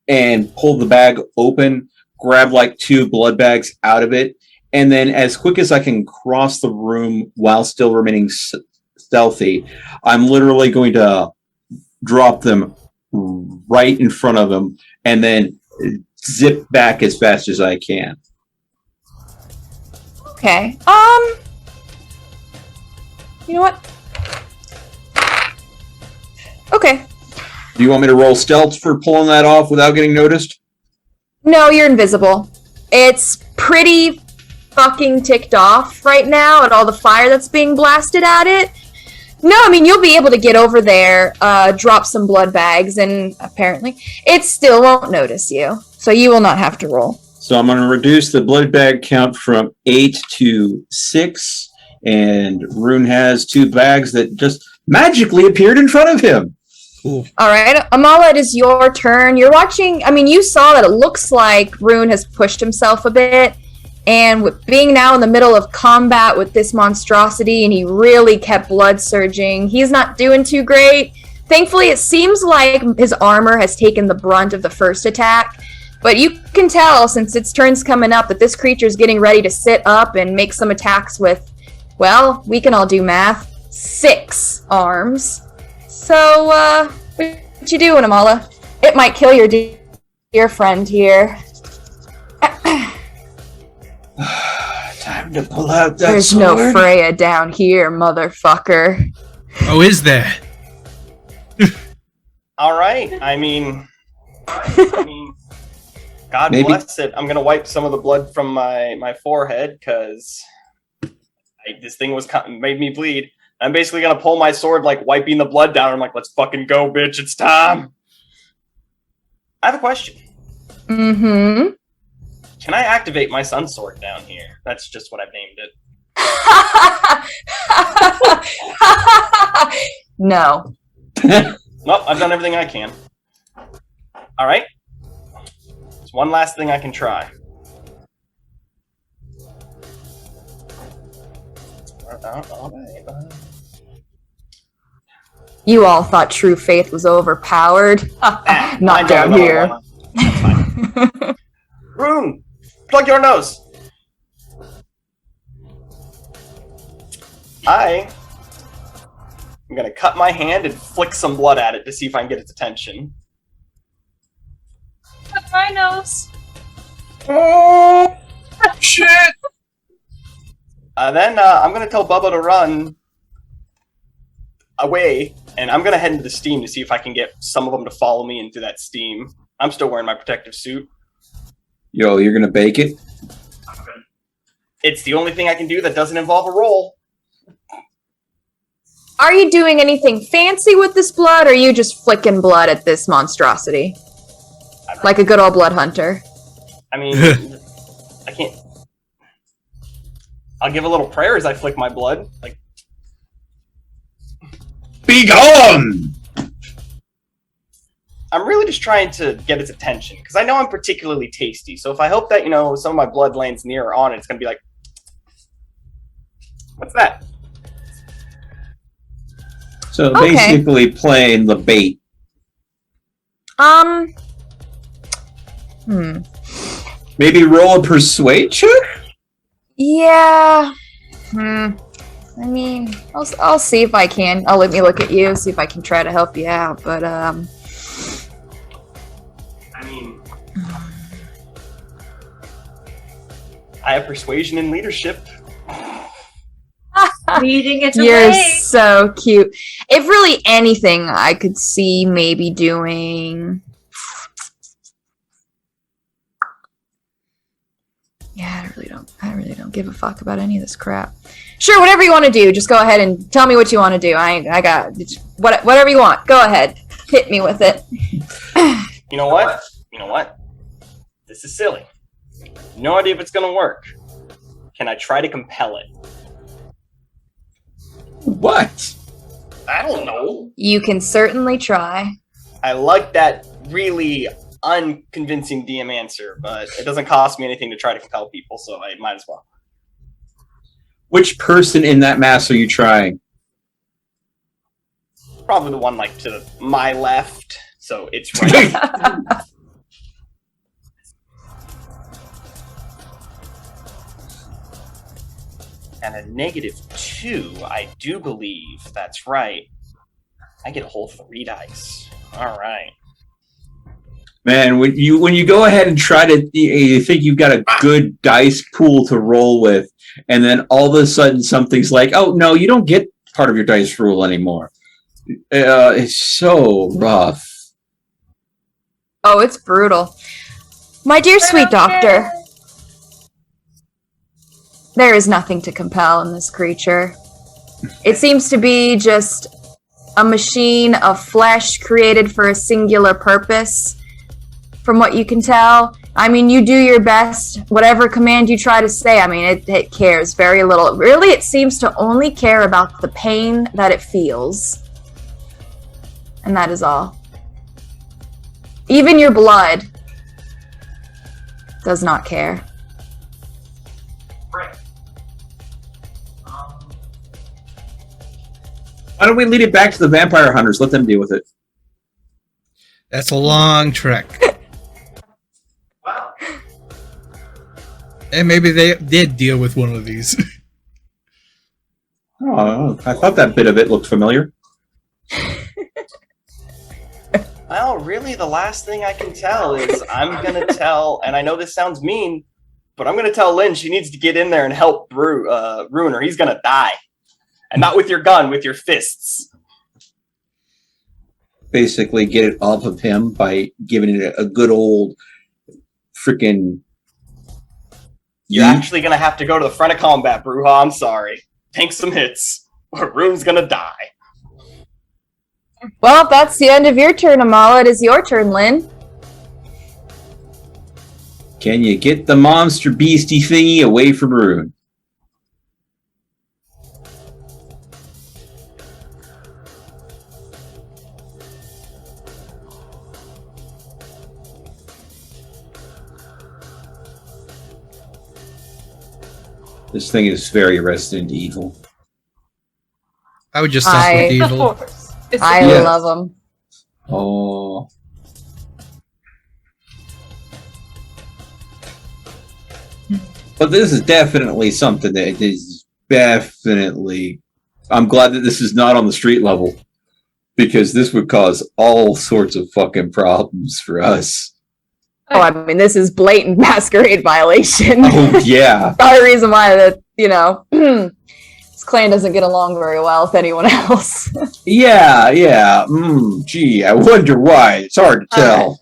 and pulled the bag open, grab like 2 blood bags out of it, and then as quick as I can cross the room while still remaining stealthy, I'm literally going to drop them right in front of him and then zip back as fast as I can. okay. You know what? Okay. Do you want me to roll stealth for pulling that off without getting noticed? No, you're invisible. It's pretty fucking ticked off right now at all the fire that's being blasted at it. No, I mean, you'll be able to get over there, drop some blood bags, and apparently it still won't notice you. So you will not have to roll. So I'm going to reduce the blood bag count from 8 to 6, and Rune has 2 bags that just magically appeared in front of him. Cool. All right, Amala, it is your turn. You're watching. I mean, you saw that it looks like Rune has pushed himself a bit. And with being now in the middle of combat with this monstrosity, and he really kept blood surging, he's not doing too great. Thankfully, it seems like his armor has taken the brunt of the first attack. But you can tell, since its turn's coming up, that this creature's getting ready to sit up and make some attacks with, well, we can all do math, 6 arms. So, what you doing, Amala? It might kill your dear friend here. Time to pull out that There's sword. no Freya down here, motherfucker. Oh, is there? All right. I mean, God Maybe. bless it. I'm gonna wipe some of the blood from my forehead because this thing was made me bleed. I'm basically gonna pull my sword, like wiping the blood down. I'm like, let's fucking go, bitch! It's time. I have a question. Mm-hmm. Can I activate my sun sword down here? That's just what I've named it. No. Nope, I've done everything I can. All right. There's one last thing I can try. All right. You all thought true faith was overpowered. Not down here. That's fine. Rune, plug your nose. I'm gonna cut my hand and flick some blood at it to see if I can get its attention. Look, my nose. Oh, shit! Then I'm gonna tell Bubba to run away, and I'm gonna head into the steam to see if I can get some of them to follow me into that steam. I'm still wearing my protective suit. Yo, you're gonna bake it? It's the only thing I can do that doesn't involve a roll. Are you doing anything fancy with this blood, or are you just flicking blood at this monstrosity? Like a good old blood hunter. I mean, I can't. I'll give a little prayer as I flick my blood. Like, Be gone! I'm really just trying to get its attention because I know I'm particularly tasty. So if I hope that some of my blood lands near or on it, it's gonna be like, what's that? So Okay. basically playing the bait. Maybe roll a persuade check? Yeah. I mean, I'll see if I can. Let me look at you, see if I can try to help you out. But I mean, I have persuasion and leadership. Leading it you're away. so cute. If really anything, I could see maybe doing. Yeah, I really don't give a fuck about any of this crap. Sure, whatever you want to do, just go ahead and tell me what you want to do. I got whatever you want. Go ahead, hit me with it. You know what? This is silly. No idea if it's gonna work. Can I try to compel it? What? I don't know. You can certainly try. I like that really unconvincing DM answer, but it doesn't cost me anything to try to compel people, so I might as well. Which person in that mass are you trying? Probably the one like to my left, so it's right. And a -2, I do believe. That's right. I get a whole 3 dice. All right. Man, when you go ahead and try to, you think you've got a good dice pool to roll with, and then all of a sudden something's like, oh no, you don't get part of your dice rule anymore. It's so rough. Oh, it's brutal. My dear sweet doctor, there is nothing to compel in this creature. It seems to be just a machine of flesh created for a singular purpose, from what you can tell. I mean, you do your best. Whatever command you try to say, I mean, it cares very little. Really, it seems to only care about the pain that it feels. And that is all. Even your blood does not care. Right. Why don't we lead it back to the vampire hunters? Let them deal with it. That's a long trek. Wow. And maybe they did deal with one of these. Oh, I thought that bit of it looked familiar. Well, really, the last thing I can tell is I'm gonna tell, and I know this sounds mean, but I'm gonna tell Lynn she needs to get in there and help Ruin, or he's gonna die. And not with your gun, with your fists. Basically, get it off of him by giving it a good old freaking. You're actually gonna have to go to the front of combat, Bruja. I'm sorry. Take some hits, or Rune's gonna die. Well, if that's the end of your turn, Amala, it is your turn, Lynn. Can you get the monster beastie thingy away from Rune? This thing is very Resident Evil. I would just stop with Of evil. course. It's I Yes. love them. Oh. But this is definitely something that is definitely. I'm glad that this is not on the street level, because this would cause all sorts of fucking problems for us. Oh, I mean, this is blatant Masquerade violation. Oh, yeah. Not a reason why that, this clan doesn't get along very well with anyone else. Yeah. Gee, I wonder why. It's hard to tell.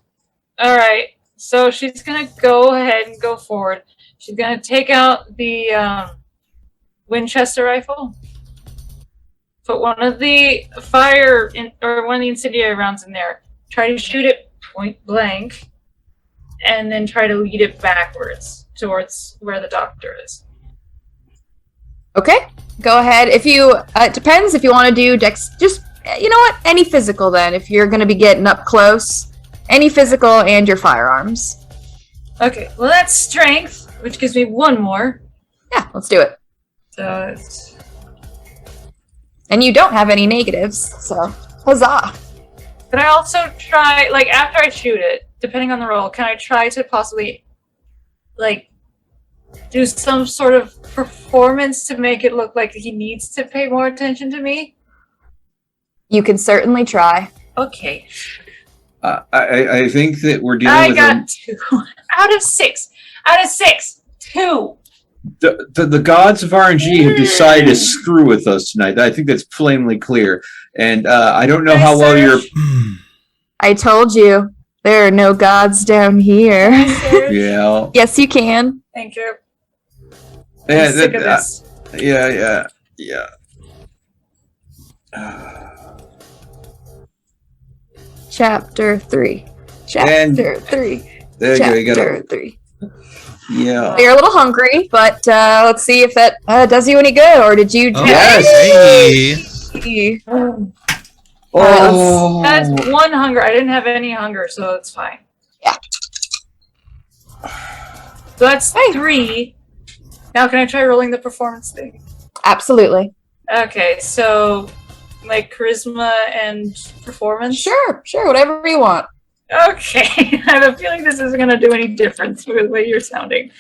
All right. So she's gonna go ahead and go forward. She's gonna take out the Winchester rifle. Put one of the one of the incendiary rounds in there. Try to shoot it point blank, and then try to lead it backwards towards where the doctor is. Okay, go ahead. If you, it depends if you want to do just, you know what? Any physical then, if you're going to be getting up close. Any physical and your firearms. Okay, well that's strength, which gives me one more. Yeah, let's do it. So it's... And you don't have any negatives, so huzzah. Can I also try, like, after I shoot it, depending on the roll, can I try to possibly, like, do some sort of performance to make it look like he needs to pay more attention to me? You can certainly try. Okay. I think that we're dealing I with got 2 out of 6. Out of 6, 2. the gods of RNG have decided to screw with us tonight. I think that's plainly clear. And I don't know how well you're. I told you, there are no gods down here. Yeah. Yes, you can. Thank you. Yeah, I'm sick of this. yeah. Chapter 3. Chapter 3. There Chapter you go. 3. Yeah. You're a little hungry, but let's see if that does you any good, or did you? Oh, Yes. Hey. Well, Oh, That's 1 hunger. I didn't have any hunger, so it's fine. Yeah. So that's 3. Now can I try rolling the performance thing? Absolutely. Okay, so like charisma and performance? Sure, whatever you want. Okay. I have a feeling this isn't going to do any difference with the way you're sounding.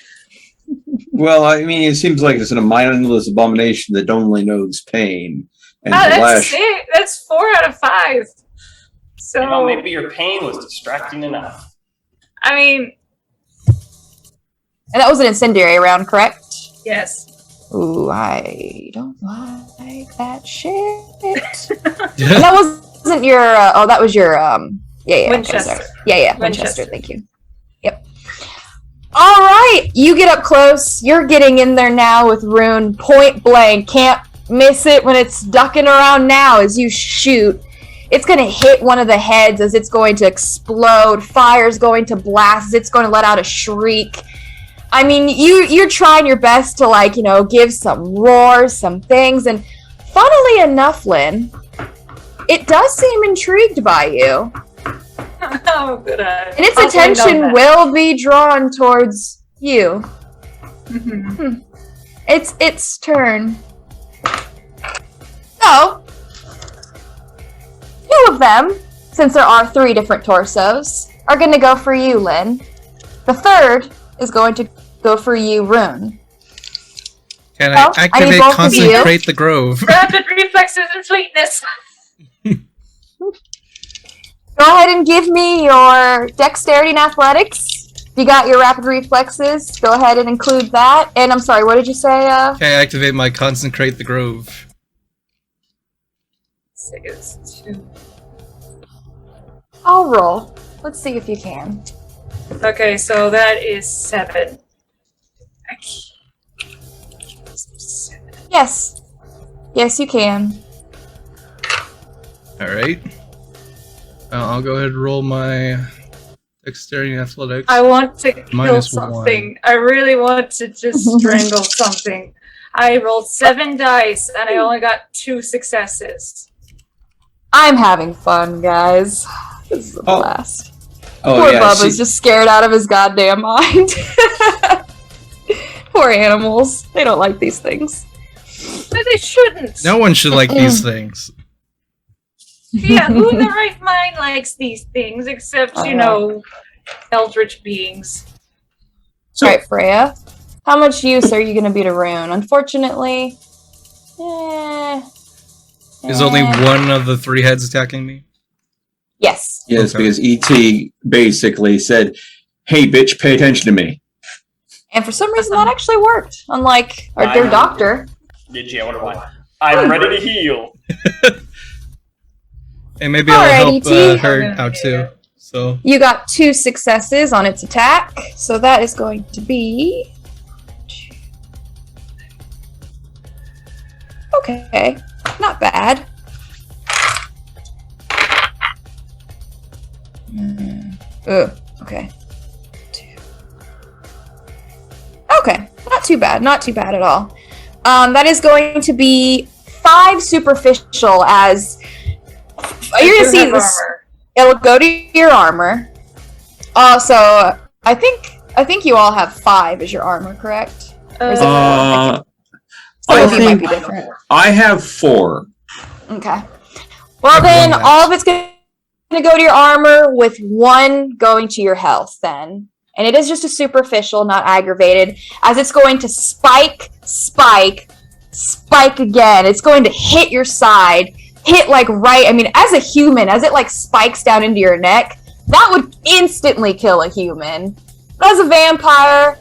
well, I mean, it seems like it's a mindless abomination that only knows pain. And That's 4 out of 5. So You know, maybe your pain was distracting enough. I mean, And that was an incendiary round, correct? yes. Ooh, I don't like that shit. And that wasn't your. That was your. Yeah. Winchester. Okay, sorry. Yeah. Winchester. Winchester. Thank you. Yep. All right, you get up close. You're getting in there now with Rune, point blank. Can't miss it when it's ducking around now as you shoot. It's going to hit one of the heads as it's going to explode. Fire's going to blast as it's going to let out a shriek. I mean, you're trying your best to, like, give some roars, some things. And funnily enough, Lynn, it does seem intrigued by you. Oh, good. And its attention will be drawn towards you. It's its turn. So, 2 of them, since there are 3 different torsos, are going to go for you, Lynn. The third is going to go for you, Rune. Can Well, I I need activate both of Concentrate the Grove? Rapid reflexes and fleetness. Go ahead and give me your dexterity and athletics. You got your rapid reflexes. Go ahead and include that. And I'm sorry, what did you say? Can I activate my Concentrate the Grove? 6, 2. I'll roll. Let's see if you can. Okay, so that is 7. Yes. Yes, you can. Alright. I'll go ahead and roll my Dexterity and Athletics. I want to kill -1. something. I really want to just strangle something. I rolled 7 dice and I only got 2 successes. I'm having fun, guys. This is a blast. Oh, Poor yeah, Bubba's just scared out of his goddamn mind. Poor animals. They don't like these things. But they shouldn't. No one should like these things. Yeah, who in their right mind likes these things except, eldritch beings? All right, Freya. How much use are you going to be to Rune? Unfortunately, Is only one of the 3 heads attacking me? Yes. Yes, Okay. because ET basically said, "Hey, bitch, pay attention to me." And for some reason, that actually worked. Unlike their doctor. Did you? I wonder why. I'm ready to heal. And maybe I'll help Alrighty, her out too. So You got 2 successes on its attack, so that is going to be... Okay, not bad. Okay. 2. Okay, not too bad at all. That is going to be 5 superficial as... You're gonna see this. Armor. It'll go to your armor. So I think you all have 5 as your armor, correct? Or is it 4? I Some of you might think be different. I have 4. Okay. Well, I've then won that. all of it's going to go to your armor, with 1 going to your health. Then, and it is just a superficial, not aggravated, as it's going to spike again. It's going to hit your side. Hit like right, I mean, as a human, as it like spikes down into your neck, that would instantly kill a human. But as a vampire,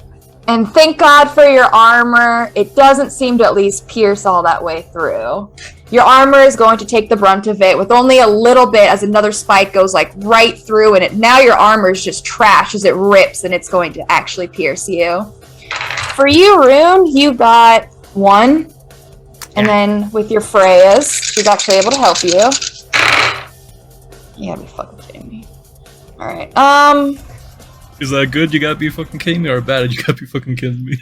and thank God for your armor, it doesn't seem to at least pierce all that way through. Your armor is going to take the brunt of it with only a little bit, as another spike goes like right through, and now your armor is just trash as it rips, and it's going to actually pierce you. For you, Rune, you got 1. And then with your Freyas, she's actually able to help you. You gotta be fucking kidding me. Alright, is that good? You gotta be fucking kidding me, or bad? You gotta be fucking kidding me.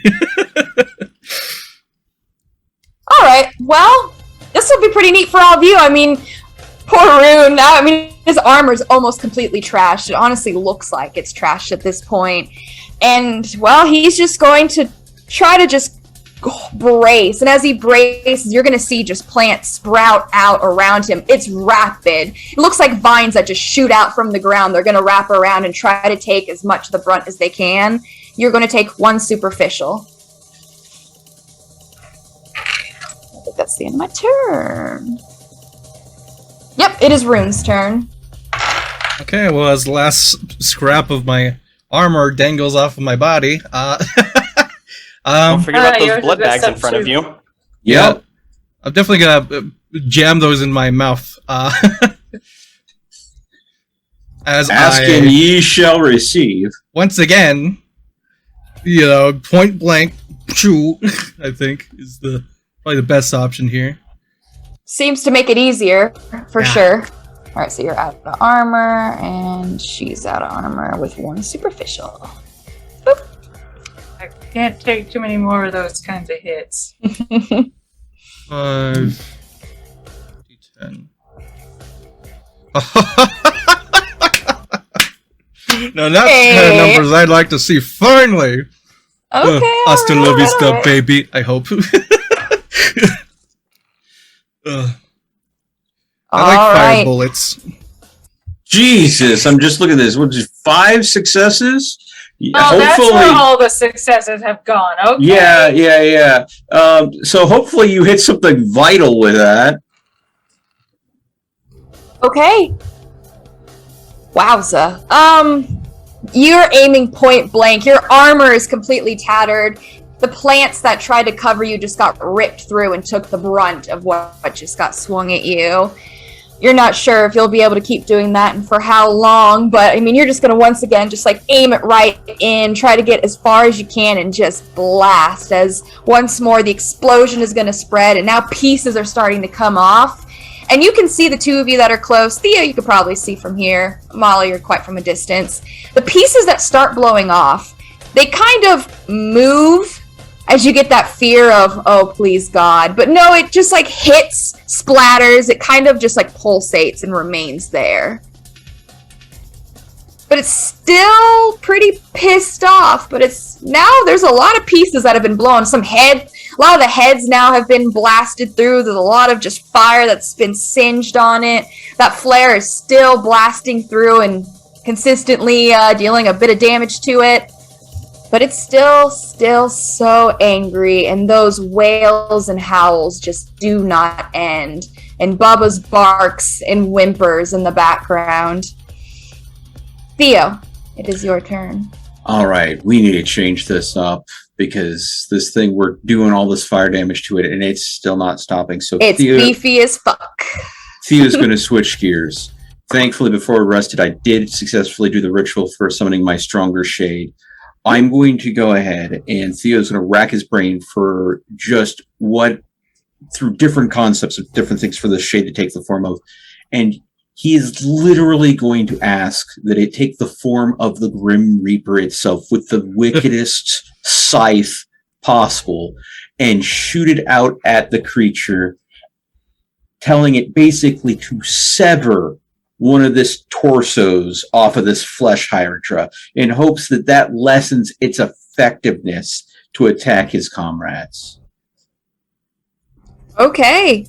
alright, well, this will be pretty neat for all of you. I mean, Poor Rune. Now, I mean, his armor's almost completely trashed. It honestly looks like it's trashed at this point. And, well, he's just going to try to just brace. And as he braces, you're going to see just plants sprout out around him. It's rapid. It looks like vines that just shoot out from the ground. They're going to wrap around and try to take as much of the brunt as they can. You're going to take one superficial. I think that's the end of my turn. Yep, it is Rune's turn. Okay, well, as the last scrap of my armor dangles off of my body, Don't forget about yours those blood is bags in up front of too. you. yeah, I'm definitely gonna jam those in my mouth. As Ask and ye shall receive. once again, point blank shoot, I think is probably the best option here. Seems to make it easier, for Yeah. sure. Alright, so you're out of armor, and she's out of armor with one superficial. I can't take too many more of those kinds of hits. 5 D10. Now that's the kind of numbers I'd like to see finally. Okay. Hasta la vista, alright. baby. I hope. I like fire Alright. bullets. Jesus, I'm just looking at this. What is it, 5 successes? Oh, that's where all the successes have gone. Okay. Yeah. So hopefully you hit something vital with that. Okay. Wowza. You're aiming point blank. Your armor is completely tattered. The plants that tried to cover you just got ripped through and took the brunt of what just got swung at you. You're not sure if you'll be able to keep doing that and for how long, but I mean, you're just going to once again just like aim it right in, try to get as far as you can and just blast as once more the explosion is going to spread and now pieces are starting to come off. And you can see the two of you that are close. Theo, you could probably see from here. Molly, you're quite from a distance. The pieces that start blowing off, they kind of move as you get that fear of, oh, please God. But no, it just like hits, splatters. It kind of just like pulsates and remains there. But it's still pretty pissed off. But it's now there's a lot of pieces that have been blown. A lot of the heads now have been blasted through. There's a lot of just fire that's been singed on it. That flare is still blasting through and consistently dealing a bit of damage to it. But it's still so angry, and those wails and howls just do not end. And Bubba's barks and whimpers in the background. Theo, it is your turn. All right, we need to change this up because this thing, we're doing all this fire damage to it, and it's still not stopping. So It's beefy as fuck. Theo's going to switch gears. Thankfully, before I rested, I did successfully do the ritual for summoning my stronger shade. I'm going to go ahead and Theo's going to rack his brain for just through different concepts of different things for the shade to take the form of. And he is literally going to ask that it take the form of the Grim Reaper itself with the wickedest scythe possible and shoot it out at the creature, telling it basically to sever one of this torsos off of this flesh hydra in hopes that that lessens its effectiveness to attack his comrades. Okay.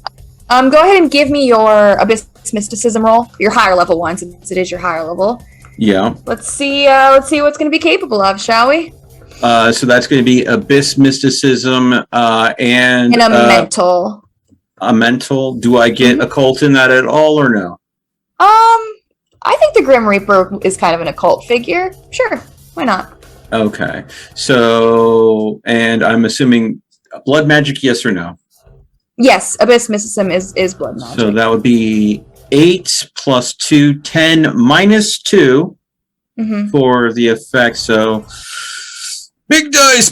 Go ahead and give me your Abyss Mysticism roll, your higher level one, since it is your higher level. Yeah. Let's see what's going to be capable of, shall we? So that's going to be Abyss Mysticism and a mental. A mental. Do I get occult in that at all or no? I think the Grim Reaper is kind of an occult figure. Sure, why not? Okay. So, and I'm assuming blood magic, yes or no? Yes, Abyss Mysticism is blood magic. So that would be 8 plus 2, 10 minus 2 for the effect. So, big dice,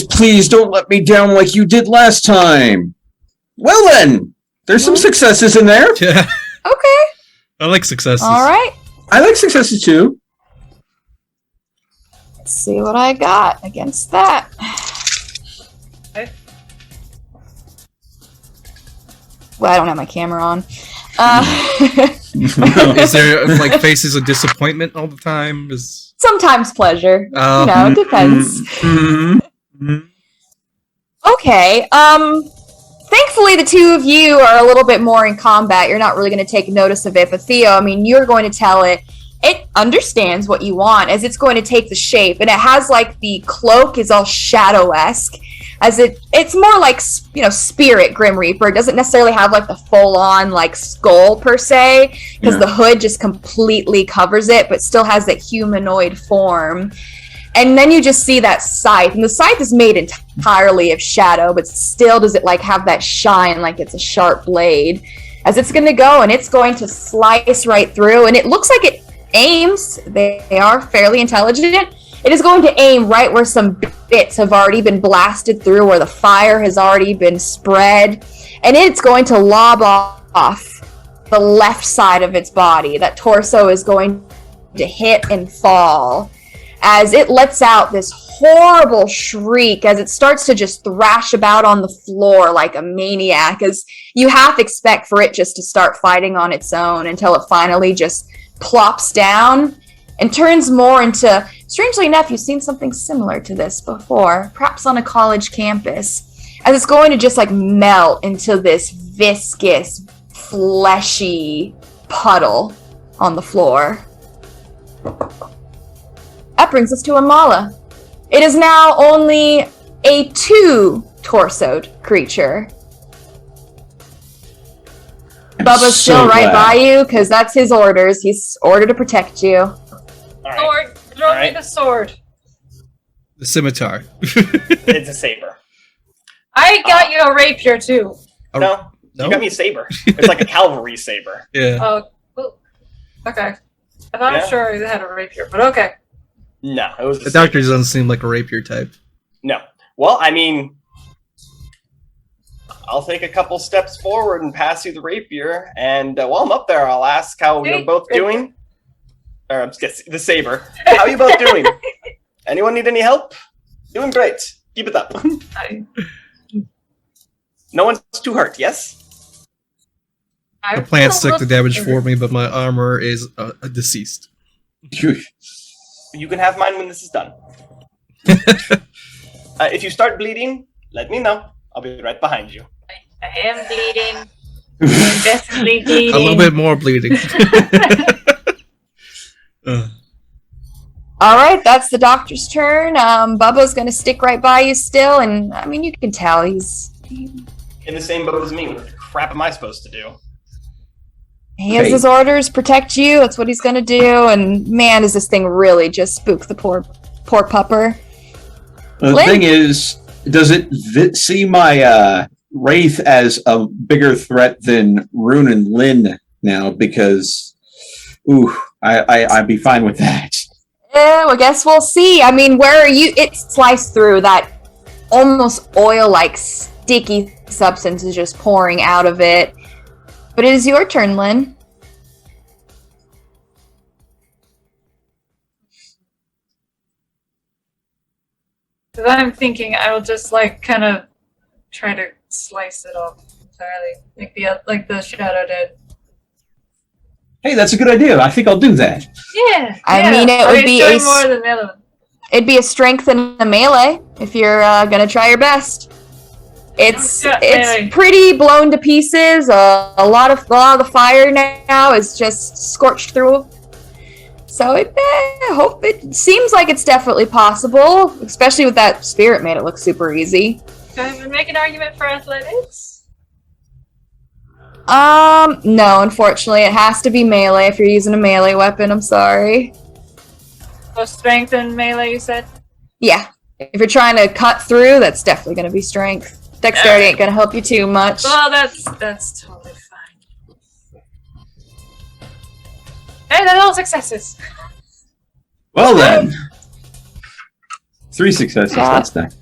please don't let me down like you did last time. Well then, there's some successes in there. Yeah, Okay. I like successes. All right. I like successes too. Let's see what I got against that. Okay. Well, I don't have my camera on. Is there like faces of disappointment all the time? Sometimes pleasure. Oh. It depends. Okay. Thankfully, the two of you are a little bit more in combat. You're not really going to take notice of it. But Theo, I mean, you're going to tell it. It understands what you want as it's going to take the shape. And it has like the cloak is all shadow-esque. As it's more like, spirit Grim Reaper. It doesn't necessarily have like the full-on like skull per se. Because the hood just completely covers it. But still has that humanoid form. And then you just see that scythe, and the scythe is made entirely of shadow, but still does it like have that shine like it's a sharp blade. As it's going to go, and it's going to slice right through, and it looks like it aims. They are fairly intelligent. It is going to aim right where some bits have already been blasted through, where the fire has already been spread, and it's going to lob off the left side of its body. That torso is going to hit and fall. As it lets out this horrible shriek as it starts to just thrash about on the floor like a maniac, as you half expect for it just to start fighting on its own until it finally just plops down and turns more into, strangely enough, you've seen something similar to this before, perhaps on a college campus, as it's going to just like melt into this viscous, fleshy puddle on the floor. That brings us to Amala. It is now only a 2-torsoed creature. Bubba's still right by you, because that's his orders. He's ordered to protect you. All right. Sword! Throw me the sword. The scimitar. It's a saber. I got you a rapier too. No, you got me a saber. It's like a cavalry saber. Yeah. Oh, well, okay. I thought I'm sure they had a rapier, but okay. No, it was The doctor doesn't seem like a rapier type. No. Well, I mean, I'll take a couple steps forward and pass you the rapier, and while I'm up there, I'll ask how you're both doing. Or the saber. How are you both doing? Anyone need any help? Doing great. Keep it up. No one's too hurt, yes? The plants took the damage for me, but my armor is deceased. You can have mine when this is done. If you start bleeding, let me know. I'll be right behind you. I am bleeding. I'm definitely bleeding. A little bit more bleeding. Alright, that's the doctor's turn. Bubba's gonna stick right by you still, and I mean, you can tell he's... In the same boat as me. What the crap am I supposed to do? He has his orders, protect you, that's what he's gonna do, and man, does this thing really just spook the poor pupper. The thing is, does it see my Wraith as a bigger threat than Rune and Lynn now? Because, I'd be fine with that. Yeah, well, I guess we'll see. I mean, where are you? It sliced through that almost oil-like sticky substance is just pouring out of it. But it is your turn, Lynn. Because I'm thinking I will just like kind of try to slice it off entirely, like the shadow did. Hey, that's a good idea. I think I'll do that. Yeah. I mean, it would be doing more than the other one. It'd be a strength and a melee if you're gonna try your best. It's pretty blown to pieces. A lot of the fire now is just scorched through. So I hope it seems like it's definitely possible, especially with that spirit made it look super easy. Can I even make an argument for athletics? No, unfortunately, it has to be melee if you're using a melee weapon. I'm sorry. So strength and melee, you said? Yeah. If you're trying to cut through, that's definitely going to be strength. Dexterity ain't going to help you too much. Well, that's totally fine. Hey, that's all successes. Well then. 3 successes, that's that.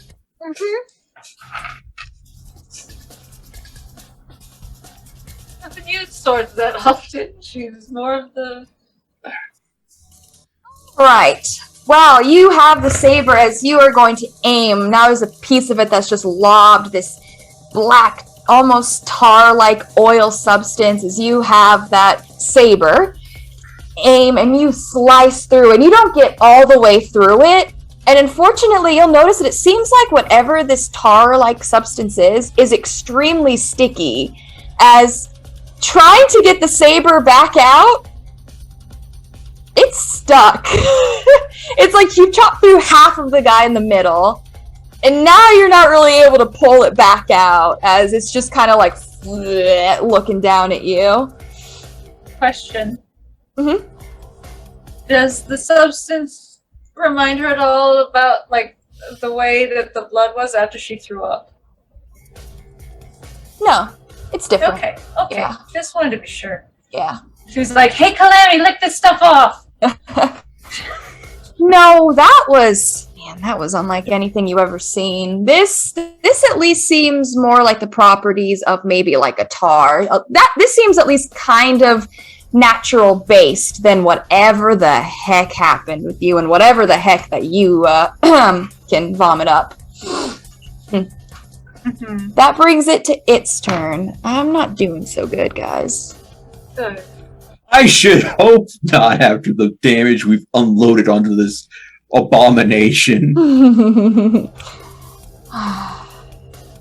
Nothing used swords that often. She's more of the... Right. Well, you have the saber as you are going to aim. Now there's a piece of it that's just lobbed, this black almost tar-like oil substance as you have that saber. Aim and you slice through, and you don't get all the way through it. And unfortunately, you'll notice that it seems like whatever this tar-like substance is extremely sticky. As trying to get the saber back out, it's stuck. It's like you chopped through half of the guy in the middle, and now you're not really able to pull it back out, as it's just kind of like looking down at you. Question. Mm-hmm. Does the substance remind her at all about, like, the way that the blood was after she threw up? No, it's different. Okay. Yeah. Just wanted to be sure. Yeah. She was like, "Hey, Calamity, lick this stuff off." No, that was unlike anything you've ever seen. This at least seems more like the properties of maybe like a tar. This seems at least kind of natural based than whatever the heck happened with you and whatever the heck that you can vomit up. Mm-hmm. That brings it to its turn. I'm not doing so good, guys. Good. I should hope not after the damage we've unloaded onto this abomination.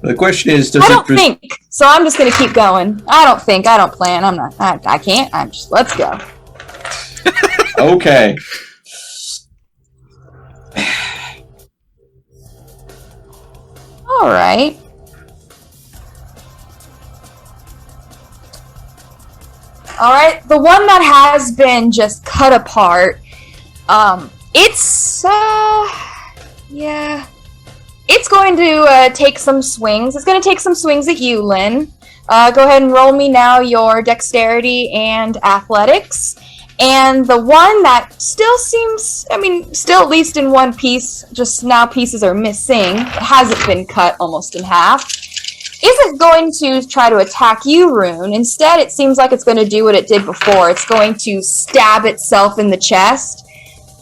The question is, does I it... don't think, so I'm just going to keep going. I don't plan, I'm not, I can't, I'm just, let's go. Okay. Alright. Alright, the one that has been just cut apart, it's going to take some swings. It's going to take some swings at you, Lynn. Go ahead and roll me now your dexterity and athletics. And the one that still seems, still at least in one piece, just now pieces are missing, it hasn't been cut almost in half, isn't going to try to attack you, Rune. Instead, it seems like it's going to do what it did before. It's going to stab itself in the chest,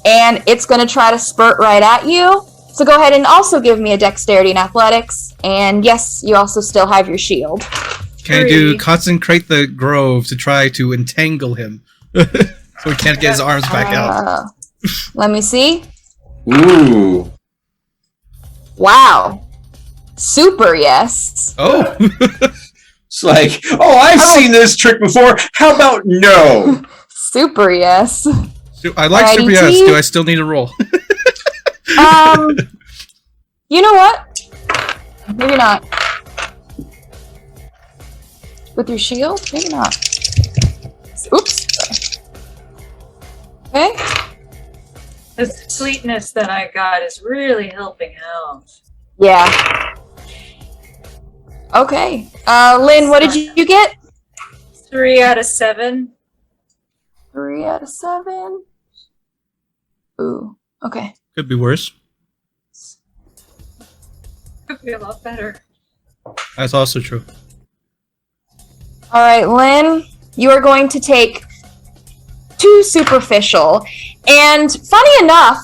and it's going to try to spurt right at you. So go ahead and also give me a dexterity and athletics. And yes, you also still have your shield. Can I do consecrate the grove to try to entangle him so he can't get his arms back out? Let me see. Ooh. Wow. Super yes. Oh. It's like, oh, I've seen this trick before. How about no? Super yes. I like Alrighty, super yes. T. Do I still need a roll? You know what? Maybe not. With your shield? Maybe not. Oops. Okay. The sweetness that I got is really helping out. Yeah. Okay. Lynn, what did you get? 3 out of 7. 3 out of 7. Ooh. Okay. Could be worse. Could be a lot better. That's also true. All right, Lynn, you are going to take 2 superficial, and funny enough,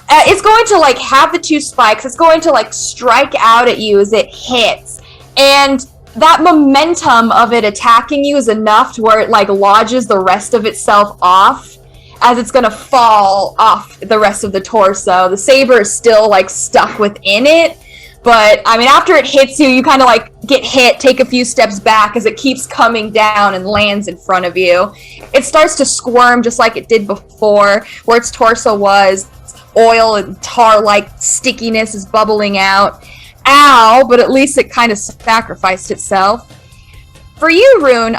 it's going to like have the 2 spikes. It's going to like strike out at you as it hits, and that momentum of it attacking you is enough to where it like lodges the rest of itself off, as it's going to fall off the rest of the torso. The saber is still like stuck within it. But, after it hits you, you kind of, like, get hit, take a few steps back as it keeps coming down and lands in front of you. It starts to squirm just like it did before, where its torso was. Oil and tar-like stickiness is bubbling out. Ow, but at least it kind of sacrificed itself. For you, Rune,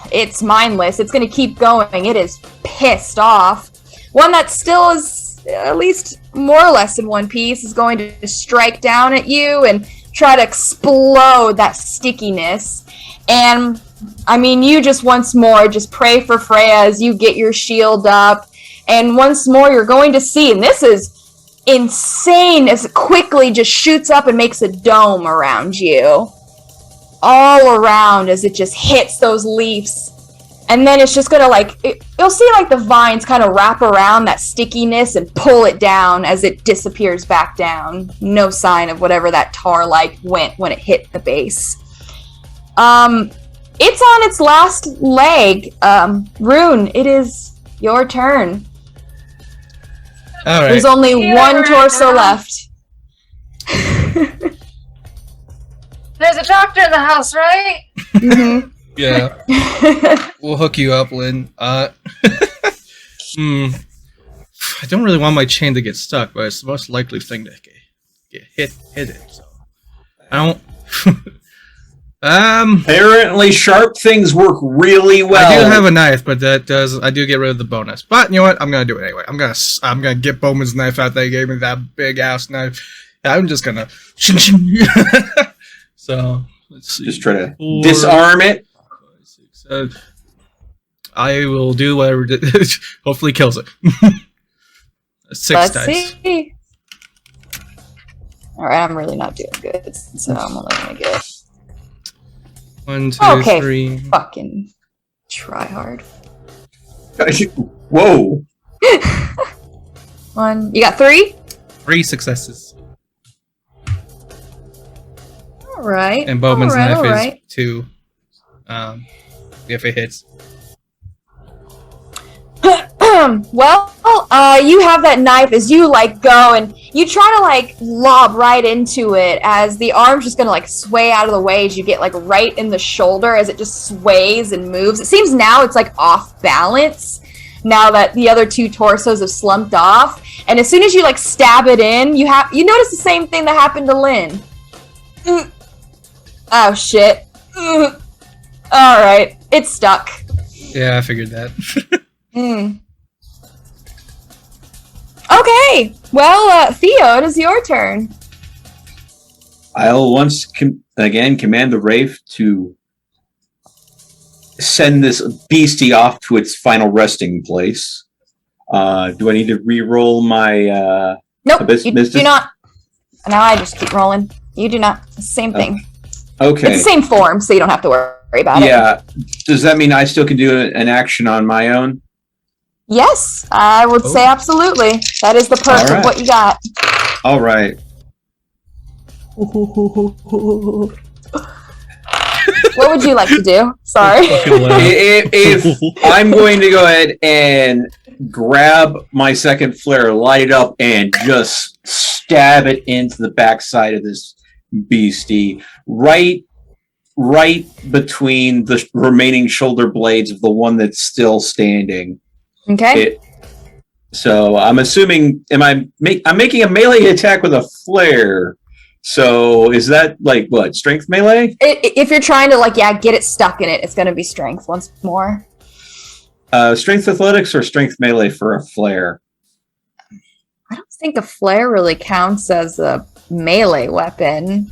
it's mindless. It's going to keep going. It is pissed off. One that still is at least more or less in one piece is going to strike down at you and try to explode that stickiness. And you just once more just pray for Freya as you get your shield up, and once more you're going to see, and this is insane as it quickly just shoots up and makes a dome around you, all around, as it just hits those leaves. And then it's just gonna you'll see like the vines kind of wrap around that stickiness and pull it down as it disappears back down. No sign of whatever that tar went when it hit the base. It's on its last leg. Rune, it is your turn. All right. There's only one torso left. There's a doctor in the house, right? Mhm. Yeah. We'll hook you up, Lynn. I don't really want my chain to get stuck, but it's the most likely thing to get hit it. So I don't. Apparently, sharp things work really well. I do have a knife, but I do get rid of the bonus. But you know what? I'm gonna do it anyway. I'm gonna get Bowman's knife out. They gave me that big ass knife. I'm just gonna. So let's see. Just try to disarm it. 5, 6, 7. I will do whatever. Hopefully, kills it. 6 Let's dice. see. All right, I'm really not doing good, so I'm only gonna get 1, 2, Okay. 3. fucking try hard. Whoa. 1. You got 3. 3 successes. All right. And Bowman's all right, knife all is right. 2. If it hits. Well, you have that knife as you like go and you try to like lob right into it as the arm's just gonna like sway out of the way as you get like right in the shoulder as it just sways and moves. It seems now it's like off balance now that the other 2 torsos have slumped off. And as soon as you like stab it in, you notice the same thing that happened to Lynn. Oh shit. All right, it's stuck. Yeah, I figured that. Okay, well, Theo, it is your turn. I'll once again command the Wraith to send this beastie off to its final resting place. Do I need to re-roll my Nope, Abyss you Mystic? do not. Now I just keep rolling. You do not. It's the same thing. Okay. It's the same form, so you don't have to worry about it. Yeah. Does that mean I still can do an action on my own? Yes, I would say absolutely. That is the perk All right. of what you got. All right. What would you like to do? Sorry. If I'm going to go ahead and grab my second flare, light it up, and just stab it into the backside of this beastie, right between the remaining shoulder blades of the one that's still standing. Okay. So I'm assuming, I'm making a melee attack with a flare. So is that like what, strength melee? If you're trying to get it stuck in it, it's going to be strength once more. Strength athletics or strength melee for a flare? I don't think a flare really counts as a melee weapon.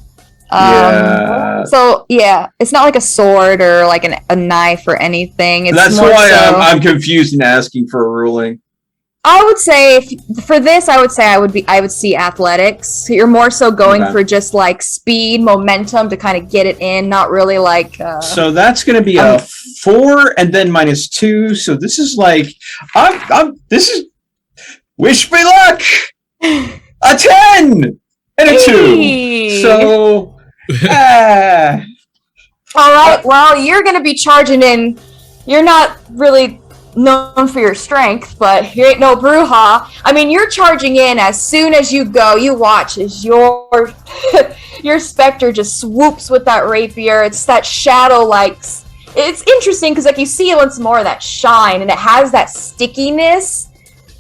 Yeah. So yeah, it's not like a sword or like a knife or anything. It's That's more why so, I'm confused and asking for a ruling. I would say for this, I would see athletics. So you're more so going Okay. for just like speed, momentum to kind of get it in, not really like. So that's going to be a 4 and then -2. So this is like, this is wish me luck. A 10 and a 2. Hey! So. All right. Well, you're going to be charging in. You're not really known for your strength, but you ain't no Bruja. I mean, you're charging in as soon as you go. You watch as your specter just swoops with that rapier. It's that shadow it's interesting because you see once more of that shine, and it has that stickiness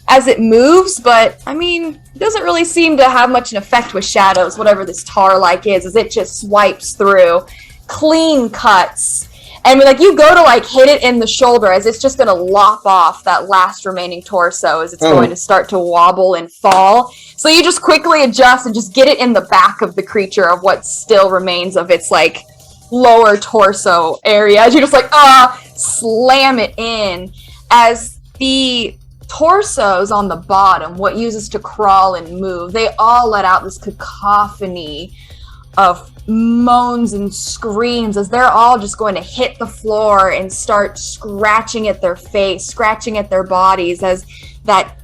as it moves, but I mean, it doesn't really seem to have much an effect with shadows, whatever this tar is, as it just swipes through. Clean cuts. And you go to hit it in the shoulder as it's just going to lop off that last remaining torso as it's going to start to wobble and fall. So you just quickly adjust and just get it in the back of the creature of what still remains of its lower torso area. As you just slam it in as the torsos on the bottom, what uses to crawl and move, they all let out this cacophony of moans and screams as they're all just going to hit the floor and start scratching at their face, scratching at their bodies as that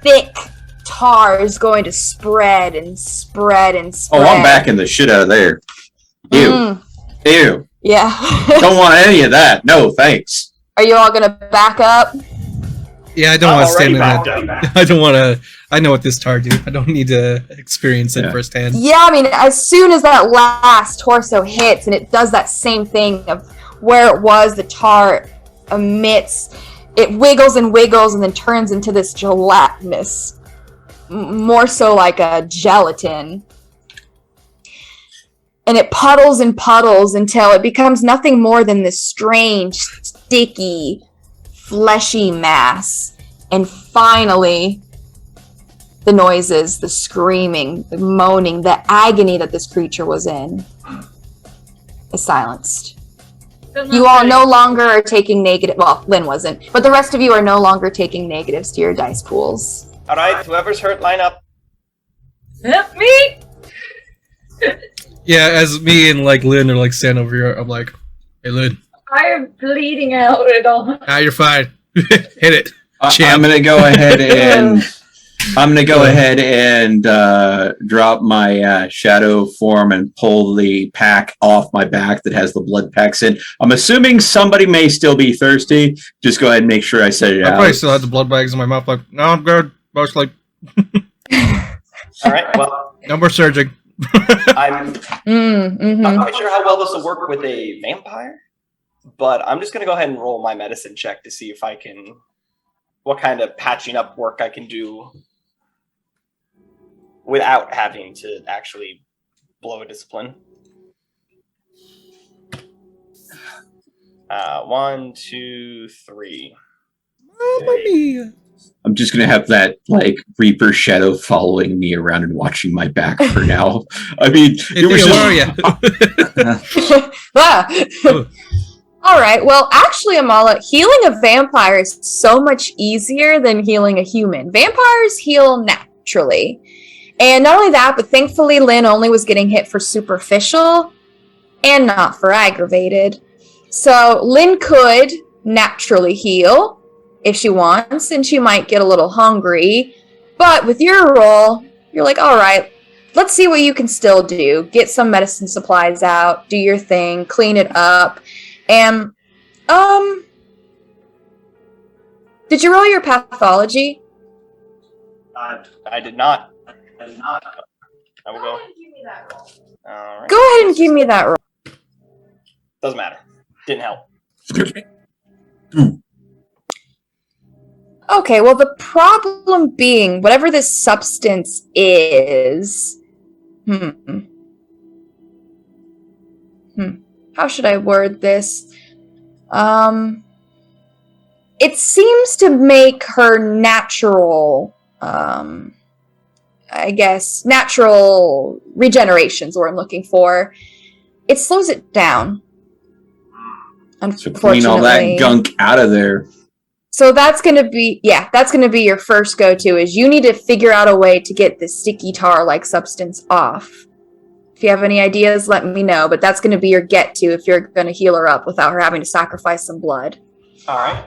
thick tar is going to spread and spread and spread. Oh, I'm backing the shit out of there. Ew. Ew. Yeah. Don't want any of that. No, thanks. Are you all gonna back up? Yeah, I don't want to stand in backed that. up. I don't want to. I know what this tar do. I don't need to experience it Yeah. firsthand. Yeah, I mean, as soon as that last torso hits and it does that same thing of where it was, the tar emits, it wiggles and wiggles and then turns into this gelatinous, more so like a gelatin. And it puddles and puddles until it becomes nothing more than this strange, sticky, fleshy mass. And finally, the noises, the screaming, the moaning, the agony that this creature was in is silenced. You all no longer are taking negative. Well, Lynn wasn't, but the rest of you are no longer taking negatives to your dice pools. All right, whoever's hurt, line up. Yep, me. Yeah, as me and like Lynn are like standing over here, I'm like, "Hey, Lynn, I am bleeding out at all. you're fine. Hit it." I'm gonna go ahead and drop my shadow form and pull the pack off my back that has the blood packs in. I'm assuming somebody may still be thirsty. Just go ahead and make sure I set it I out. probably still had the blood bags in my mouth. Like, no, I'm good. Most like, All right, well, no more surging. I'm not quite sure how well this will work with a vampire, but I'm just going to go ahead and roll my medicine check to see if I can, what kind of patching up work I can do without having to actually blow a discipline. 1, 2, 3. I'm just gonna have that like Reaper shadow following me around and watching my back for now. I mean, Hey, Theo, where are you? All right. Well, actually, Amala, healing a vampire is so much easier than healing a human. Vampires heal naturally. And not only that, but thankfully, Lynn only was getting hit for superficial and not for aggravated. So Lynn could naturally heal if she wants, and she might get a little hungry. But with your roll, you're like, all right, let's see what you can still do. Get some medicine supplies out, do your thing, clean it up. And, did you roll your pathology? I did not. I will go. All right. Go ahead and give me that roll. Doesn't matter. Didn't help. Okay, well, the problem being, whatever this substance is, how should I word this? It seems to make her natural, natural regeneration's what I'm looking for. It slows it down. So clean all that gunk out of there. So that's gonna be your first go-to, is you need to figure out a way to get this sticky tar-like substance off. If you have any ideas, let me know, but that's gonna be your get-to if you're gonna heal her up without her having to sacrifice some blood. All right.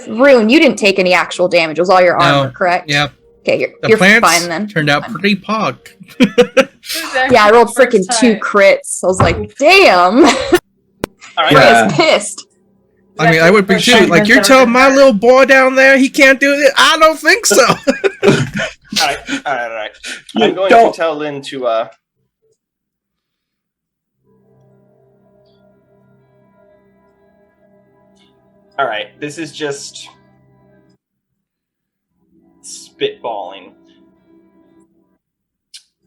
Rune, you didn't take any actual damage. It was all your armor, correct? Yeah. Okay, The you're plants fine then. turned out pretty pog. Yeah, I rolled freaking 2 crits. I was like, damn. All right. Yeah. I was pissed. I mean, I would be shooting. Like, you're telling my little boy down there he can't do it? I don't think so. All right. I'm going to tell Lynn to all right, this is just spitballing.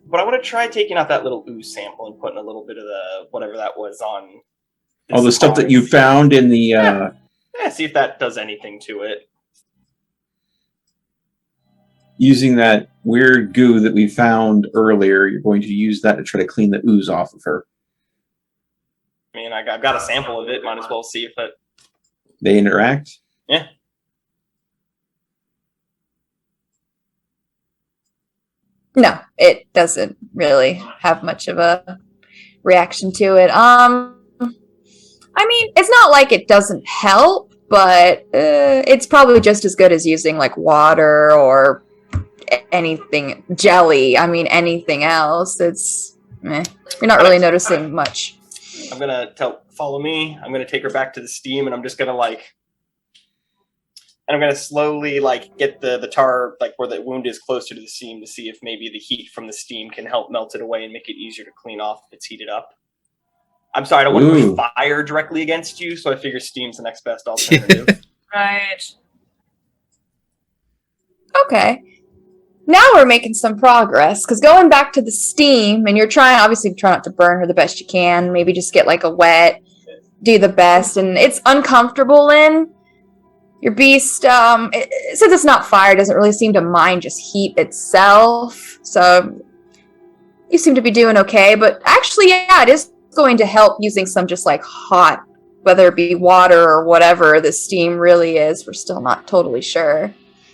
But I want to try taking out that little ooze sample and putting a little bit of the whatever that was on. All the stuff that you found in the Yeah, see if that does anything to it. using that weird goo that we found earlier, you're going to use that to try to clean the ooze off of her. I mean, I've got a sample of it. Might as well see if it. They interact? Yeah. No, it doesn't really have much of a reaction to it. I mean, it's not like it doesn't help, but it's probably just as good as using like water or anything, jelly. I mean, anything else. It's Meh. You're not really noticing much. I'm gonna follow me. I'm gonna take her back to the steam, and I'm just gonna and I'm gonna slowly get the tar where the wound is closer to the steam to see if maybe the heat from the steam can help melt it away and make it easier to clean off if it's heated up. I'm sorry, I don't want to push fire directly against you, so I figure steam's the next best alternative. Right. Okay. Now we're making some progress, because going back to the steam, and you're obviously try not to burn her the best you can, maybe just get a wet, do the best, and it's uncomfortable in your beast, since it's not fire, doesn't really seem to mind just heat itself, so you seem to be doing okay, but actually, yeah, it is going to help using some just hot, whether it be water or whatever the steam really is, we're still not totally sure.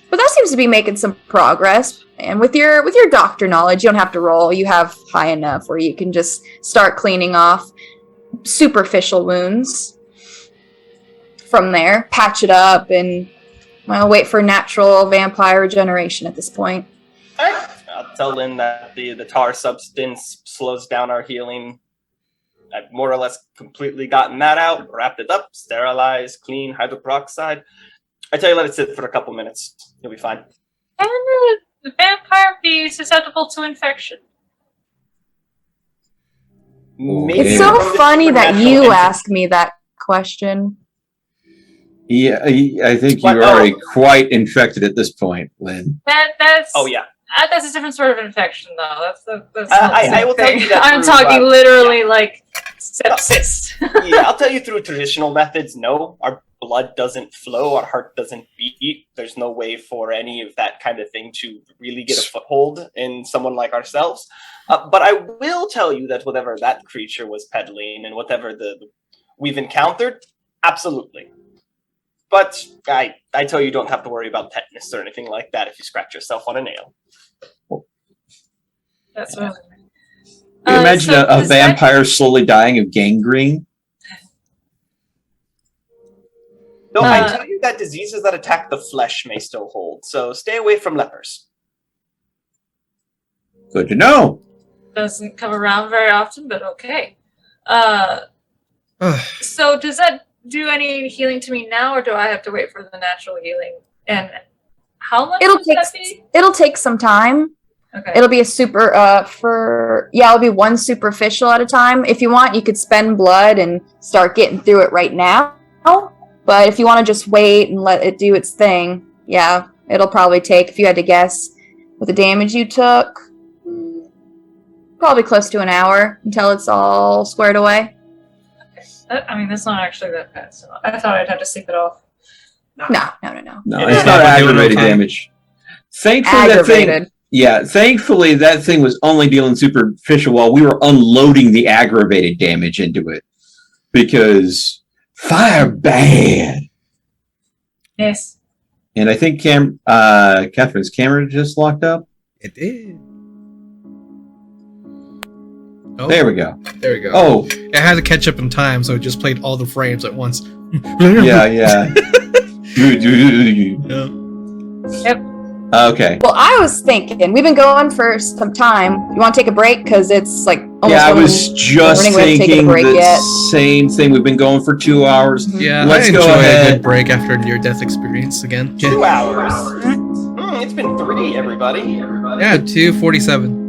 But that seems to be making some progress. And with your doctor knowledge, you don't have to roll. You have high enough where you can just start cleaning off superficial wounds. From there, patch it up and wait for natural vampire regeneration at this point. All right. I'll tell Lynn that the tar substance slows down our healing. I've more or less completely gotten that out, wrapped it up, sterilized, clean, hydroperoxide. I tell you, let it sit for a couple minutes. You'll be fine. And the vampire be susceptible to infection? Maybe It's so from funny this that supernatural you entity. ask me that question. Yeah, I think What? you're already quite infected at this point, Lynn. That's. Oh yeah. That's a different sort of infection, though. That's I will tell you that I'm through, talking literally sepsis. Yeah, I'll tell you through traditional methods. No, our blood doesn't flow, our heart doesn't beat. There's no way for any of that kind of thing to really get a foothold in someone like ourselves. But I will tell you that whatever that creature was peddling and whatever we've encountered, absolutely. But I tell you, don't have to worry about tetanus or anything like that if you scratch yourself on a nail. That's what Can you imagine a vampire slowly dying of gangrene? No, I tell you that diseases that attack the flesh may still hold, so stay away from lepers. Good to know. doesn't come around very often, but okay. So does that do any healing to me now, or do I have to wait for the natural healing? And how long It'll does that be? take some time. Okay. It'll be a it'll be one superficial at a time. If you want, you could spend blood and start getting through it right now. But if you want to just wait and let it do its thing, yeah, it'll probably take, if you had to guess, with the damage you took, probably close to an hour until it's all squared away. Okay. I mean, that's not actually that bad, so I thought I'd have to sleep it off. No. No, it's not aggravated damage. Thankfully, Aggravated. thankfully that thing was only dealing superficial while we were unloading the aggravated damage into it. Because fire bad. Yes. And I think Catherine's camera just locked up. It did. Oh, There we go. There we go. Oh, It had to catch up in time, so it just played all the frames at once. yeah. Yeah. Yep. Okay. Well, I was thinking, we've been going for some time. You want to take a break? Because it's like almost Yeah, I 1 was just morning. We haven't taken a thinking break the yet. same thing. We've been going for 2 hours. Yeah, Let's I go enjoy a ahead. good break after a near-death experience again. 2 hours. It's been 3, everybody. Yeah, 2:47.